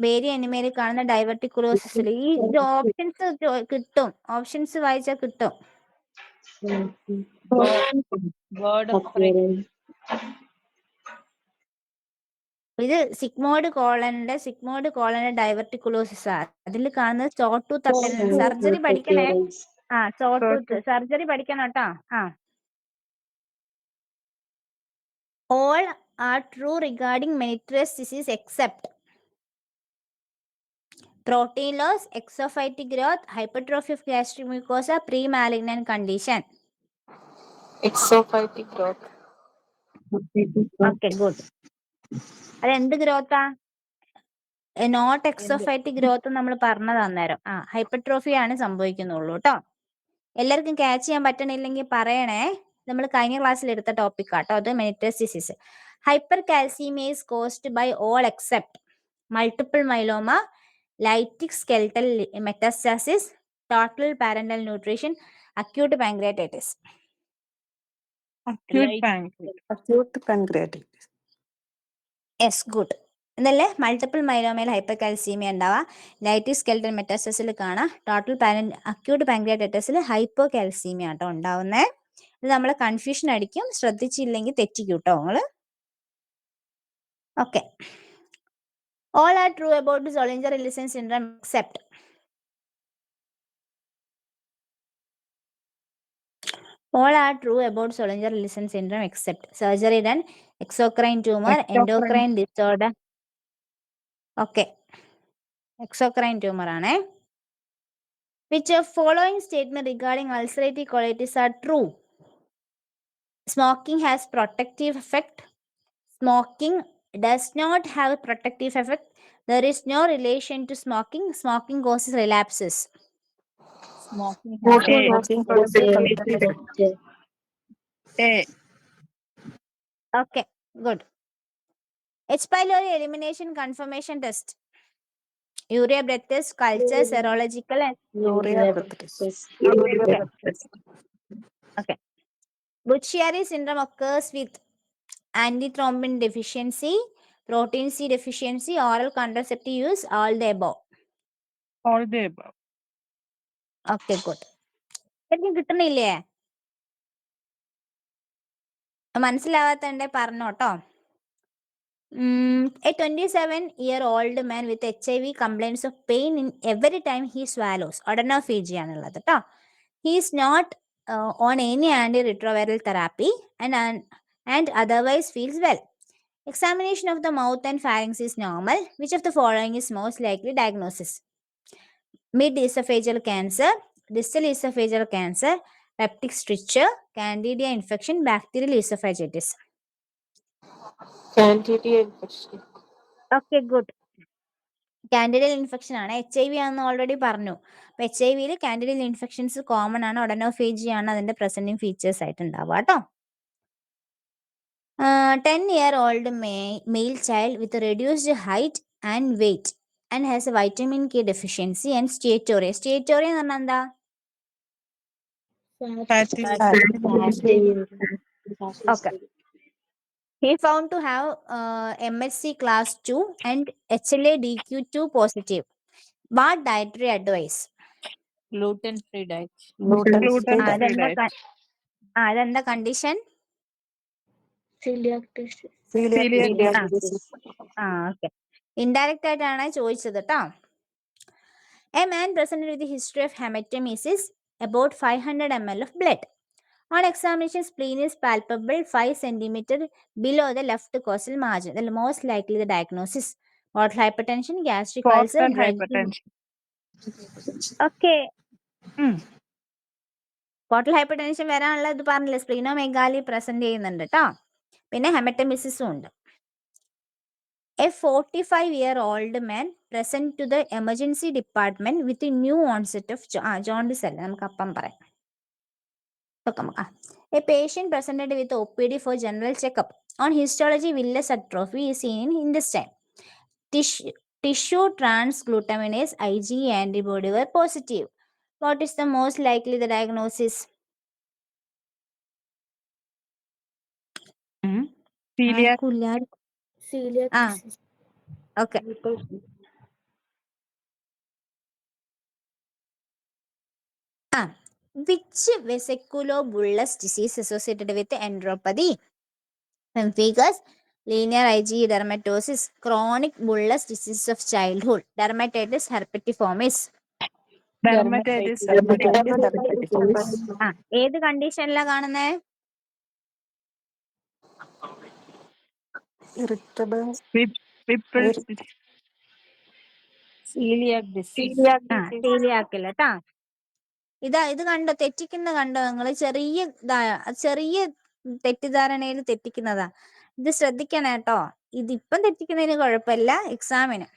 [SPEAKER 1] barium എനിമയിൽ കാണുന്ന ഡൈവർട്ടിക്കുലോസിസിൽ ഈ options കിട്ടും, options വായിച്ചാൽ കിട്ടും.
[SPEAKER 3] Word of Christ.
[SPEAKER 1] ഇത് സിഗ്മോയിഡ് കോളന്റെ ഡൈവർട്ടിക്കുലോസിസ് ആണ്. അതിൽ കാണുന്നത് ചോട്ടൂത്ത് അപ്പയറൻസ്. സർജറി പഠിക്കണേ. ചോട്ടൂത്ത് സർജറി പഠിക്കണം കേട്ടോ. All are true regarding Meniere's disease except protein loss, exophytic growth, hypertrophy of gastric mucosa, pre-malignant condition.
[SPEAKER 2] Exophytic growth.
[SPEAKER 1] Okay, good. അത് എന്ത് ഗ്രോത്താ? നോട്ട് എക്സോഫൈറ്റിക് ഗ്രോത്ത് നമ്മൾ പറഞ്ഞത് അന്നേരം. ഹൈപ്പർട്രോഫി ആണ് സംഭവിക്കുന്നുള്ളൂ കേട്ടോ. എല്ലാവർക്കും ക്യാച്ച് ചെയ്യാൻ പറ്റണില്ലെങ്കിൽ പറയണേ. നമ്മൾ കഴിഞ്ഞ ക്ലാസ്സിൽ എടുത്ത ടോപ്പിക് ആട്ടോ അത്, Menetrier's disease. Hypercalcaemia is caused by all except multiple myeloma, lytic skeletal metastasis, total parenteral nutrition, acute pancreatitis.
[SPEAKER 2] Acute pancreatitis.
[SPEAKER 1] Yes, good. എന്നല്ലേ മൾട്ടിപ്പിൾ മൈലോമയിൽ ഹൈപ്പർ കാൽസീമിയ ഉണ്ടാവുക, ലൈറ്റിക് സ്കെൽട്ടൽ മെറ്റാസ്റ്റസിൽ കാണാം, ടോട്ടൽ അക്യൂട്ട് പാൻക്രിയാറ്റൈറ്റിസിൽ hypocalcaemia ആട്ടോ ഉണ്ടാവുന്നേ. ഇത് നമ്മളെ കൺഫ്യൂഷൻ അടിക്കും, ശ്രദ്ധിച്ചില്ലെങ്കിൽ തെറ്റിക്കും കേട്ടോ നിങ്ങൾ. Okay, all are true about Zollinger Ellison syndrome except. All are true about Zollinger-Ellison syndrome except surgery done, exocrine tumor, endocrine disorder. Okay, exocrine tumor ആണ്. Which of following statement regarding ulcerative colitis are true? Smoking has protective effect. Smoking does not have a protective effect. There is no relation to smoking. Smoking causes relapses.
[SPEAKER 3] Smoking
[SPEAKER 1] Okay, good. H. pylori elimination confirmation test. Urea breath test, culture, serological, and
[SPEAKER 2] Urea breath test.
[SPEAKER 1] okay. Buchiari syndrome occurs with antithrombin deficiency, protein C deficiency, oral contraceptive use, all the above.
[SPEAKER 3] All the above.
[SPEAKER 1] Okay, good. എനിക്ക് കിട്ടണില്ലേ? മനസ്സിലാവാത്തണ്ടേ പറഞ്ഞോട്ടോ. A 27-year-old man with HIV complains of pain in every time he swallows. Odonophagy ആണുള്ളത് കേട്ടോ. He is not on any antiretroviral therapy and otherwise feels well. Examination of the mouth and pharynx is normal. Which of the following is most likely diagnosis? Mid-esophageal cancer, distal esophageal cancer, peptic stricture, candida infection, bacterial esophagitis.
[SPEAKER 2] Candida infection.
[SPEAKER 1] Okay, good. Candidal infection ആണ്. HIV ആണെന്ന് already പറഞ്ഞു. അപ്പോൾ HIV കാൻഡിഡൽ infections common ആണ്. ഒഡനോഫേജി ആണ് അതിന്റെ presenting features ആയിട്ട് ഉണ്ടാവുക കേട്ടോ. 10-year-old male child with reduced height and weight and has a vitamin K deficiency and steatorrhea. Steatorrhea എന്ന് പറഞ്ഞാൽ എന്താ? Okay. He found to have MHC class 2 and HLA-DQ2 positive. What dietary advice?
[SPEAKER 3] Gluten-free diet.
[SPEAKER 2] Gluten-free diet.
[SPEAKER 1] അതെന്താ condition?
[SPEAKER 2] Celiac disease.
[SPEAKER 1] Okay. Indirect ആയിട്ടാണ് ചോദിച്ചത് കേട്ടോ. A man presented with a history of hematemesis, about 500 ml of blood. On examination, spleen is palpable 5 cm below the left costal margin. The most likely the diagnosis: portal hypertension, gastric ulcer,
[SPEAKER 3] Portal
[SPEAKER 1] drug.
[SPEAKER 3] hypertension.
[SPEAKER 1] Okay. Portal hyper tension വരാനുള്ള ഇത് പറഞ്ഞില്ലേ, സ്പ്ലീനോമെഗാലി present ചെയ്യുന്നുണ്ട് കേട്ടോ. പിന്നെ ഹെമറ്റമിസിസും ഉണ്ട്. A 45-year-old man present to the emergency department with a new onset of jaundice അല്ല, നമുക്ക് അപ്പം പറയാം. A patient presented with OPD for general checkup. On histology, villus atrophy is seen in intestine. Tissue transglutaminase IgE antibody were positive. What is the most likely the diagnosis?
[SPEAKER 3] Celiac.
[SPEAKER 2] Celiac disease.
[SPEAKER 1] Okay. Which vesiculobullous disease associated with enteropathy? Pemphigus, linear IgE dermatosis, chronic bullous disease of childhood, dermatitis herpetiformis.
[SPEAKER 3] Dermatitis.
[SPEAKER 1] ഏത് കണ്ടീഷനിലാണ് കാണുന്നത്?
[SPEAKER 2] Irritable.
[SPEAKER 3] Celiac disease.
[SPEAKER 1] സീലിയാക്കില്ല കേട്ടാ. ഇത് കണ്ടോ, തെറ്റിക്കുന്ന കണ്ടോ നിങ്ങൾ? ചെറിയ തെറ്റിദ്ധാരണയിൽ തെറ്റിക്കുന്നതാ. ഇത് ശ്രദ്ധിക്കണം കേട്ടോ. ഇതിപ്പം തെറ്റിക്കുന്നതിന് കുഴപ്പമില്ല, എക്സാമിന്.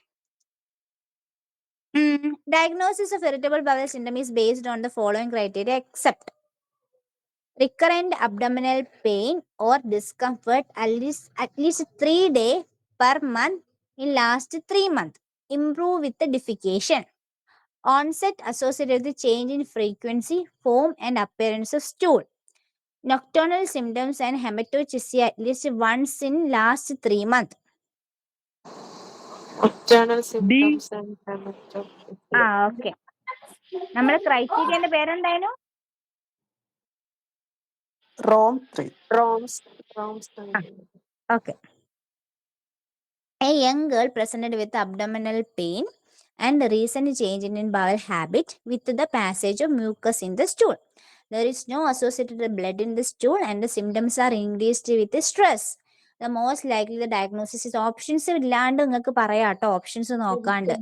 [SPEAKER 1] Diagnosis of irritable bowel syndrome is based on the following criteria except recurrent abdominal pain or discomfort at least 3 days per month in last 3 months. Improve with the defecation. Onset associated with change in frequency, form and appearance of stool. Nocturnal symptoms and hematochezia at least once in last 3 months.
[SPEAKER 2] Nocturnal symptoms and hematochezia.
[SPEAKER 1] Okay. നമ്മുടെ ക്രൈറ്റീരിയന്റെ പേരെന്തായിരുന്നു?
[SPEAKER 2] ROMS.
[SPEAKER 1] Okay. A young girl presented with abdominal pain and recent change in bowel habit with the passage of mucus in the stool. There is no associated blood in the stool and the symptoms are increased with stress. The most likely the diagnosis is options ഇല്ലാണ്ട് നിങ്ങൾക്ക് പറയാട്ടോ, options നോക്കാണ്ട്.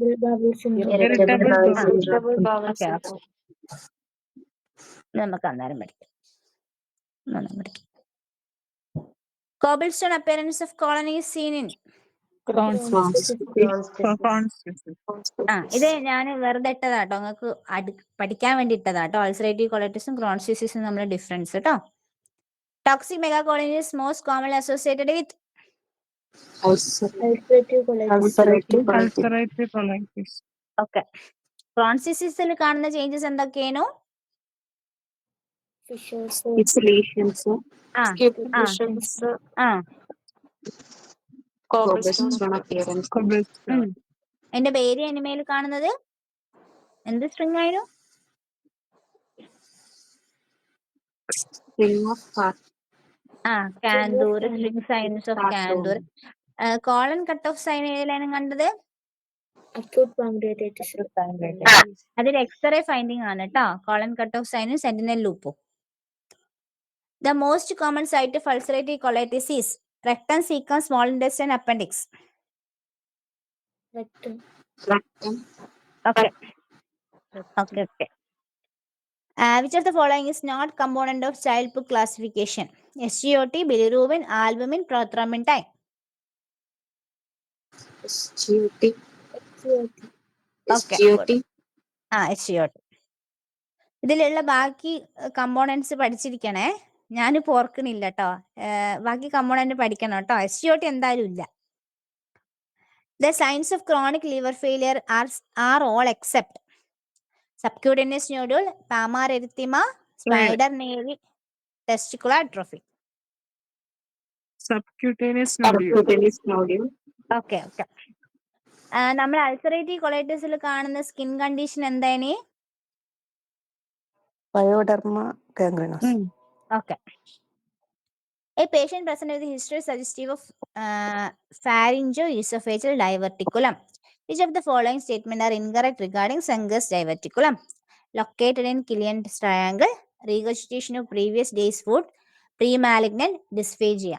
[SPEAKER 1] നമുക്ക് അന്നേരം പഠിക്കാം. Cobblestone appearance of colony is seen in ഇത് ഞാൻ വെറുതെ ഇട്ടതാട്ടോ, നിങ്ങൾക്ക് പഠിക്കാൻ വേണ്ടി ഇട്ടതാട്ടോ. അൾസറേറ്റീവ് കൊളൈറ്റിസും ക്രോൺസ് ഡിസീസും തമ്മിൽ ഡിഫറൻസ് കേട്ടോ. Toxic megacolon is most commonly associated with
[SPEAKER 2] Ulcerative colitis.
[SPEAKER 3] Ulcerative colitis.
[SPEAKER 1] Okay. Crohn's ഡിസീസിൽ കാണുന്ന ചേഞ്ചസ് എന്തൊക്കെയാണോ?
[SPEAKER 2] Fissures.
[SPEAKER 4] It's lesions.
[SPEAKER 1] ആ
[SPEAKER 2] Skin
[SPEAKER 1] ആ
[SPEAKER 2] lesions.
[SPEAKER 1] ആ
[SPEAKER 4] Cobblestone appearance.
[SPEAKER 3] Cobblestone.
[SPEAKER 1] എന്റെ പേര് എനിമയിൽ കാണുന്നത് എന്ത് സ്ട്രിങ് ആയിരുന്നു?
[SPEAKER 4] Ring of heart.
[SPEAKER 1] ആ Kantor, string signs of Kantor. Colon cut off sign ഏതിലാണ് കണ്ടത്?
[SPEAKER 2] Acute pancreatitis.
[SPEAKER 1] അതൊരു എക്സ്റേ ഫൈൻഡിങ് ആണ് കേട്ടോ. കോളൻ കട്ട് ഓഫ് സൈനും സെന്റിനൽ ലൂപ്പും. The most common site of ulcerative colitis is rectum, caecum, small intestine, appendix.
[SPEAKER 2] Rectum.
[SPEAKER 4] Rectum.
[SPEAKER 1] Okay okay okay. Which of the following is not component of child book classification? SGOT, bilirubin, albumin, prothrombin time.
[SPEAKER 4] SGOT.
[SPEAKER 1] Okay,
[SPEAKER 4] SGOT.
[SPEAKER 1] SGOT. ഇതിലുള്ള ബാക്കി components പഠിച്ചിരിക്കണേ. ഞാനിപ്പോൾ ഓർക്കണില്ല കേട്ടോ. ബാക്കി component പഠിക്കണം കേട്ടോ. SGOT എന്തായാലും ഇല്ല. The signs of chronic liver failure are all except subcutaneous nodule, Palmar erythema, spider nail, testicular atrophy.
[SPEAKER 3] Subcutaneous nodule.
[SPEAKER 4] Subcutaneous nodule.
[SPEAKER 1] Okay okay. നമ്മൾ അൾസറേറ്റീവ് കൊളൈറ്റിസിൽ കാണുന്ന സ്കിൻ കണ്ടീഷൻ എന്താണ്?
[SPEAKER 2] Pyoderma gangrenous.
[SPEAKER 1] Okay. A patient present with a history suggestive of pharyngoesophageal diverticulum. Which of the following statements are incorrect regarding Senger's diverticulum? Located in Killian's triangle, regurgitation of previous day's food, pre-malignant dysphagia.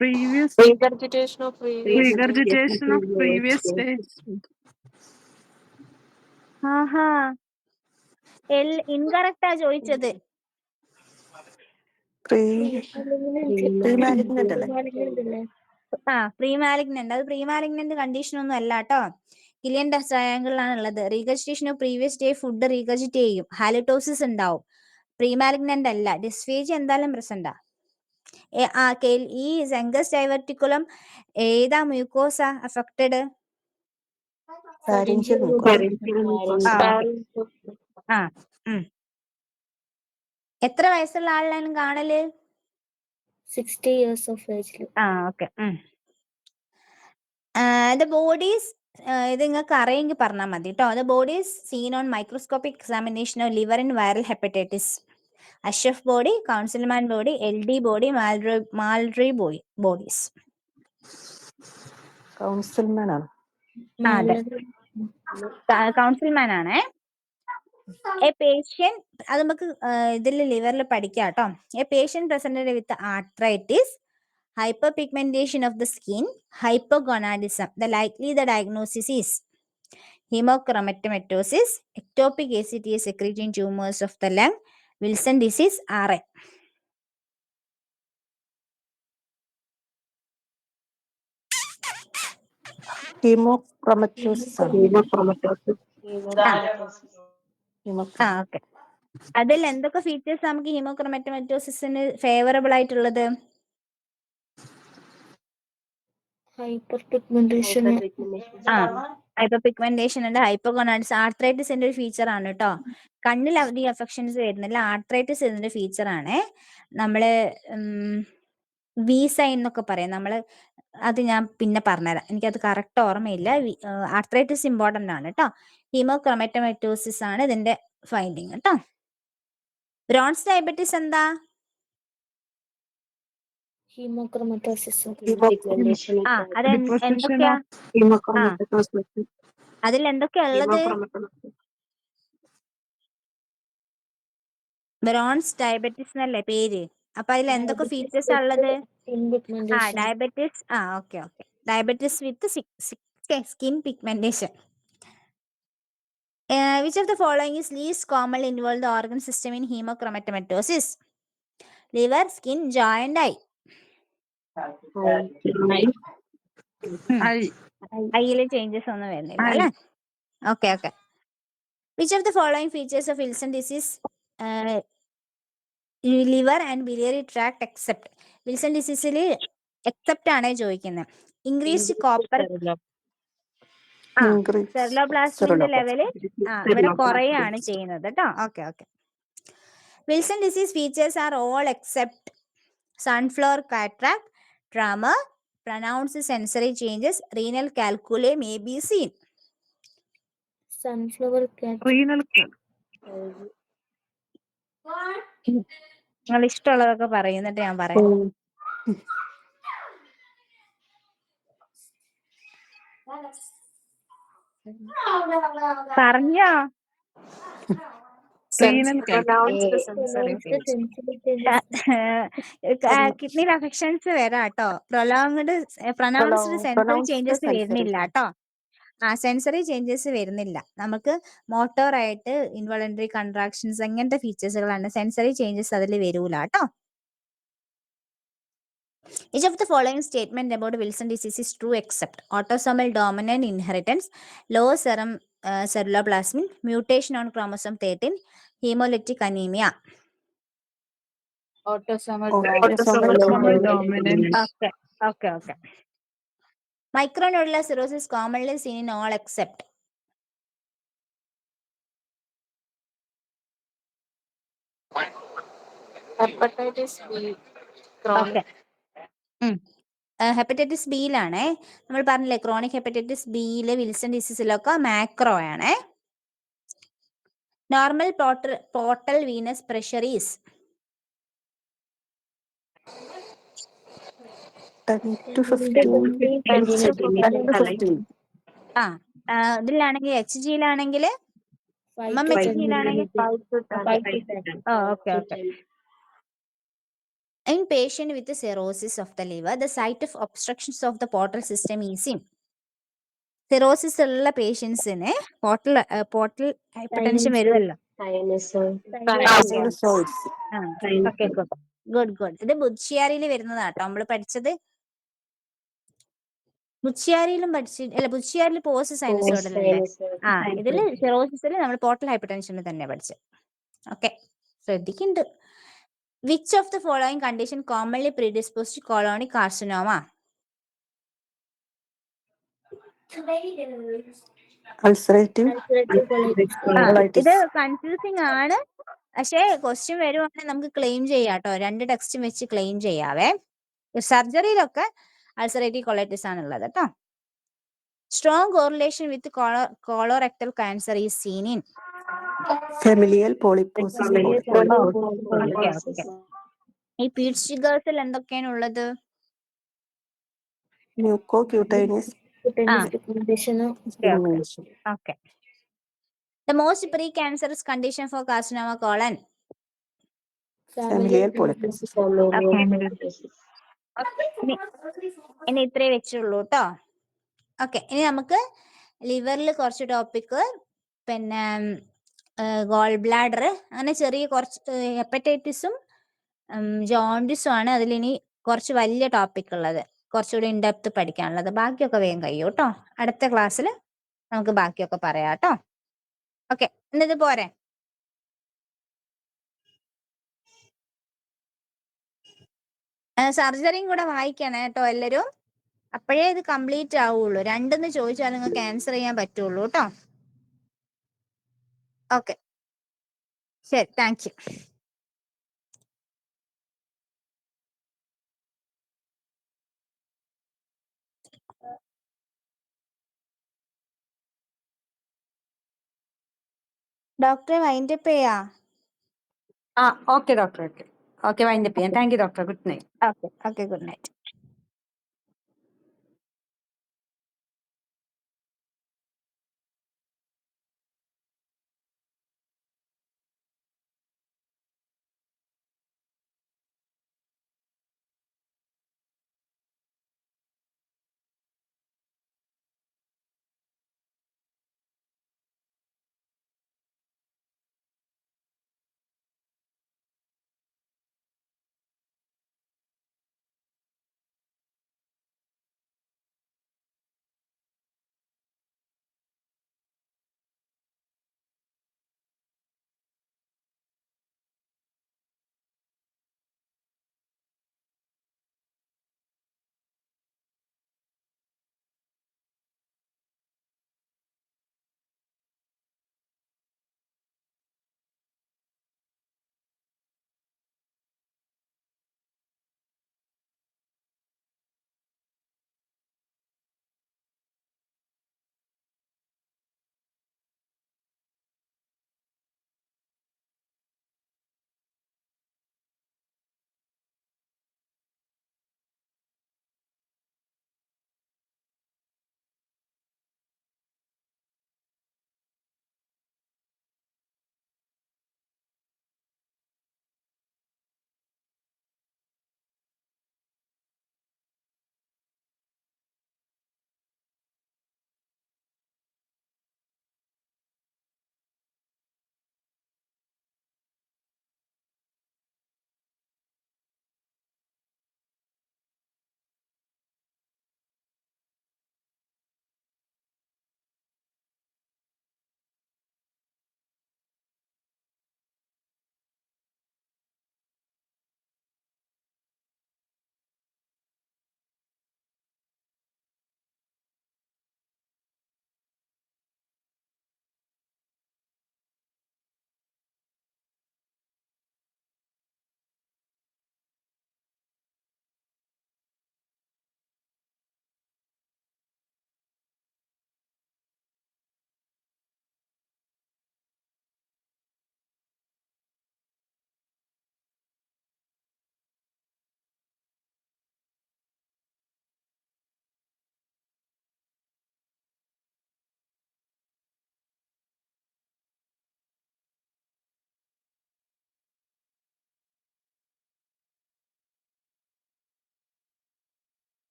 [SPEAKER 2] Regurgitation of previous.
[SPEAKER 3] Regurgitation of previous days.
[SPEAKER 1] ആഹാ, ഇൻകറക്റ്റാ ചോദിച്ചത്.
[SPEAKER 2] Pre-malignant അല്ലേ?
[SPEAKER 1] പ്രീമാലിഗ്നന്റ്. അത് പ്രീമാലിഗ്നന്റ് condition ഒന്നും അല്ല കേട്ടോ. Killian ട്രയാങ്കിളിലാണ് ഉള്ളത്. Regurgitation of previous day food regurgitate ചെയ്യും. Halitosis ഉണ്ടാവും. പ്രീമാലിഗ്നന്റ് അല്ല. ഡിസ്ഫേജി എന്തായാലും പ്രസന്റാ. ഈ സെങ്കസ് ഡൈവർട്ടിക്കുലം ഏതാ മ്യൂക്കോസ അഫക്റ്റഡ്? എത്ര വയസ്സുള്ള ആളിലാണ് കാണല്?
[SPEAKER 2] 60 years of age.
[SPEAKER 1] Okay. The bodies, ഇത് നിങ്ങൾക്ക് അറിയെങ്കിൽ പറഞ്ഞാൽ മതി കേട്ടോ. The bodies seen on microscopic examination of liver in viral hepatitis. Aschoff body, Councilman body, LD body, Mallory bodies.
[SPEAKER 2] Councilman ആണ്.
[SPEAKER 1] അതെ, കൗൺസിൽമാൻ ആണേ. എ പേഷ്യന്റ്, അത് നമുക്ക് ഇതിൽ ലിവറിൽ പഠിക്കാം കേട്ടോ. A patient presented with arthritis, hyperpigmentation of the skin, hypogonadism. The diagnosis is hemochromatosis, ectopic ACTH secreting tumors of the lung, Wilson disease, RA.
[SPEAKER 2] Haemochromatosis.
[SPEAKER 1] Okay. അതിൽ എന്തൊക്കെ ഫീച്ചേഴ്സ് നമുക്ക് ഹീമോക്രോമറ്റോസിന് ഫേവറബിൾ ആയിട്ടുള്ളത്?
[SPEAKER 2] ഹൈപ്പർപിഗ്മെന്റേഷൻ.
[SPEAKER 1] ഹൈപ്പർപിഗ്മെന്റേഷൻ ഉണ്ട്, ഹൈപ്പോഗോണാഡിസം. ആർത്രൈറ്റിസിന്റെ ഒരു feature ആണ് കേട്ടോ. കണ്ണിൽ അധികം അഫക്ഷൻസ് വരുന്നില്ല. ആർത്രൈറ്റിസ് ഇതിന്റെ ഫീച്ചർ ആണ്. നമ്മള് വി സൈൻ എന്നൊക്കെ പറയും. നമ്മള് അത് ഞാൻ പിന്നെ പറഞ്ഞുതരാം. എനിക്കത് കറക്റ്റ് ഓർമ്മയില്ല. ആർത്രൈറ്റിസ് ഇമ്പോർട്ടന്റ് ആണ് കേട്ടോ. ഹീമോക്രോമറ്റോസിസ് ആണ് ഇതിന്റെ ഫൈൻഡിങ് കേട്ടോ. ബ്രോൺസ് ഡയബറ്റീസ് എന്താ?
[SPEAKER 2] ഹീമോക്രോമറ്റോസിസ്.
[SPEAKER 1] എന്തൊക്കെയാ അതിൽ എന്തൊക്കെയാ ഉള്ളത്? ബ്രോൺസ് ഡയബറ്റീസ് എന്നല്ലേ പേര്. അപ്പൊ അതിൽ എന്തൊക്കെ ഫീച്ചേഴ്സ് ഉള്ളത്? Diabetes. Okay. Diabetes with skin pigmentation. Which of the following is least commonly involved the organ system in hemochromatosis? Liver, skin, jaw and eye. ഐയില് ചേഞ്ചസ് ഒന്നും വരുന്നില്ല അല്ലേ? Okay. Which of the following features of Wilson disease liver and biliary tract except. Wilson ഡിസീസിൽ except ആണ് ചോദിക്കുന്നത്. Increased copper സെർലോപ്ലാസ്മിന്റെ level ഇവിടെ കുറയാണ് ചെയ്യുന്നത് കേട്ടോ. Okay. Wilson disease features are all except sunflower cataract, tremor, pronounced sensory changes, renal calculi may be seen.
[SPEAKER 2] Sunflower cat.
[SPEAKER 3] Renal
[SPEAKER 1] നിങ്ങൾ ഇഷ്ടമുള്ളതൊക്കെ പറയുന്നിട്ട് ഞാൻ പറയാം. പറഞ്ഞോ.
[SPEAKER 3] renal
[SPEAKER 4] Pronounced
[SPEAKER 3] sensory
[SPEAKER 2] Pronounced
[SPEAKER 3] changes.
[SPEAKER 2] sensory changes.
[SPEAKER 1] Kidney affections വരാം കേട്ടോ. Pronounced sensory changes വരുന്നില്ല കേട്ടോ. Sensory changes വരുന്നില്ല. നമുക്ക് മോട്ടോർ ആയിട്ട് ഇൻവോളണ്ടറി കൺട്രാക്ഷൻസ് അങ്ങനത്തെ ഫീച്ചേഴ്സുകളാണ്. സെൻസറി ചേഞ്ചസ് അതിൽ വരൂല കേട്ടോ. Each of the following statement about Wilson disease is true except autosomal dominant inheritance, low serum ceruloplasmin, mutation on chromosome 13, hemolytic anemia.
[SPEAKER 3] Autosomal
[SPEAKER 4] dominant.
[SPEAKER 1] Okay. Micronodular cirrhosis commonly seen in all except
[SPEAKER 4] Hepatitis B. Chronic.
[SPEAKER 1] Hepatitis ബിയിലാണേ. നമ്മൾ പറഞ്ഞില്ലേ chronic hepatitis ബിയില് Wilson ഡിസീസിലൊക്കെ macro ആണ്. Normal portal venous pressure is
[SPEAKER 2] 10 to 15.
[SPEAKER 1] ഇതിലാണെങ്കിൽ H ജിയിലാണെങ്കിൽ okay. In patient with cirrhosis of the liver, the site of obstructions of the portal system is in. Cirrhosis ഉള്ള പേഷ്യൻസിന് പോർട്ടൽ ഹൈപ്പർടെൻഷൻ വരുമല്ലോ. Good. ഇത് ബുദ്ധിയാരിയിൽ വരുന്നതാട്ടോ നമ്മൾ പഠിച്ചത്. ബുദ്ധിയാരിയിലും ബുദ്ധിയാരിയിൽ പോസ്റ്റ് സൈനസോയിഡല്ലേ. ഇതില് സിറോസിസിൽ നമ്മൾ പോർട്ടൽ ഹൈപ്പർടെൻഷനിൽ തന്നെ പഠിച്ചത്. ഓക്കെ, ശ്രദ്ധിക്കുന്നുണ്ട്. Which of the following condition commonly predisposed to colonic carcinoma?
[SPEAKER 2] Ulcerative
[SPEAKER 1] ഇത് കൺഫ്യൂസിംഗ് ആണ്. പക്ഷേ ക്വസ്റ്റ്യൻ വരുവാണെങ്കിൽ നമുക്ക് ക്ലെയിം ചെയ്യാം കേട്ടോ. 2 ടെക്സ്റ്റും വെച്ച് ക്ലെയിം ചെയ്യാവേ. സർജറിയിലൊക്കെ അൾസറേറ്റീവ് കൊളൈറ്റിസ് ആണുള്ളത് കേട്ടോ. Strong correlation with colorectal cancer is seen in
[SPEAKER 2] familial polyposis.
[SPEAKER 1] ഈ പീഡ്സിഗേഴ്സിൽ എന്തൊക്കെയാണ് ഉള്ളത്?
[SPEAKER 2] Mucocutaneous
[SPEAKER 1] inflammation. Okay. The most pre-cancerous condition for carcinoma colon?
[SPEAKER 2] familial polyposis.
[SPEAKER 1] ഇനി ഇത്രേ വെച്ചുള്ളൂ കേട്ടോ. ഓക്കെ, ഇനി നമുക്ക് ലിവറിൽ കുറച്ച് ടോപ്പിക്ക്, പിന്നെ ഗോൾ ബ്ലാഡർ, അങ്ങനെ ചെറിയ കുറച്ച് ഹെപ്പറ്റൈറ്റിസും ജോണ്ടിസും ആണ് അതിലിനി കുറച്ച് വലിയ ടോപ്പിക് ഉള്ളത്, കുറച്ചുകൂടി ഇൻഡെപ്ത് പഠിക്കാനുള്ളത്. ബാക്കിയൊക്കെ വേഗം കഴിയും കേട്ടോ. അടുത്ത ക്ലാസ്സിൽ നമുക്ക് ബാക്കിയൊക്കെ പറയാം കേട്ടോ. ഓക്കെ, എന്നിട്ട് പോരെ. സർജറിയും കൂടെ വായിക്കണേ കേട്ടോ എല്ലാവരും. അപ്പോഴേ ഇത് കംപ്ലീറ്റ് ആവുള്ളൂ. 2 ചോദിച്ചാൽ നിങ്ങൾക്ക് ആൻസർ ചെയ്യാൻ പറ്റുള്ളൂ കേട്ടോ. ഓക്കെ, ശരി, താങ്ക് യു. ഡോക്ടറെ വൈൻഡപ്പ് ചെയ്യാ?
[SPEAKER 5] ഓക്കെ ഡോക്ടർ, ഓക്കെ വൈൻഡപ്പ് ചെയ്യാം. Thank you doctor. Good night.
[SPEAKER 1] Okay, good night.